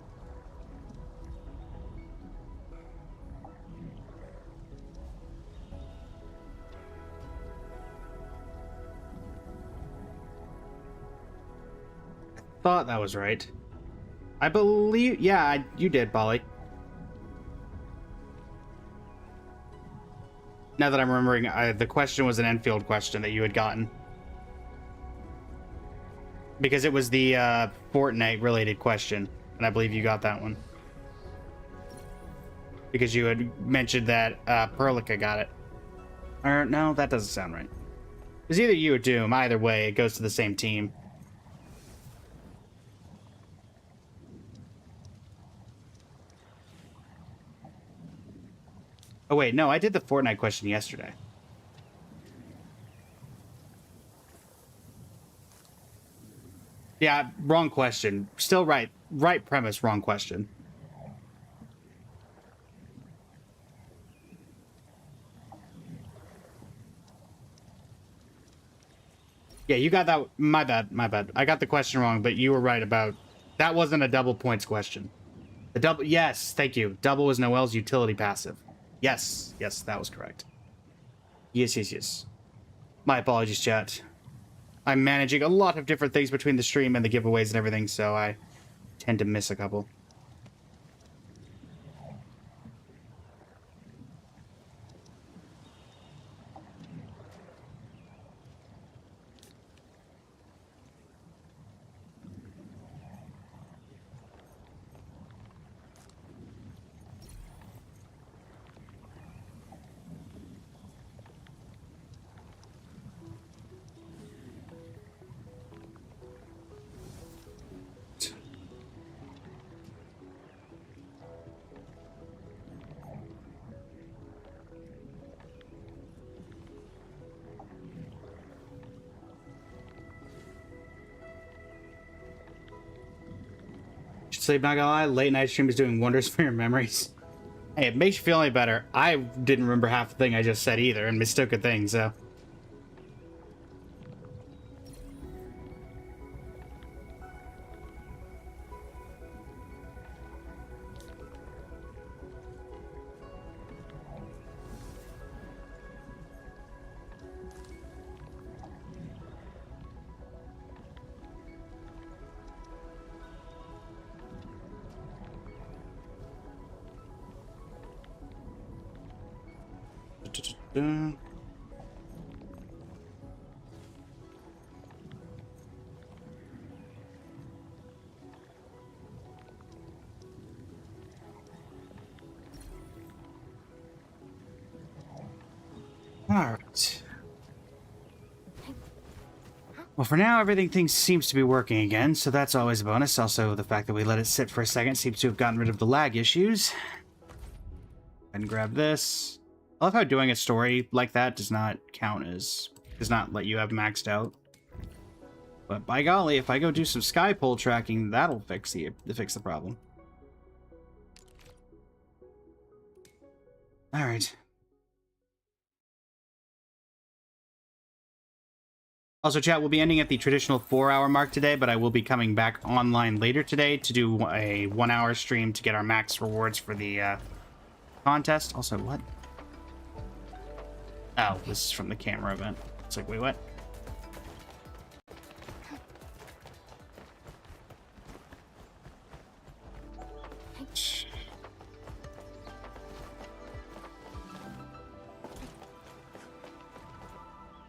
Thought that was right. I believe... Yeah, you did, Polly. Now that I'm remembering, the question was an Enfield question that you had gotten. Because it was the Fortnite-related question, and I believe you got that one. Because you had mentioned that Perlica got it. Or, no, that doesn't sound right. It was either you or Doom. Either way, it goes to the same team. Oh, wait, no, I did the Fortnite question yesterday. Yeah, wrong question. Still right. Right premise, wrong question. Yeah, you got that. My bad, my bad. I got the question wrong, but you were right about... That wasn't a double points question. The double... Yes, thank you. Double was Noel's utility passive. Yes, yes, that was correct. Yes, yes, yes. My apologies, chat. I'm managing a lot of different things between the stream and the giveaways and everything, so I tend to miss a couple. Sleep, not gonna lie, late night stream is doing wonders for your memories. Hey, it makes you feel any better. I didn't remember half the thing I just said either, and mistook a thing, so... Dun. Alright. Well, for now, everything seems to be working again, so that's always a bonus. Also, the fact that we let it sit for a second seems to have gotten rid of the lag issues. And grab this. I love how doing a story like that does not count as... does not let you have maxed out. But by golly, if I go do some sky pole tracking, that'll fix the problem. Alright. Also, chat, we'll be ending at the traditional 4-hour mark today, but I will be coming back online later today to do a 1-hour stream to get our max rewards for the contest. Also, what? Oh, this is from the camera event. It's like, wait, what?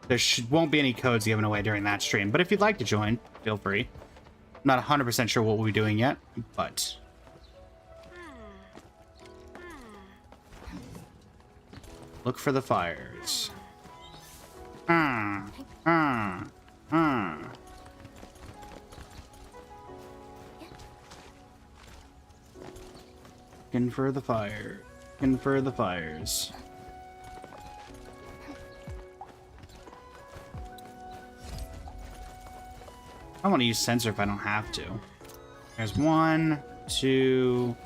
There won't be any codes given away during that stream, but if you'd like to join, feel free. I'm not 100% sure what we'll be doing yet, but... look for the fires. Looking for the fire. Looking for the fires. I want to use sensor if I don't have to. There's 1, 2...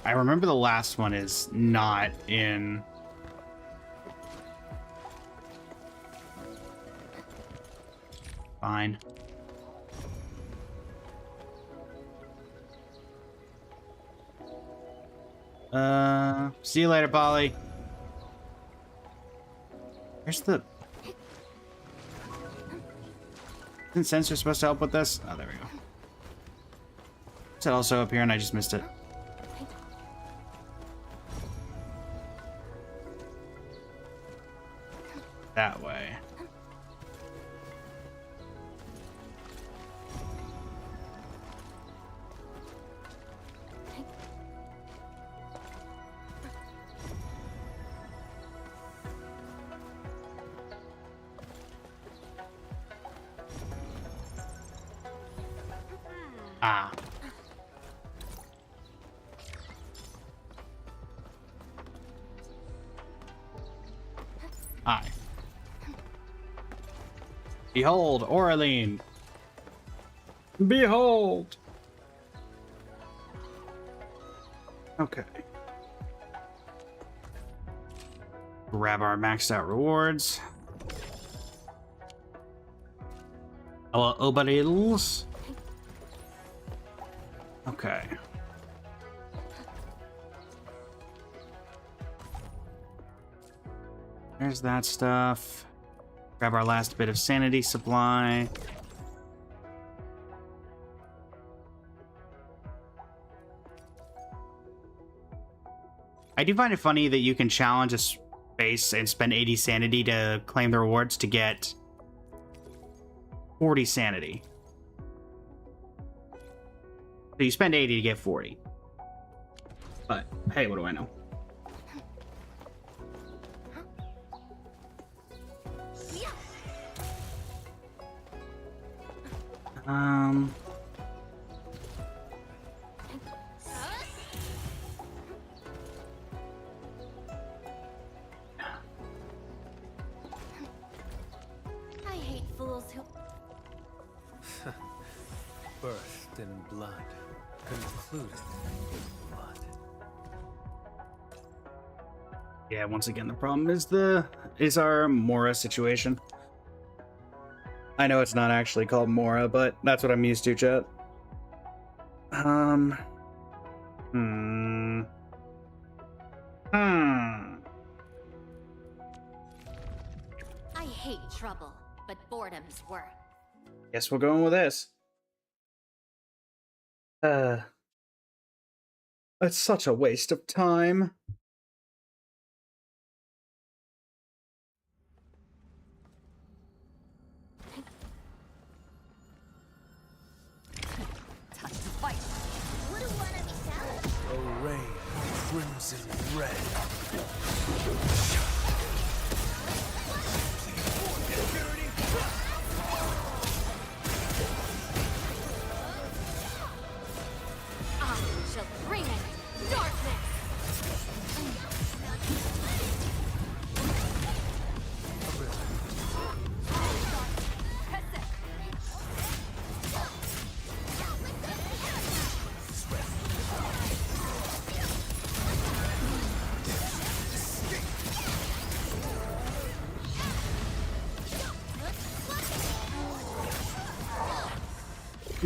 I remember the last one is not in... Fine. See you later, Polly. Where's the... Isn't sensor supposed to help with this? Oh, there we go. Is that also up here and I just missed it? That way. Ah. Hi. Behold, Oraline. Behold. Okay. Grab our maxed out rewards. Hello, Obadiddles. Okay. There's that stuff. Grab our last bit of sanity supply. I do find it funny that you can challenge a space and spend 80 sanity to claim the rewards to get 40 sanity. So you spend 80 to get 40. But, hey, what do I know? I hate fools who... Birthed in blood, concluded in blood. Yeah, once again, the problem is our Mora situation. I know it's not actually called Mora, but that's what I'm used to, chat. I hate trouble, but boredom's worth. Guess we're going with this. It's such a waste of time. in red. I shall bring it darkness.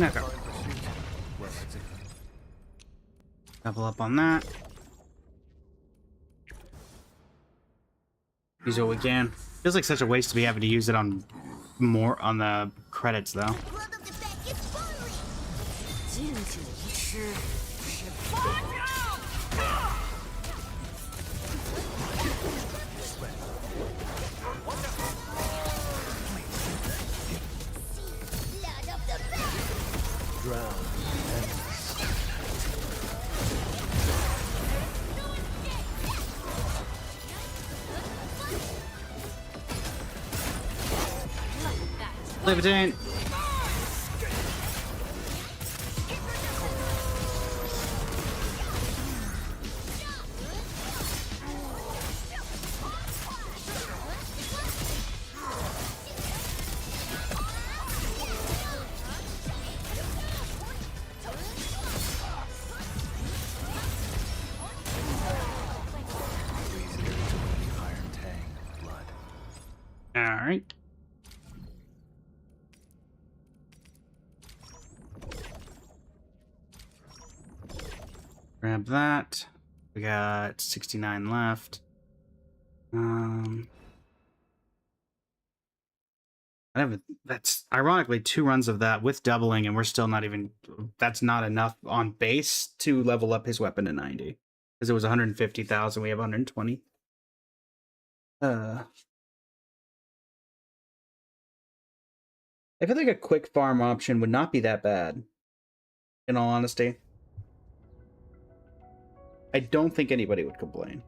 Okay. Well executed. Double up on that. Use what we can. Feels like such a waste to be having to use it on more on the credits though. Levitate. Iron Tang blood. All right. Grab that. We got 69 left. I have that's ironically 2 runs of that with doubling, and we're still not even. That's not enough on base to level up his weapon to 90, because it was 150,000. We have 120. I feel like a quick farm option would not be that bad. In all honesty, I don't think anybody would complain.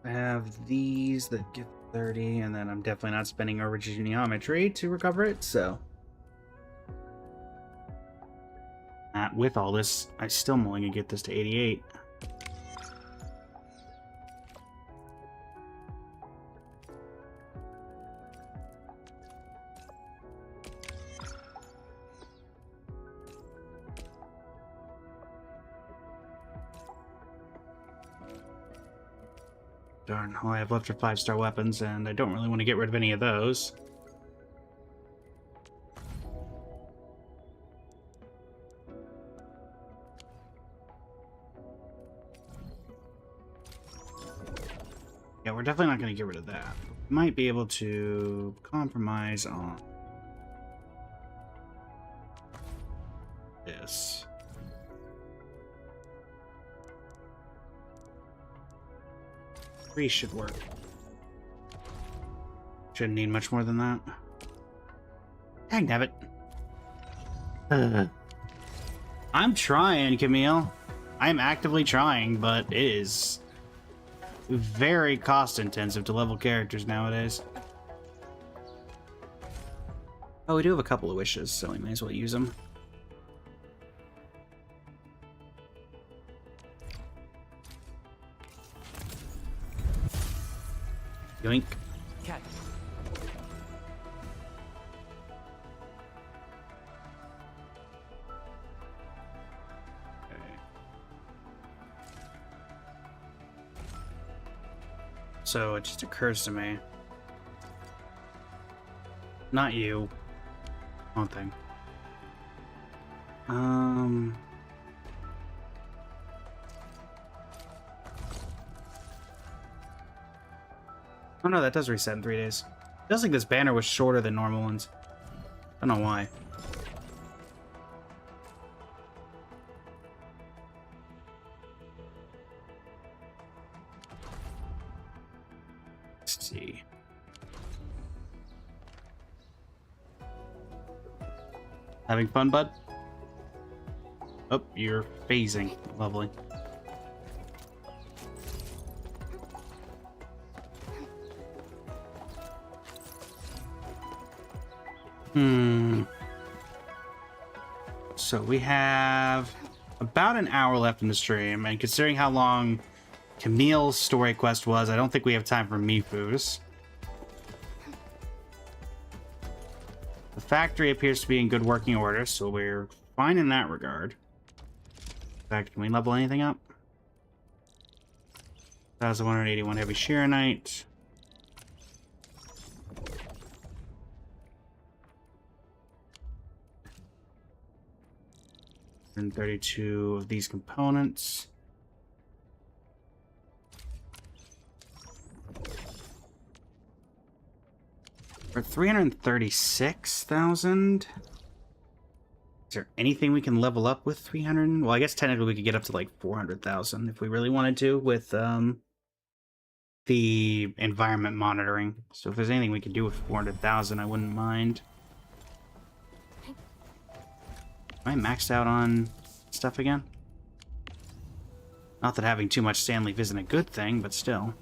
I have these that give 30, and then I'm definitely not spending original geometry to recover it, so. With all this, I still am only gonna get this to 88. Darn, all I have left are 5-star weapons, and I don't really want to get rid of any of those. Yeah, we're definitely not going to get rid of that. We might be able to compromise on this. Three should work. Shouldn't need much more than that. Dang nabbit. I'm trying, Camille. I'm actively trying, but it is very cost intensive to level characters nowadays. Oh, we do have a couple of wishes, so we may as well use them. Yoink. Cat. So it just occurs to me. Not you. One thing. Oh no, that does reset in 3 days. It feels like this banner was shorter than normal ones. I don't know why. Let's see. Having fun, bud? Oh, you're phasing. Lovely. So we have about an hour left in the stream, and considering how long Camille's story quest was, I don't think we have time for Mifu's. The factory appears to be in good working order, so we're fine in that regard. In fact, can we level anything up? 1,181 heavy Sheeranite. And 32 of these components. For 336,000. Is there anything we can level up with 300? Well, I guess technically we could get up to like 400,000 if we really wanted to with the environment monitoring. So if there's anything we could do with 400,000, I wouldn't mind. Am I maxed out on stuff again? Not that having too much sand leaf isn't a good thing, but still.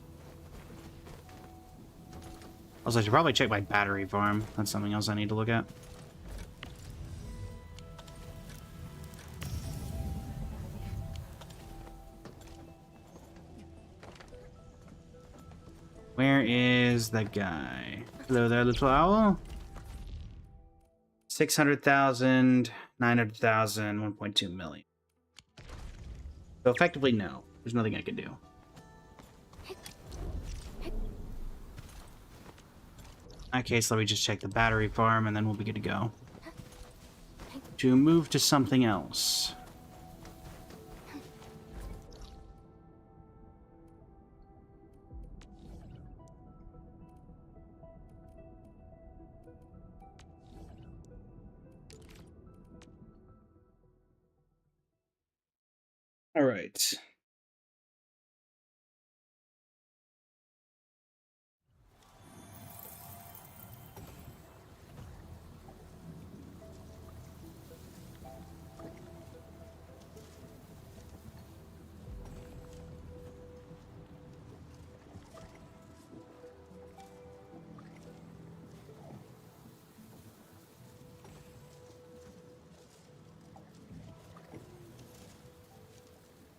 Also, I should probably check my battery farm. That's something else I need to look at. Where is that guy? Hello there, little owl. 600,000, 900,000, 1.2 million. So effectively, no. There's nothing I can do. In that case, let me just check the battery farm, and then we'll be good to go. To move to something else. All right.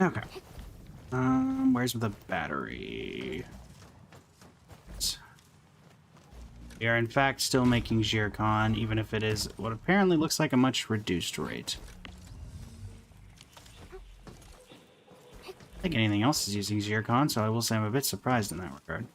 Okay. Where's the battery? We are in fact still making zircon, even if it is what apparently looks like a much reduced rate. I think anything else is using zircon, so I will say I'm a bit surprised in that regard.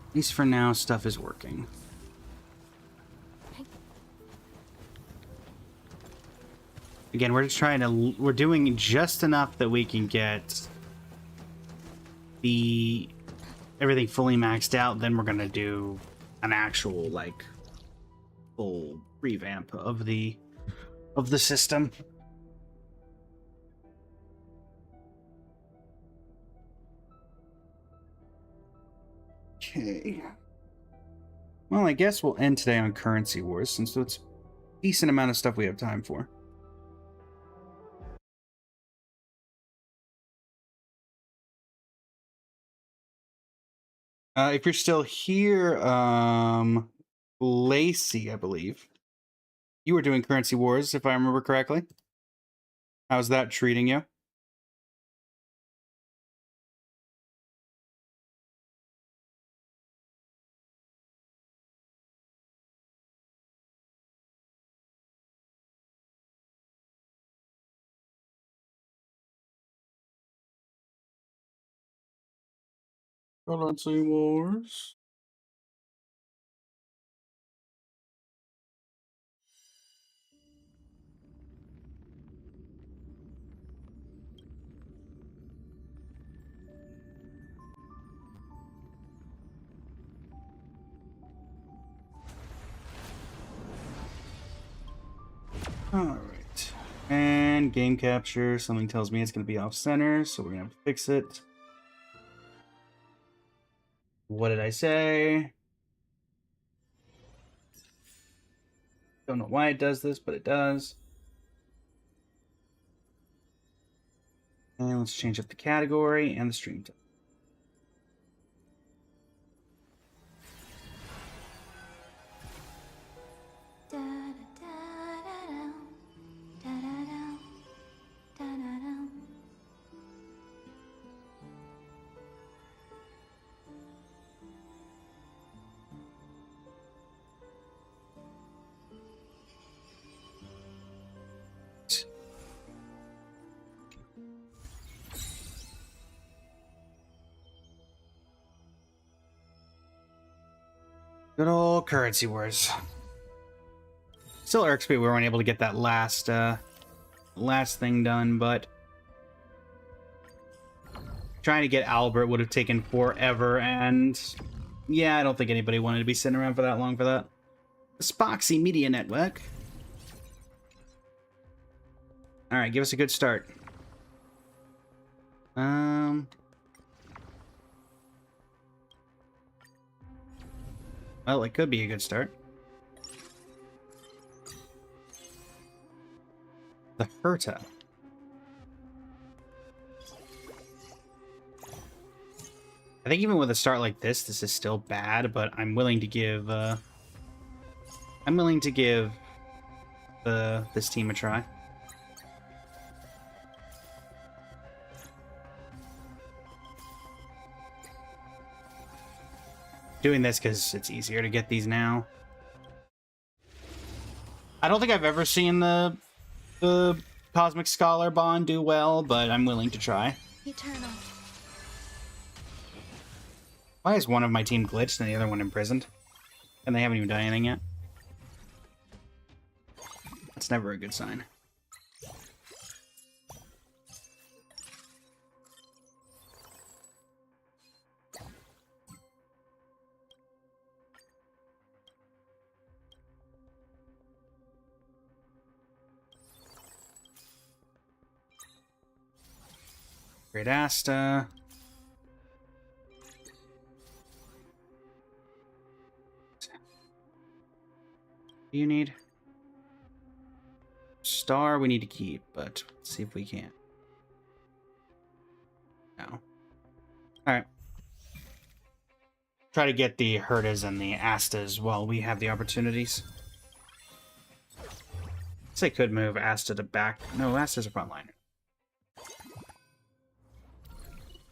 At least for now, stuff is working. Again, we're just trying to... We're doing just enough that we can get the... everything fully maxed out. Then we're going to do an actual, like, full revamp of the system. Okay. Well, I guess we'll end today on Currency Wars, since it's a decent amount of stuff we have time for. If you're still here, Lacey, I believe. You were doing Currency Wars, if I remember correctly. How's that treating you? Currency Wars. Alright. And game capture. Something tells me it's going to be off center, so we're going to have to fix it. What did I say? Don't know why it does this, but it does. And let's change up the category and the stream time. Good old Currency Wars. Still irks me we weren't able to get that last thing done, but trying to get Albert would have taken forever, and yeah, I don't think anybody wanted to be sitting around for that long for that. The Spoxy Media Network. Alright, give us a good start. Well, it could be a good start. The Herta. I think even with a start like this is still bad, but I'm willing to give this team a try. Doing this because it's easier to get these now. I don't think I've ever seen the Cosmic Scholar bond do well, but I'm willing to try. Eternal. Why is one of my team glitched and the other one imprisoned? And they haven't even done anything yet? That's never a good sign. Great Asta. What do you need? Star we need to keep, but let's see if we can. No. Alright. Try to get the Hertas and the Astas while we have the opportunities. Guess I could move Asta to back. No, Asta's a frontliner.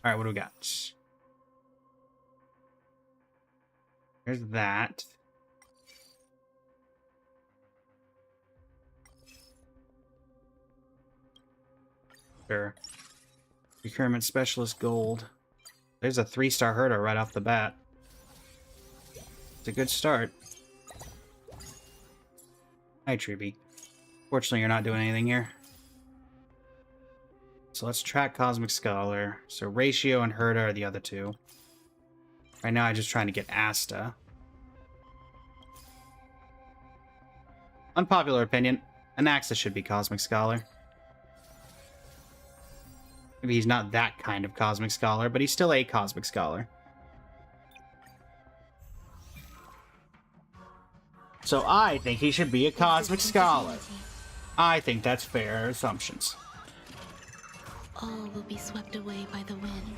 Alright, what do we got? There's that. Sure. Procurement Specialist Gold. There's a 3-star Herta right off the bat. It's a good start. Hi, Tribby. Fortunately, you're not doing anything here. So let's track Cosmic Scholar. So Ratio and Herta are the other two. Right now, I'm just trying to get Asta. Unpopular opinion, Anaxa should be Cosmic Scholar. Maybe he's not that kind of Cosmic Scholar, but he's still a Cosmic Scholar. So I think he should be a Cosmic Scholar. I think that's fair assumptions. All will be swept away by the wind.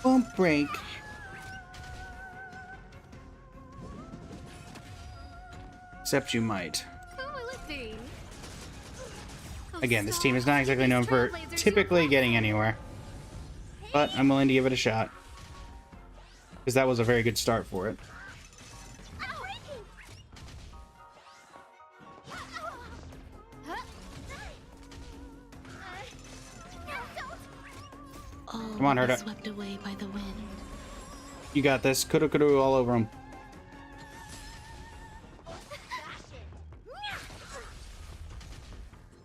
Won't break. Except you might. Who will it be? Again, this team is not exactly known for typically getting anywhere. But I'm willing to give it a shot. Because that was a very good start for it. Come on, Herta. Swept away by the wind. You got this. Kudo all over him.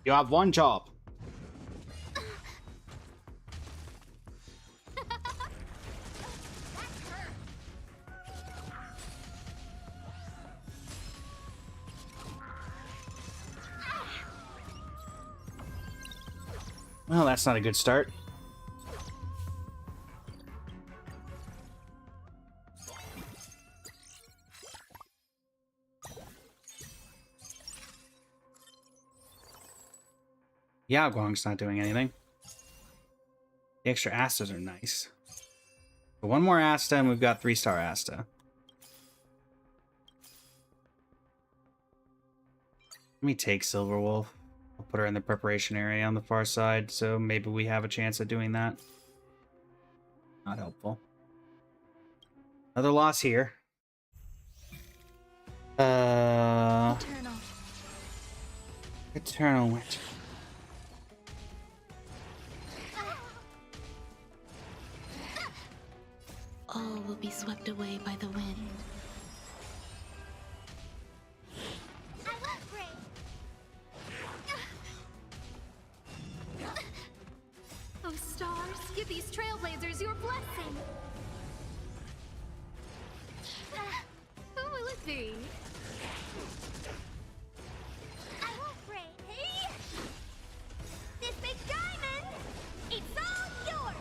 You have one job. Well, that's not a good start. Yeah, Guang's not doing anything. The extra Astas are nice. But one more Asta and we've got 3-star Asta. Let me take Silverwolf. I'll put her in the preparation area on the far side, so maybe we have a chance at doing that. Not helpful. Another loss here. Eternal Winter. All will be swept away by the wind. I won't break. Oh, stars, give these trailblazers your blessing. Who will it be? I won't break. Hey! This big diamond, it's all yours.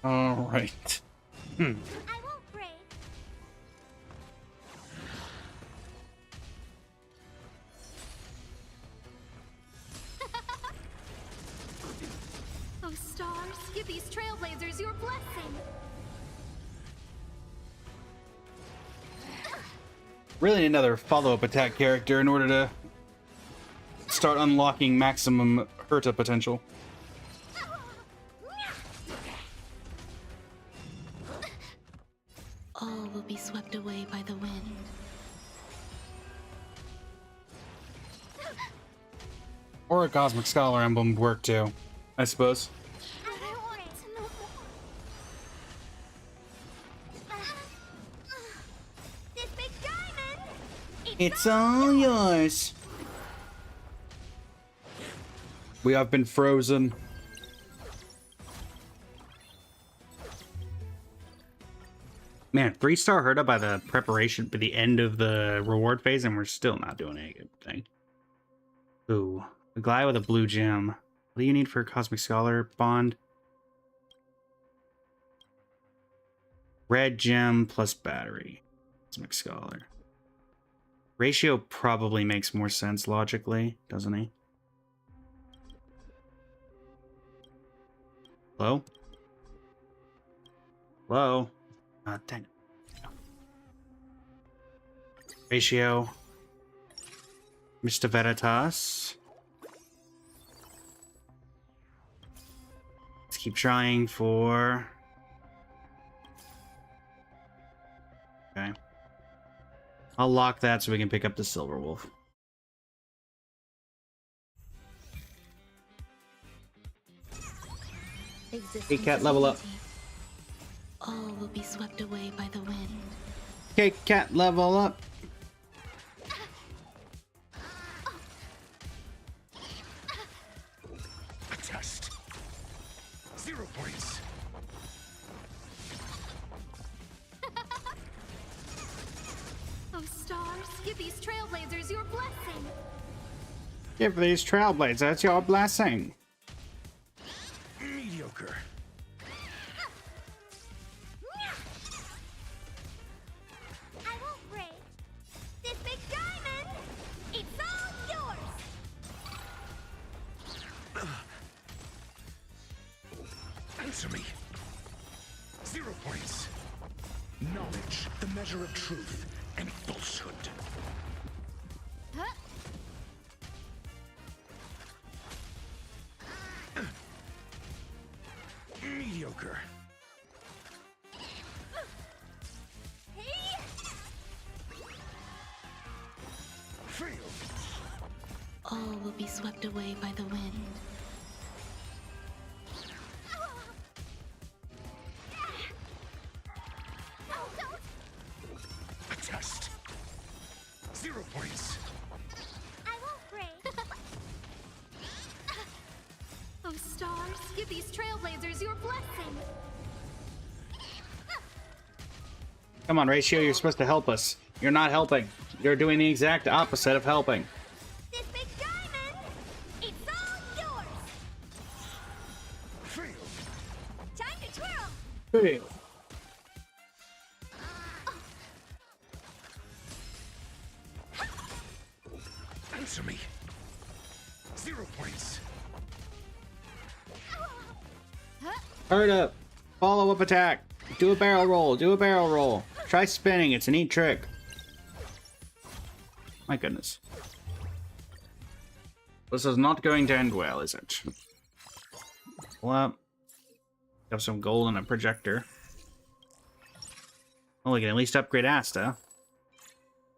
All right. I won't break. Oh, stars, give these trailblazers your blessing. Really need another follow-up attack character in order to start unlocking maximum Herta potential. All will be swept away by the wind. Or a Cosmic Scholar emblem would work too, I suppose. I don't want to know more. This big diamond, It's all yours. We have been frozen. Man, 3-star Herta by the preparation, by the end of the reward phase, and we're still not doing any good thing. Ooh, a Glide with a blue gem. What do you need for a Cosmic Scholar bond? Red gem plus battery. Cosmic Scholar. Ratio probably makes more sense logically, doesn't he? Hello? Hello? Dang it. Ratio. Mr. Veritas. Let's keep trying for... Okay. I'll lock that so we can pick up the Silver Wolf. Hey, Cat, level up. All will be swept away by the wind. Okay, Cat, level up. A test. 0 points. Oh, stars, give these trailblazers your blessing. Give these Trailblazers your blessing. Mediocre. I won't break. This big diamond, it's all yours. Answer me. Knowledge, the measure of truth and falsehood. Mediocre. Fail. All will be swept away by the wind. A test. 0 points. I won't break. Oh, stars, give these trailblazers your blessing. Come on, Ratio, you're supposed to help us. You're not helping. You're doing the exact opposite of helping. This big diamond, it's all yours. Fail. Time to twirl. Fail. Answer me. 0 points. Hurry up. Follow-up attack. Do a barrel roll. Do a barrel roll. Try spinning. It's a neat trick. My goodness. This is not going to end well, is it? Well, have some gold and a projector. Well, we can at least upgrade Asta.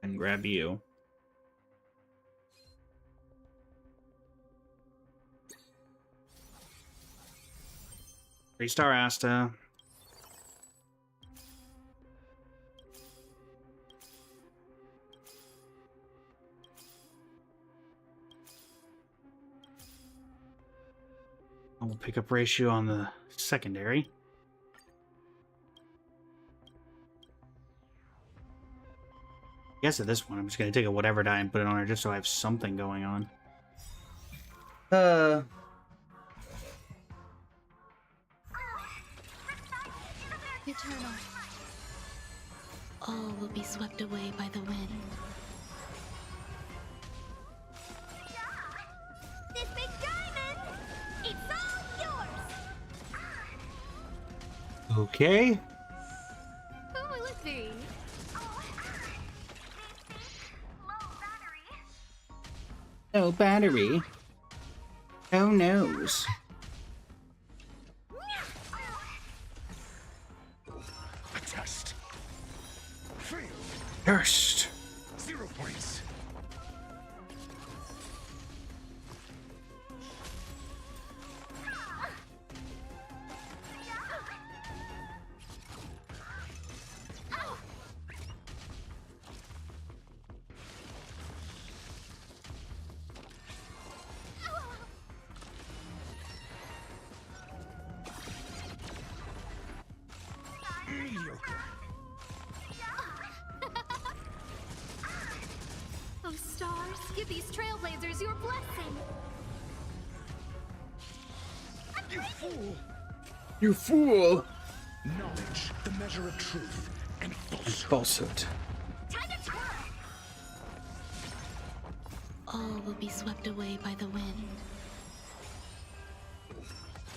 And grab you. Three-star Asta. We'll pick up Ratio on the secondary. I guess at this one, I'm just going to take a whatever die and put it on her just so I have something going on. Eternal. All will be swept away by the wind. This big diamond, it's all yours. Okay. Who will it be? No battery. Oh noes. A test. Fail. Cursed. 0 points. Mediocre. Oh, stars, give these trailblazers your blessing. You fool. You fool. Knowledge, the measure of truth and falsehood. Falsehood. Time to twirl. All will be swept away by the wind.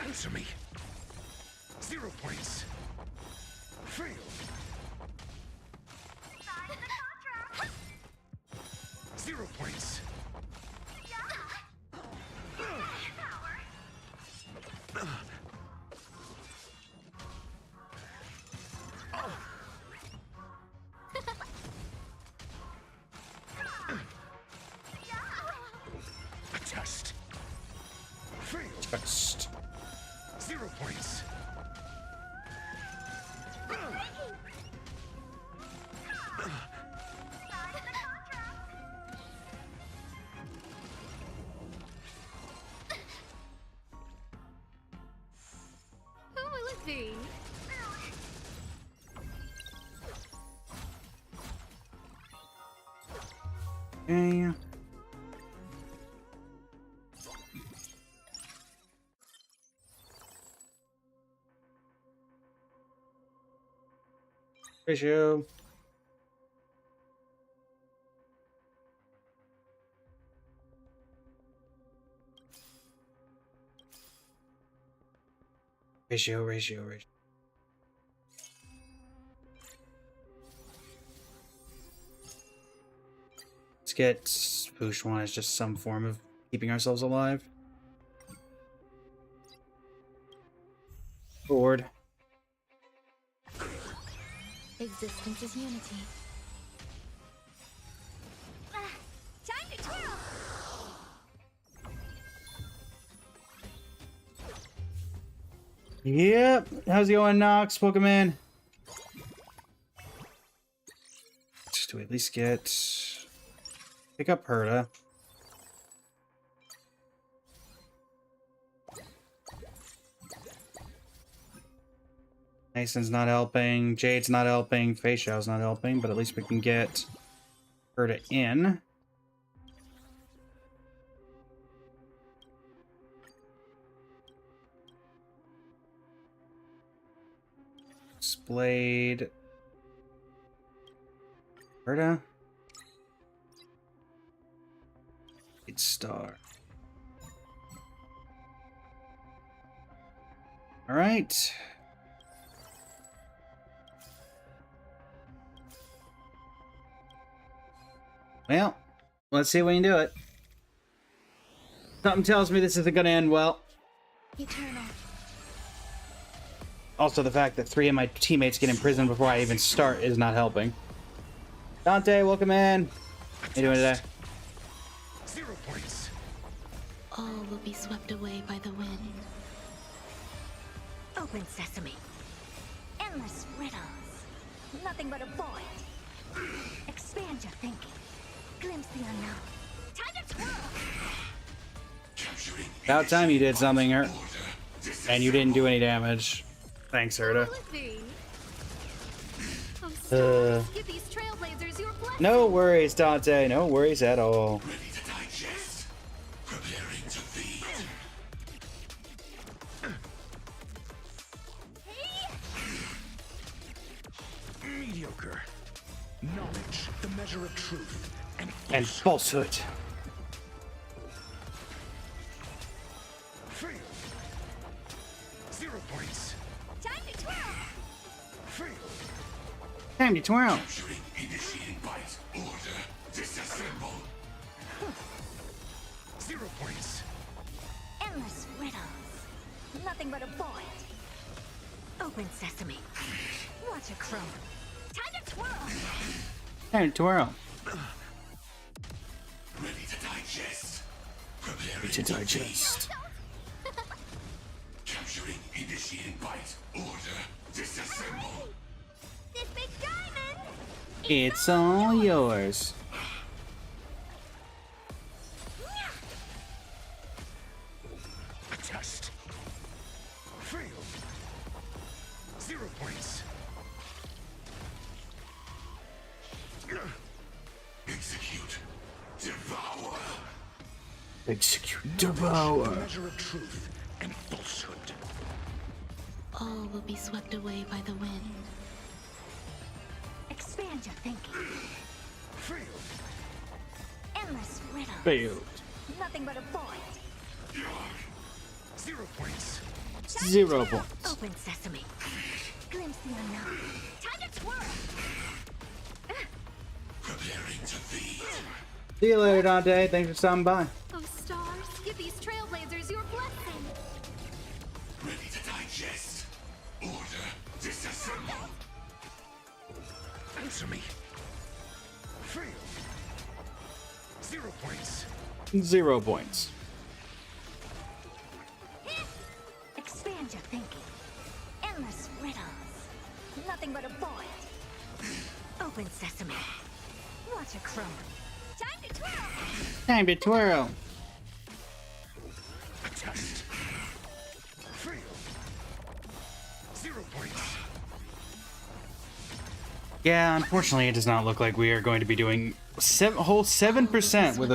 Answer me. 0 points. Fail. 0 points. A test. Fail. Test. 0 points. Who will it be? Okay. Ratio. Ratio. Let's get Pushwan as just some form of keeping ourselves alive. Board. Existence is unity. Time to twirl! Yep. How's it going, Nox? Welcome in. Do we at least get... Pick up Herta. Mason's not helping. Jade's not helping. Fei Xiao's not helping. But at least we can get Herta in. Blade. Herta. It's Star. All right. Well, let's see if we can do it. Something tells me this isn't going to end well. Eternal. Also, the fact that 3 of my teammates get imprisoned before I even start is not helping. Dante, welcome in. How you doing today? 0 points. All will be swept away by the wind. Open sesame. Endless riddles. Nothing but a void. Expand your thinking. Glimpse the unknown. Time to twirl! About time you did something, Herta. And you didn't do any damage. Thanks, Herta. Give these trailblazers your blessing. No worries, Dante. No worries at all. Ready to digest. Preparing to feed. Mediocre. Knowledge, the measure of truth, And falsehood. Fail. 0 points. Time to twirl! Fail. Time to twirl. Capturing initiating bite. Order. Disassemble. 0 points. Endless riddles. Nothing but a void. Open sesame. Watch it crumble. Time to twirl! Time to twirl. Ready to digest. Preparing To digest. Capturing initiating bite. Order. Disassemble. This big diamond! It's all yours. A test. Fail. 0 points. Execute. Devour. Execute. The Devour. measure of truth and falsehood. All will be swept away by the wind. Expand your thinking. Fail. Endless riddles. Failed. Nothing but a void. 0 points. 0 points. Open sesame. Glimpse the unknown. Time to twirl! Preparing to feed. See you later, Dante. Thanks for stopping by. Oh, stars, give these trailblazers your blessing. Ready to digest. Order. Disassemble. Answer me. Fail. 0 points. 0 points. Expand your thinking. Endless riddles. Nothing but a void. Open sesame. Watch it crumble. Time to twirl! Time to twirl. A test. Fail. 0 points. Yeah, unfortunately, it does not look like we are going to be doing whole 7% with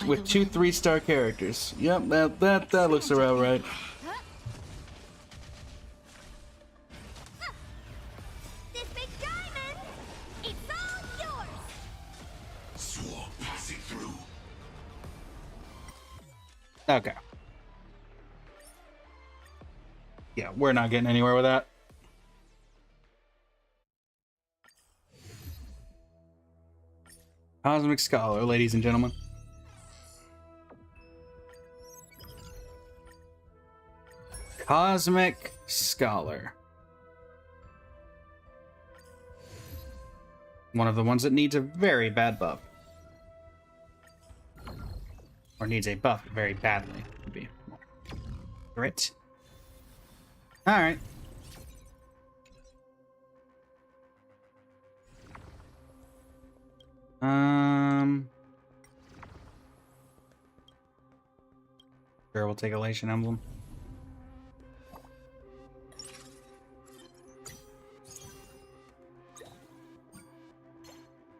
with 2 3-star characters. Yep, that looks about right. This big diamond! It's all yours! Swarm passing through. Okay. Yeah, we're not getting anywhere with that. Cosmic Scholar, ladies and gentlemen. Cosmic Scholar. One of the ones that needs a very bad buff. Or needs a buff very badly, would be more accurate. Alright. Sure, we'll take Elation Emblem.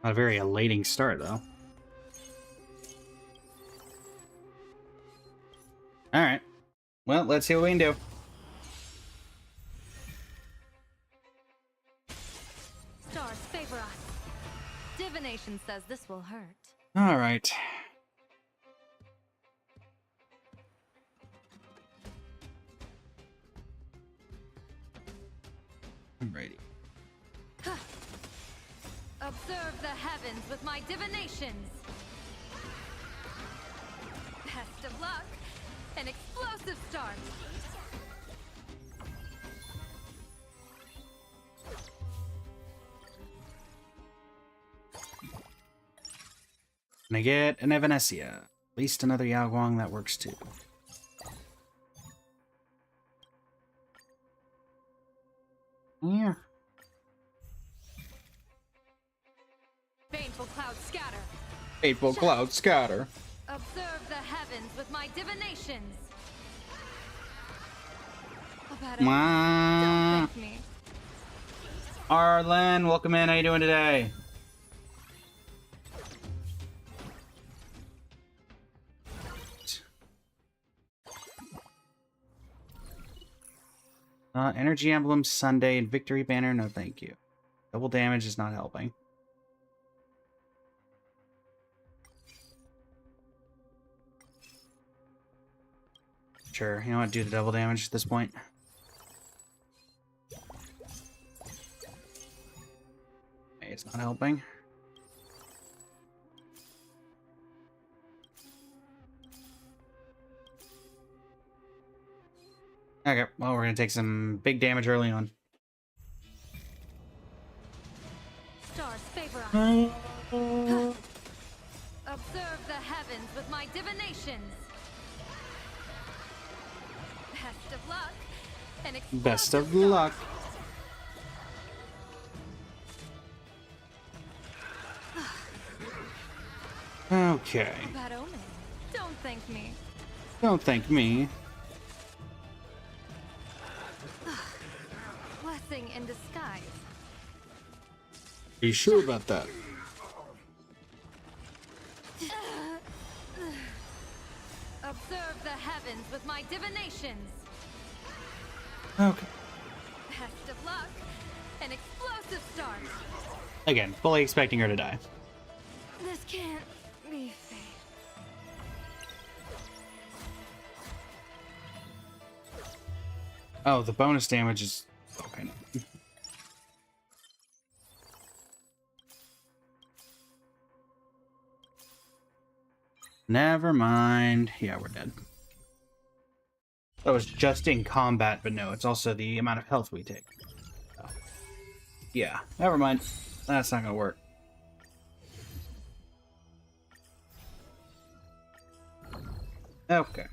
Not a very elating start, though. Alright. Well, let's see what we can do. Stars favor us. Divination says this will hurt. Alright. Alrighty. Observe the heavens with my divinations. Best of luck. An explosive start. And I get an Evanescia. At least another Yaoguang, that works too. Yeah. Baneful cloud scatter. Fateful cloud scatter. Observe the heavens with my divinations. Don't Mwah. thank me. Arlen, welcome in. How you doing today? Energy Emblem, Sunday, and Victory Banner, no thank you. Double damage is not helping. Sure, you know what, do the double damage at this point. Okay, it's not helping. Okay, well, we're gonna take some big damage early on. Stars favor us. Observe the heavens with my divinations. Best of luck. An Best of explosive luck. Okay. start. Bad omen. Don't thank me. Don't thank me. Blessing in disguise. Are you sure about that? Observe the heavens with my divinations. Okay. Best of luck. An explosive start. Again, fully expecting her to die. This can't be fate. Oh, the bonus damage is... Okay. Never mind. Yeah, we're dead. That was just in combat, but no, it's also the amount of health we take. So, yeah, never mind. That's not gonna work. Okay.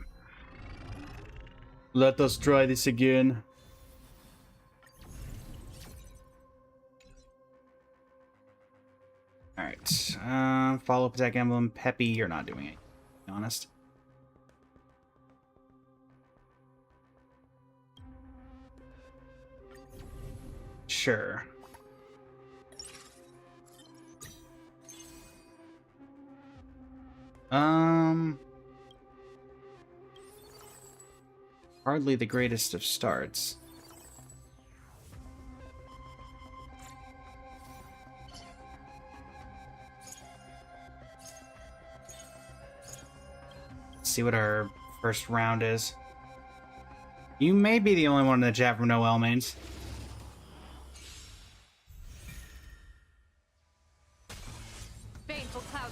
Let us try this again. Alright. Follow-up attack emblem. Peppy, you're not doing it. To be honest. Sure. Hardly the greatest of starts. Let's see what our first round is. You may be the only one in the chat from Noel mains. Baneful cloud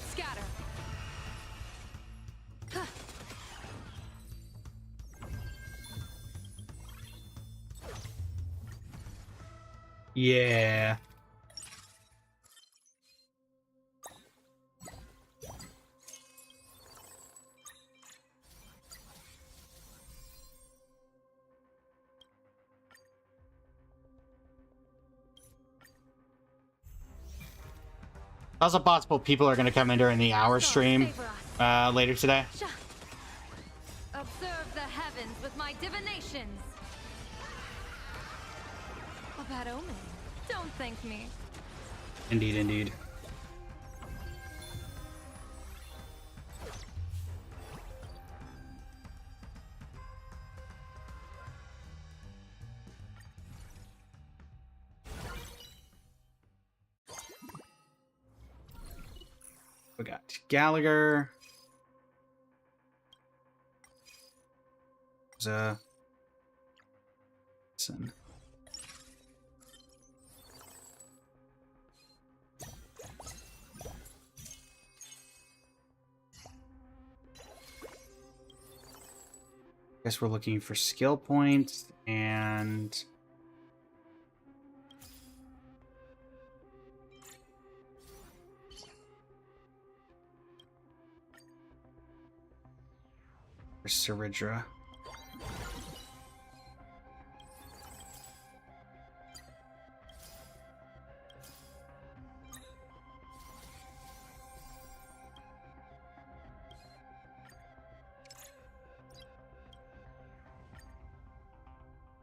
Yeah. Also possible people are going to come in during the hour stream later today. Observe the heavens with my divinations. A bad omen. Don't thank me. Indeed, indeed. We got Gallagher. There's listen. Guess we're looking for skill points and for Saridra.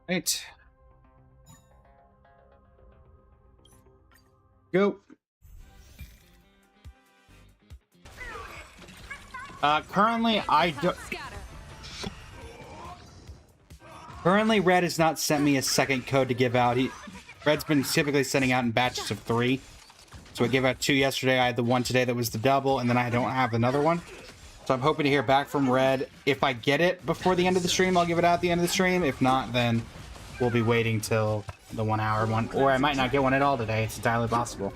Right. Go. Currently, I don't. Currently, Red has not sent me a second code to give out. Red's been typically sending out in batches of 3. So I gave out 2 yesterday. I had the one today that was the double, and then I don't have another one. So I'm hoping to hear back from Red. If I get it before the end of the stream, I'll give it out at the end of the stream. If not, then we'll be waiting till the 1 hour one. Or I might not get one at all today. It's entirely possible.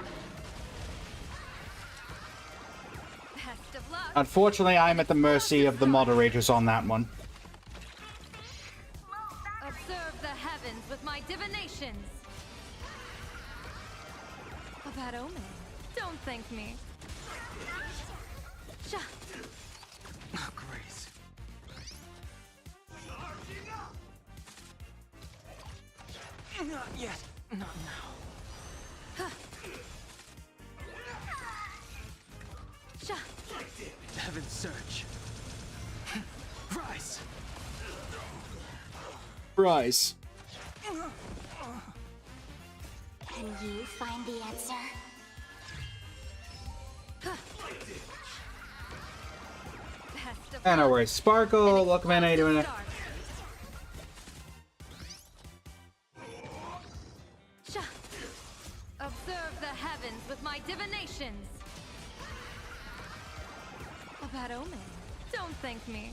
Unfortunately, I'm at the mercy of the moderators on that one. Observe the heavens with my divinations. A bad omen. Don't thank me. Oh, Grace. Not yet. Not now. Heaven's Surge. Rise. Rise. Can you find the answer? And we're Sparkle. Welcome in. How you doing? Observe the heavens with my divinations. A bad omen. Don't thank me.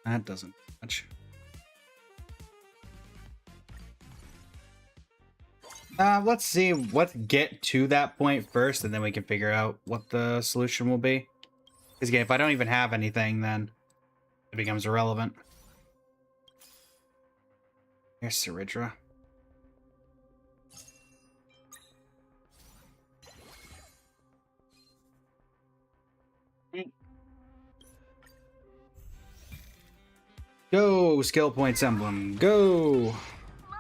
That doesn't much. Let's see. Let's get to that point first, and then we can figure out what the solution will be. Because again, if I don't even have anything, then it becomes irrelevant. Here's Saridra. Go, skill points emblem. Go.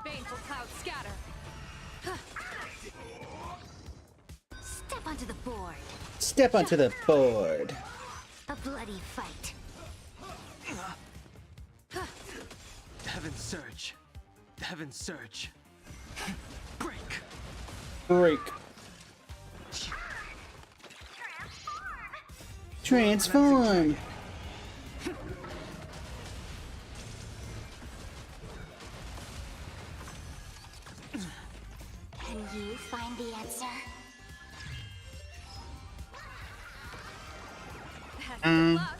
Baneful cloud scatter. Step onto the board. Step onto the board. A bloody fight. Heaven's Surge. Heaven's Surge. Break. Break. Transform. Can you find the answer? Best of luck.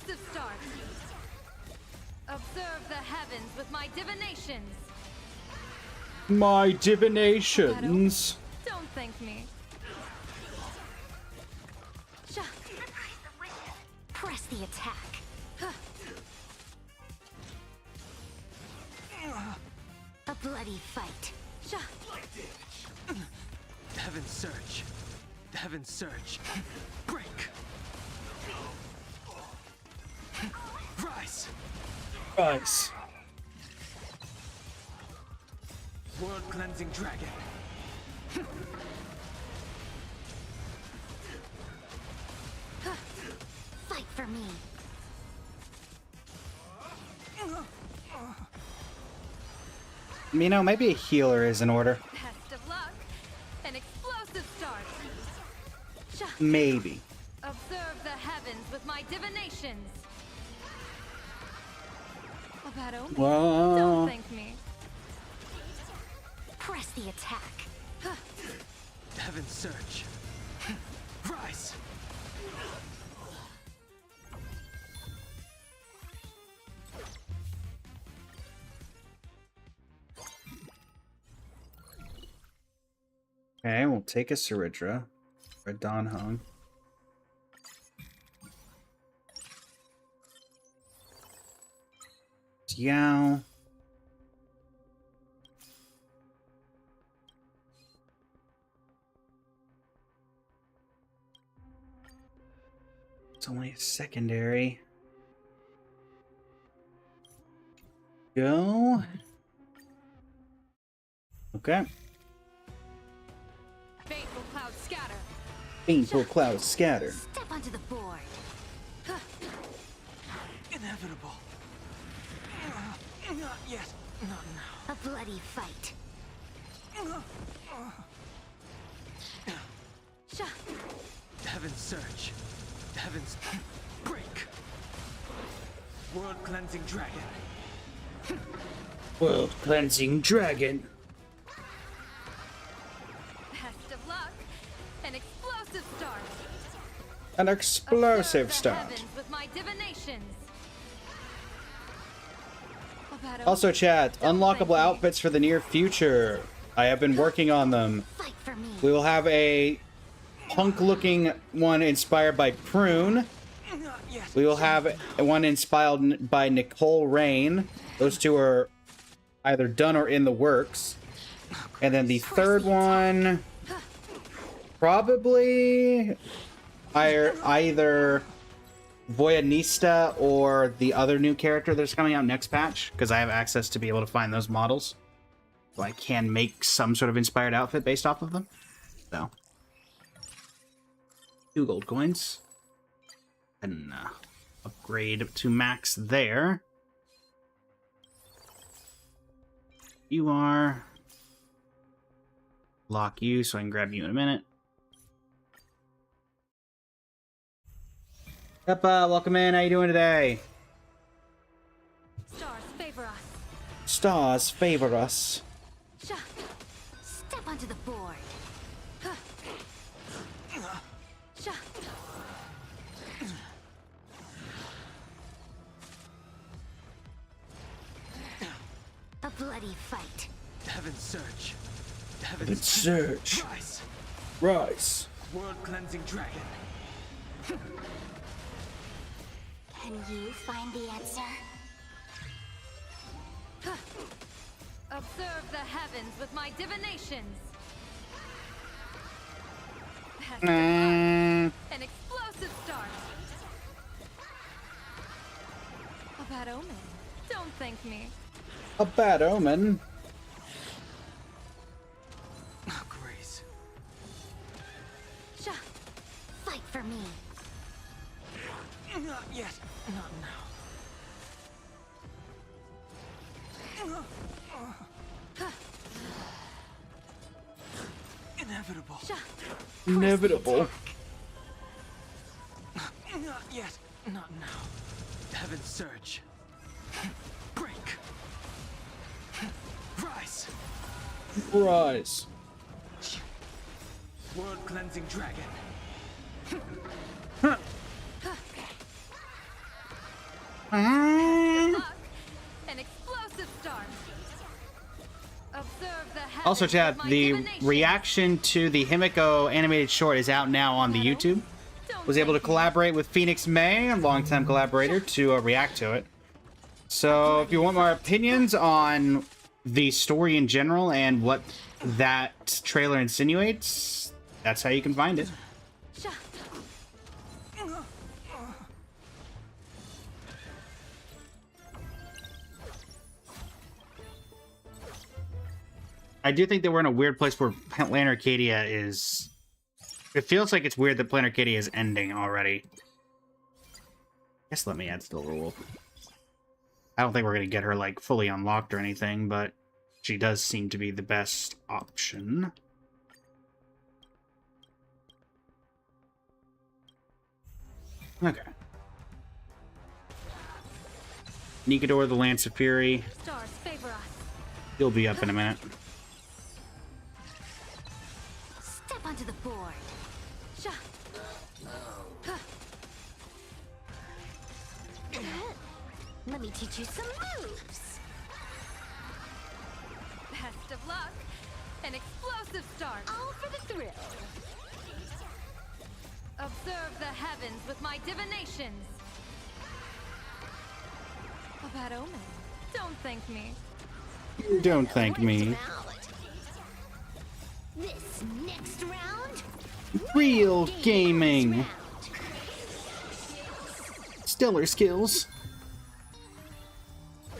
explosive start. Observe the heavens with my divinations. My divinations. Don't thank me. Press the attack. A bloody fight. Heaven's Surge. Heaven's Surge. Break. Rise. Rise. World Cleansing Dragon. Fight for me. You know, maybe a healer is in order. Best of luck. An explosive start. Maybe. Observe the heavens with my divinations. A bad omen. Whoa. Don't thank me. Press the attack. Heaven's Surge. Rise. Okay, we'll take a Saridra. Or a Donhong. Yao. It's only a secondary. Go. Okay. Fateful cloud scatter. Painful clouds scatter. Step onto the board. Inevitable. Not yet. Not now. A bloody fight. Heaven's Surge. Heaven's Break. World Cleansing Dragon. World cleansing dragon. Best of luck. An explosive start. An explosive Observe the start. heavens with my divinations. A bad Also, omen. chat, Don't thank unlockable me. outfits for the near future. I have been working on them. Fight for me. We will have a punk-looking one inspired by Prune. Not yet. We will have one inspired by Nicole Rain. Those two are either done or in the works. And then the third one, probably either Voyanista or the other new character that's coming out next patch, because I have access to be able to find those models. So I can make some sort of inspired outfit based off of them. So, 2 gold coins. And upgrade to max there. You are. Lock you so I can grab you in a minute. Peppa, welcome in. How you doing today? Stars favor us. Stars favor us. Step onto the board. A bloody fight. Heaven's Surge. Heaven's Surge. Rise. Rise. World Cleansing Dragon. Can you find the answer? Observe the heavens with my divinations. Best of luck. Mm, An explosive start. A bad omen. Don't thank me. a bad omen. Oh, Grace. Fight for me. Not yet. Not now. Inevitable. Inevitable. Not yet. Not now. Heaven's Surge. Break. Rise. Rise. World Cleansing Dragon. An explosive start. Observe the Also, chat, the reaction to the Himiko animated short is out now on the YouTube. Was able to collaborate with Phoenix May, a longtime collaborator, to react to it. So if you want more opinions on the story in general and what that trailer insinuates, that's how you can find it. I do think that we're in a weird place where Plan Arcadia is... It feels like it's weird that Plan Arcadia is ending already. I guess let me add still rule. I don't think we're going to get her, like, fully unlocked or anything, but she does seem to be the best option. Okay. Nikador, the Lance of Fury. Stars favor us. He'll be up in a minute. Step onto the board. Let me teach you some moves. Best of luck. An explosive start. All for the thrill. Observe the heavens with my divinations. A bad omen. Don't thank me. Don't thank me. This next round, Real gaming. Stellar skills.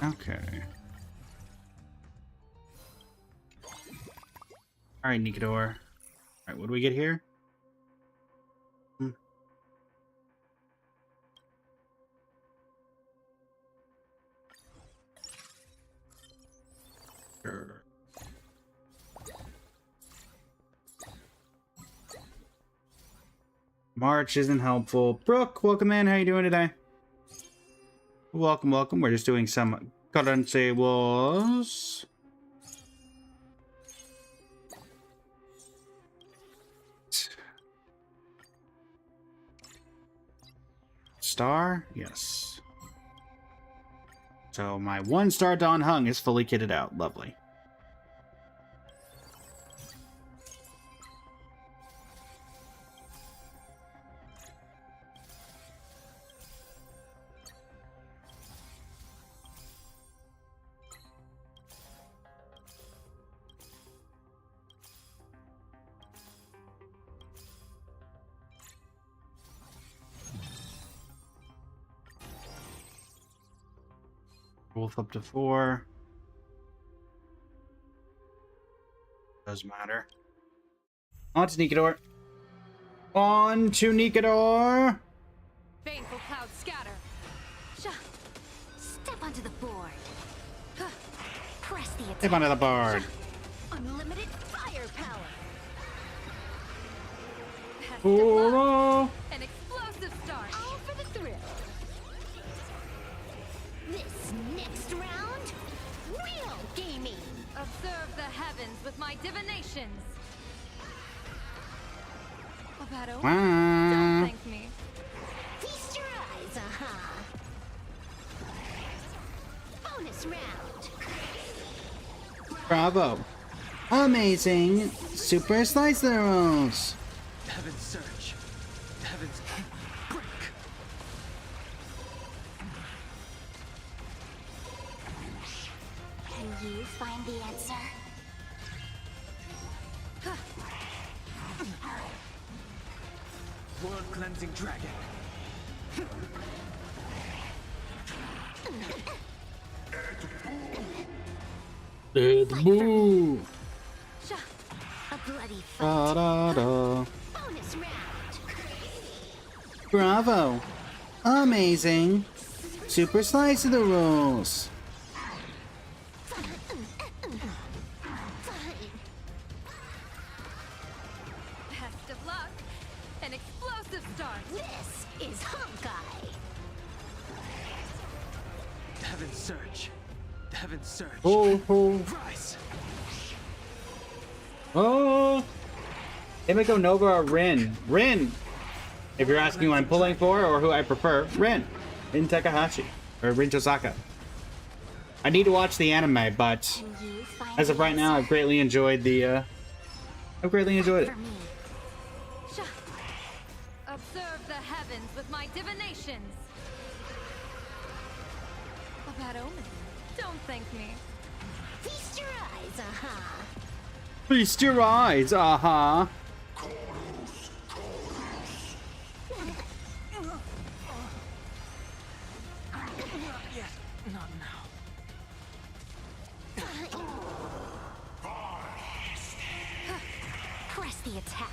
Okay. Alright, Nikador. Alright, what do we get here? Sure. March isn't helpful. Brooke, welcome in. How you doing today? Welcome, welcome. We're just doing some currency wars. Star? Yes. So my 1-star Don Hung is fully kitted out. Lovely. Wolf up to 4. Does matter. On to Nikador. On to Nikador. Baneful clouds scatter. step onto the board. Press the attack. Step onto the board. Unlimited firepower. Best of luck. Oh, An explosive start. All for the thrill. This next round, real gaming. Observe the heavens with my divinations. A bad omen. Don't wow. thank me. Feast your eyes, Bonus round. Bravo. Amazing. Super slice the rolls. Heaven's surge. Heaven's break. Can you find the answer? World cleansing dragon. Dead boo. A bloody fight. Da da da. Bonus round. Bravo. Amazing. Super slice of the rolls. Best of luck. An explosive start. This is Honkai. Heaven's surge. Heaven's surge. Oh, oh. Rise. Oh. Himiko, Nova, or Rin? Rin. If you're asking who I'm pulling for or who I prefer, Rin. Rin Takahashi. or Rin Tosaka. I need to watch the anime, but as of right now, I've greatly enjoyed the. I've greatly enjoyed it. Observe the heavens with my divinations. A bad omen. Don't thank me. Feast your eyes, aha. Feast your eyes, aha. Yes, not now. Press the attack.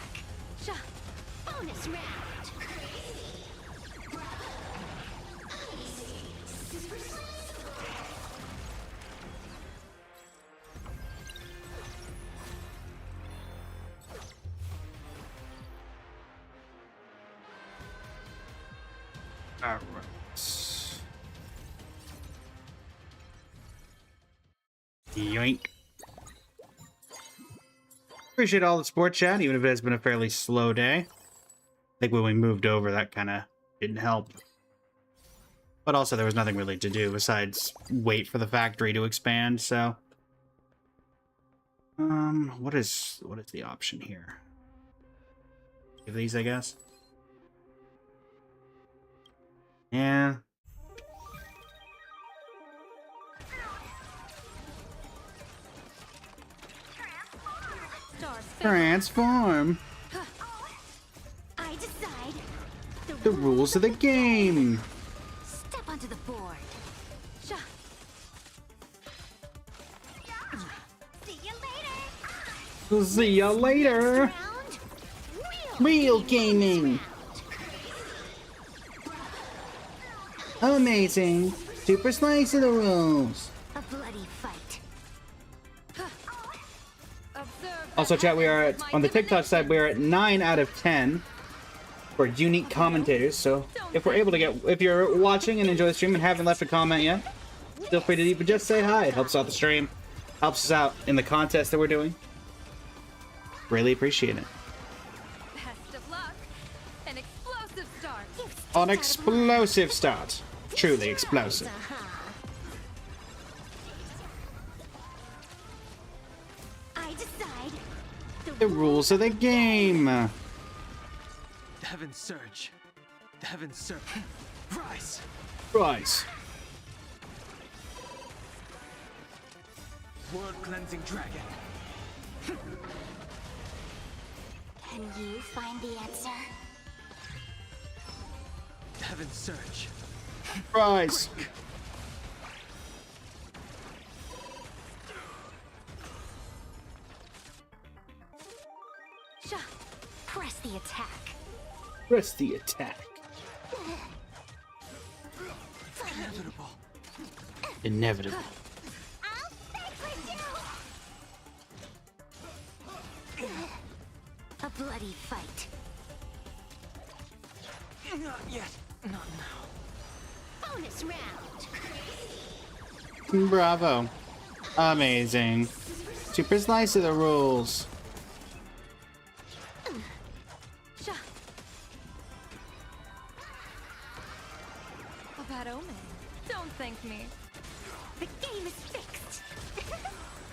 Bonus round. Alright. Yoink. Appreciate all the support, chat, even if it has been a fairly slow day. I think when we moved over, that kind of didn't help. But also, there was nothing really to do besides wait for the factory to expand, so... what is the option here? Give these, I guess? Yeah. Transform. I decide The rules of the game. Step onto the board. See you later. See ya later. Round. Real gaming. Amazing. Super slice of the rules. A bloody fight. Also, chat, we are on the TikTok side. We are at 9 out of 10 for unique commentators. So if we're able to get, if you're watching and enjoy the stream and haven't left a comment yet, feel free to even just say hi. It helps out the stream, helps us out in the contest that we're doing. Really appreciate it. Best of luck. An explosive start. An explosive start. Truly explosive. I decide The rules of the game. The heavens surge. The heavens surge. Rise. Rise. World cleansing dragon. Can you find the answer? The heavens surge. Rise. Press the attack. Press the attack. Inevitable. Inevitable. I'll stay with you. A bloody fight. Not yet. Not now. Bonus round. Bravo. Amazing. Super slice of the rules. A bad omen. Don't thank me. The game is fixed.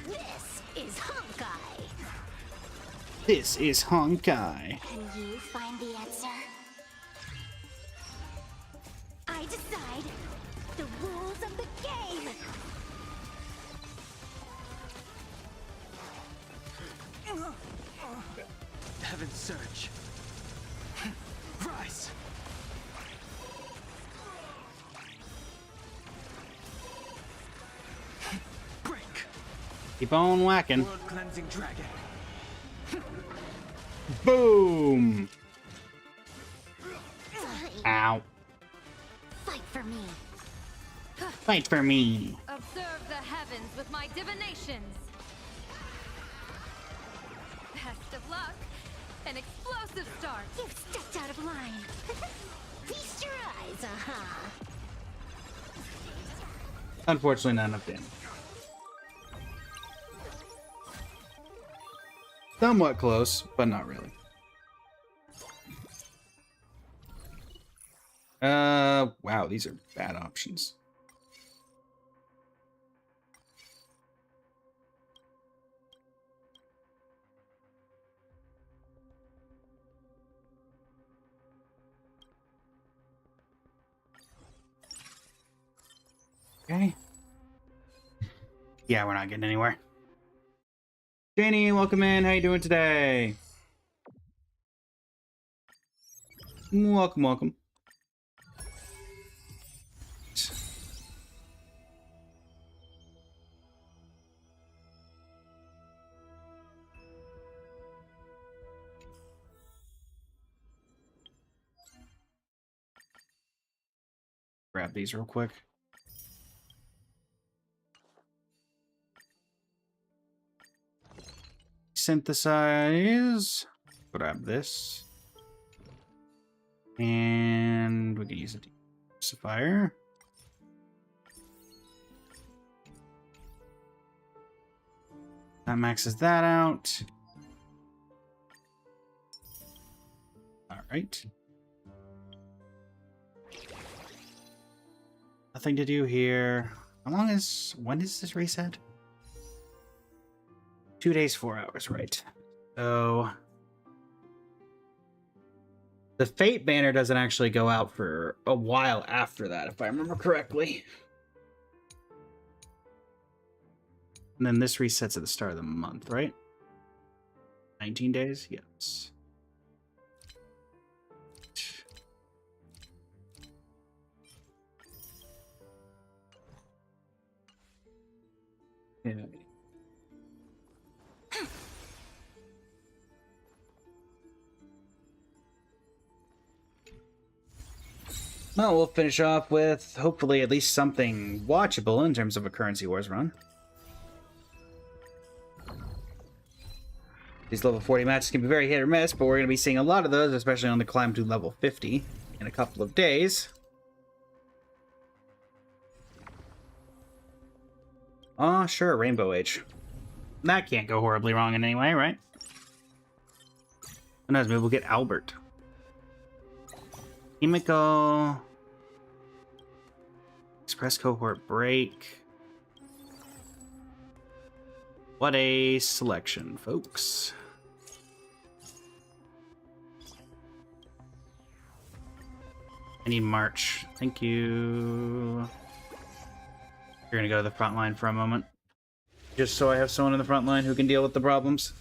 This is Honkai. This is Honkai. Can you find the answer? I decide the rules of the game. Heavens surge. Rise. Break. Keep on whacking. World cleansing dragon. Boom. Ow. Fight for me. Fight for me. Observe the heavens with my divinations. Best of luck. An explosive start. You've stepped out of line. Feast your eyes, aha. Unfortunately, not enough damage. Somewhat close, but not really. Wow, these are bad options. Okay. Yeah, we're not getting anywhere. Janie, welcome in. How you doing today? Welcome, welcome. Grab these real quick. Synthesize. Grab this. And we can use a detoxifier. That maxes that out. All right. Nothing to do here. When is this reset? 2 days, 4 hours, right. So the Fate banner doesn't actually go out for a while after that, if I remember correctly. And then this resets at the start of the month, right? 19 days? Yes. Yeah. Well, we'll finish off with hopefully at least something watchable in terms of a Currency Wars run. These level 40 matches can be very hit or miss, but we're going to be seeing a lot of those, especially on the climb to level 50 in a couple of days. Oh, sure, Rainbow Age. That can't go horribly wrong in any way, right? Who knows, maybe we'll get Albert. Chemical. Express cohort break. What a selection, folks. I need March. Thank you. You're gonna go to the front line for a moment. Just so I have someone in the front line who can deal with the problems.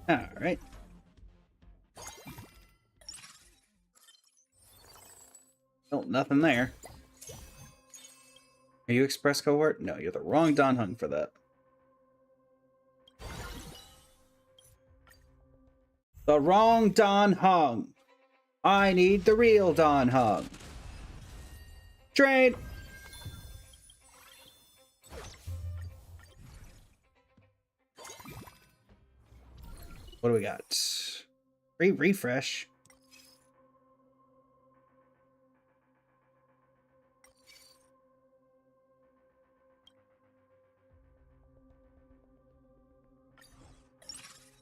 Alright. Oh, nothing there. Are you Express Cohort? No, you're the wrong Don Hung for that. The wrong Don Hung. I need the real Don Hung. Trade! What do we got? Free refresh.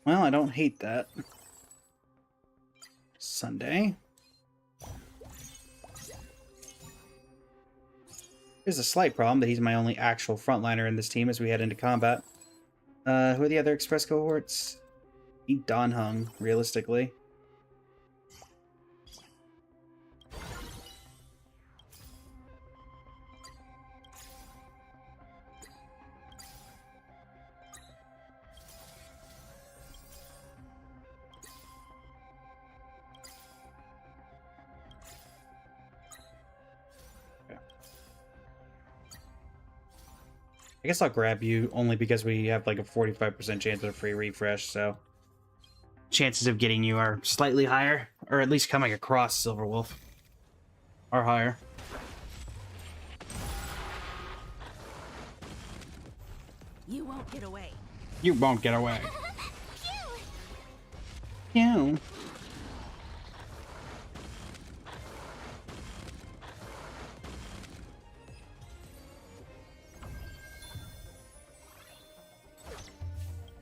Well, I don't hate that. Sunday. There's a slight problem that he's my only actual frontliner in this team as we head into combat. Who are the other Express cohorts? Eat Don Hung, realistically. I guess I'll grab you only because we have like a 45% chance of a free refresh, so chances of getting you are slightly higher, or at least coming across Silverwolf are higher. You won't get away. You won't get away. Pew.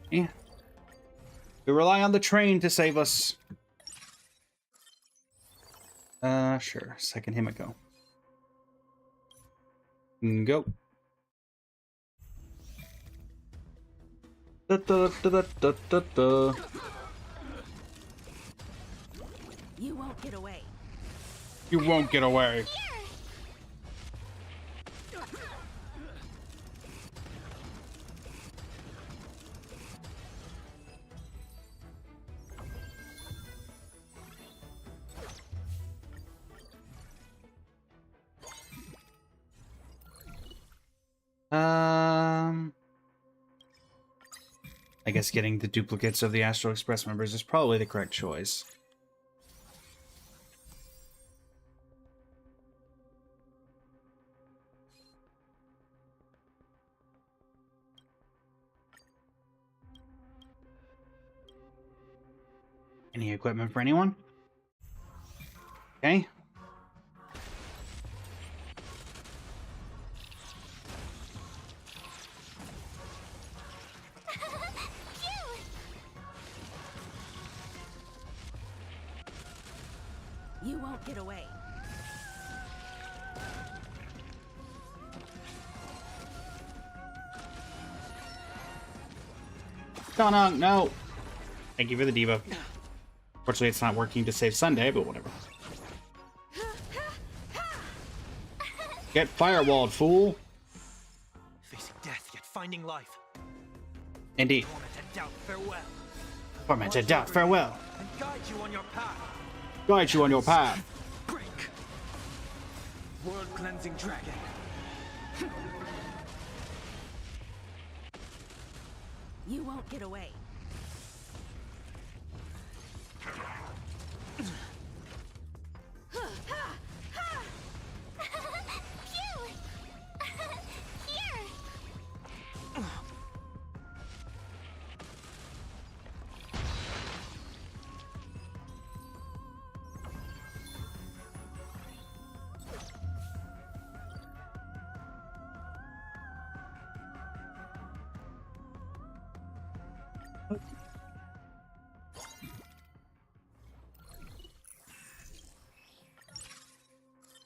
Yeah. We rely on the train to save us. Sure. Second Himiko. Go. Da, da, da, da, da, da, da. You won't get away. You won't get away. I guess getting the duplicates of the Astral Express members is probably the correct choice. Any equipment for anyone? Okay. You won't get away. Donunk, no! Thank you for the debuff. Fortunately, it's not working to save Sunday, but whatever. Get firewalled, fool! Facing death, yet finding life. Indeed. Tormented doubt, farewell. Tormented doubt, farewell. And guide you on your path. Guide you on your path. Break. World cleansing dragon. You won't get away.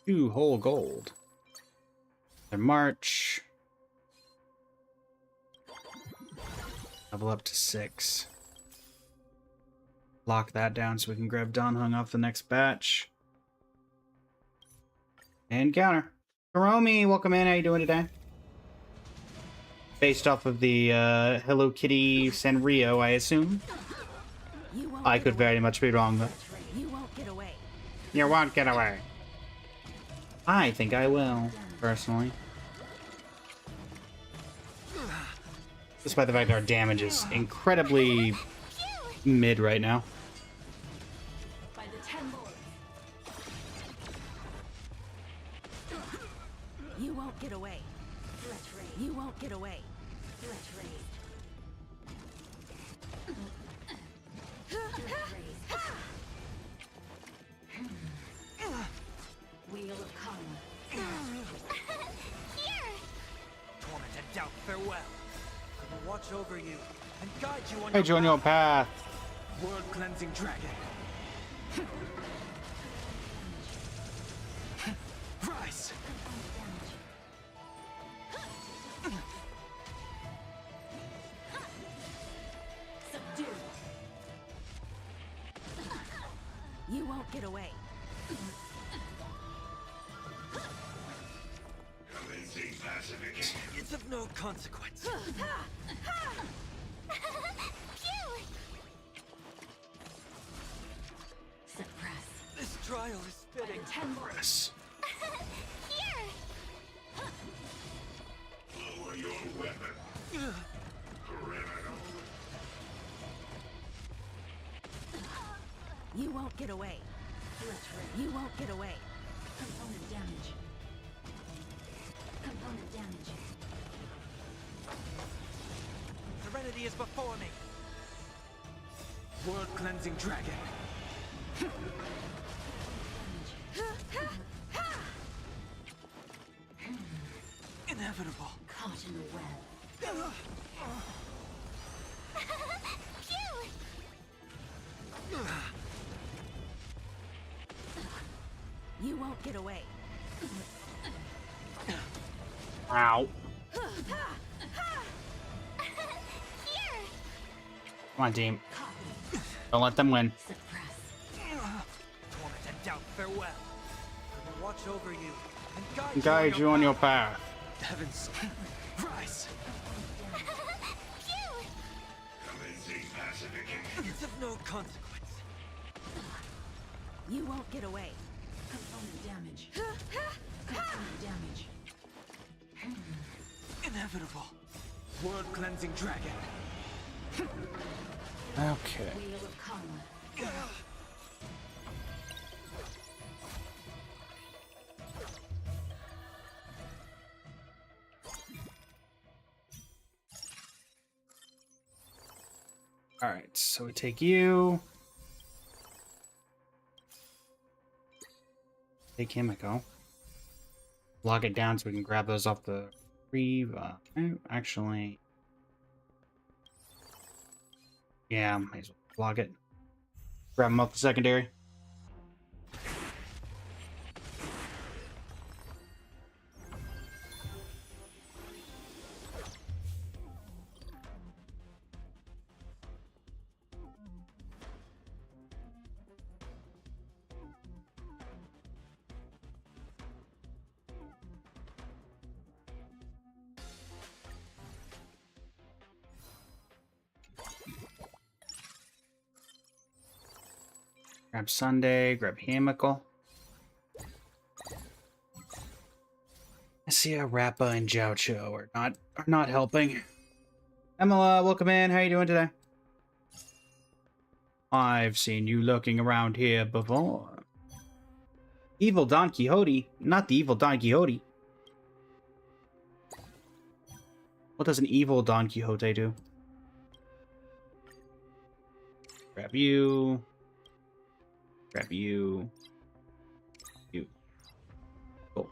Two whole gold. And March. Level up to 6. Lock that down so we can grab Don Hung off the next batch. And counter. Hiromi, welcome in. How you doing today? Based off of the Hello Kitty Sanrio, I assume. I could very much be wrong, though. You won't get away. You won't get away. I think I will, personally. Despite the fact our damage is incredibly mid right now. By the 10 lords. You won't get away. Threat raised. You won't get away. Threat raised. Threat raised. Wheel of Karma. Tormented doubt, farewell. I will watch over you and guide you on Guide you on your path. World cleansing dragon. Rise. Subdue. You won't get away. It's of no consequence. Suppress. This trial is fitting. 10 lords. Yes. Lower your weapon. Criminal. You won't get away. Threat raised. You won't get away. Component damage. Component damage. Serenity is before me. World cleansing dragon. Inevitable. Caught in the web. You won't get away. Ow. Come on, team. Don't let them win. Suppress. farewell. I will watch over you and Guide you on your path. Heavens, rise! It's of no consequence. You won't get away. Component damage. Component damage. Inevitable. World-cleansing dragon. Okay. Wheel of Karma. All right, so we take you. Take him, I go. Lock it down so we can grab those off the reeve. Actually, yeah, might as well log it. Grab them off the secondary. Grab Sunday, grab Hamicle. I see a Rappa and Jiaocho are not helping. Camilla, welcome in. How you doing today? I've seen you lurking around here before. Evil Don Quixote, not the evil Don Quixote. What does an evil Don Quixote do? Grab you. Grab you. You. Cool.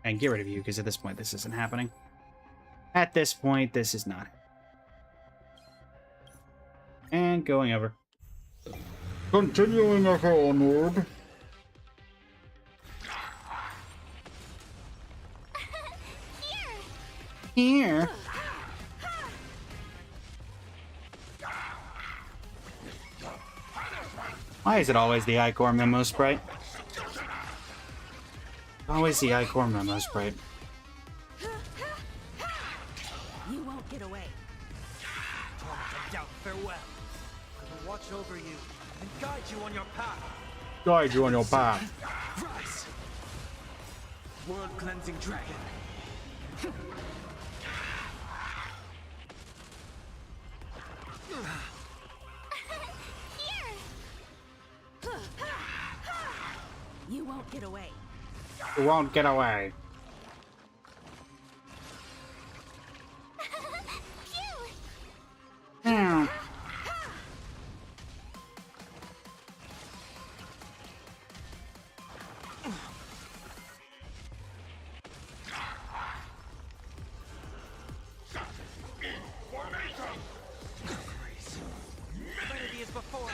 And get rid of you, because at this point, this isn't happening. At this point, this is not. And going over. Continuing onward. Here. Why is it always the Ichor Memo Sprite? Always the Ichor Memo Sprite. You won't get away. Torment doubt, farewell. I will watch over you and guide you on your path. Guide you on your path. Rise! World-cleansing dragon. You won't get away. You won't get away. Yeah. Melody is before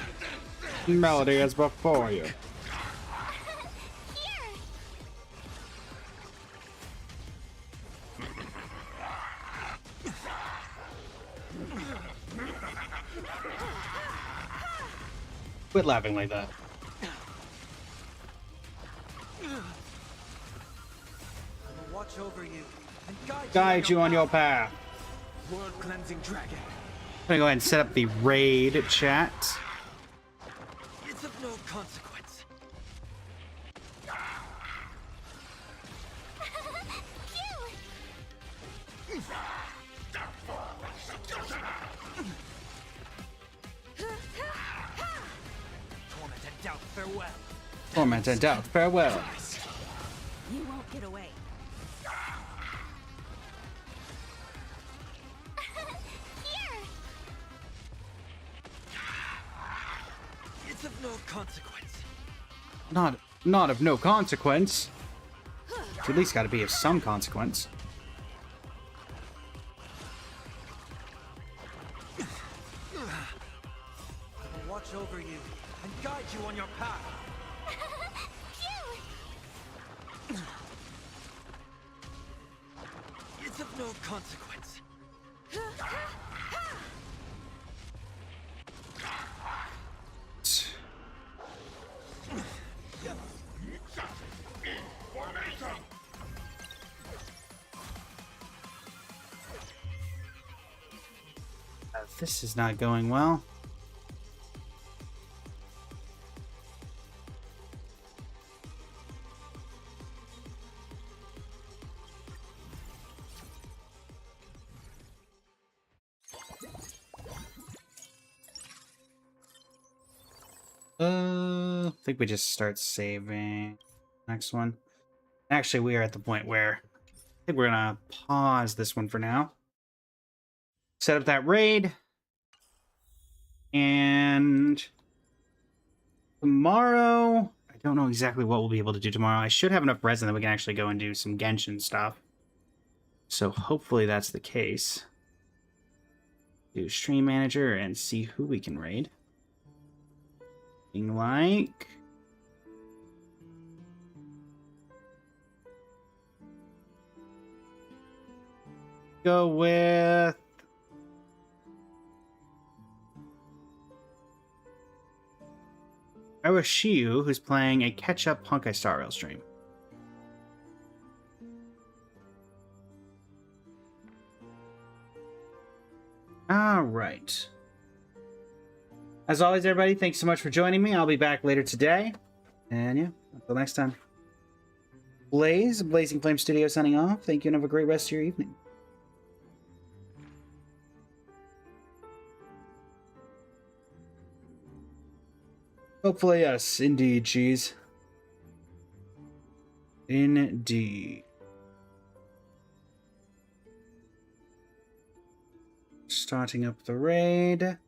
you. Melody is before you. Quit laughing like that. I will watch over you and Guide you on your path. World-cleansing dragon. I'm gonna go ahead and set up the raid chat. It's of no consequence. Torment and doubt, farewell. Torment and doubt, farewell. You won't get away. It's of no consequence. Not of no consequence. It's at least gotta be of some consequence. I will watch over you and guide you on your path. It's of no consequence. this is not going well. I think we just start saving. Next one. Actually, we are at the point where I think we're gonna pause this one for now. Set up that raid. And tomorrow, I don't know exactly what we'll be able to do tomorrow. I should have enough resin that we can actually go and do some Genshin stuff. So hopefully that's the case. Do stream manager and see who we can raid. Like go with Shiu, who's playing a catch-up Honkai Star Rail stream. All right. As always, everybody, thanks so much for joining me. I'll be back later today. And yeah, until next time. Blaze, Blazing Flame Studio signing off. Thank you and have a great rest of your evening. Hopefully, yes. Indeed, cheese. Indeed. Starting up the raid.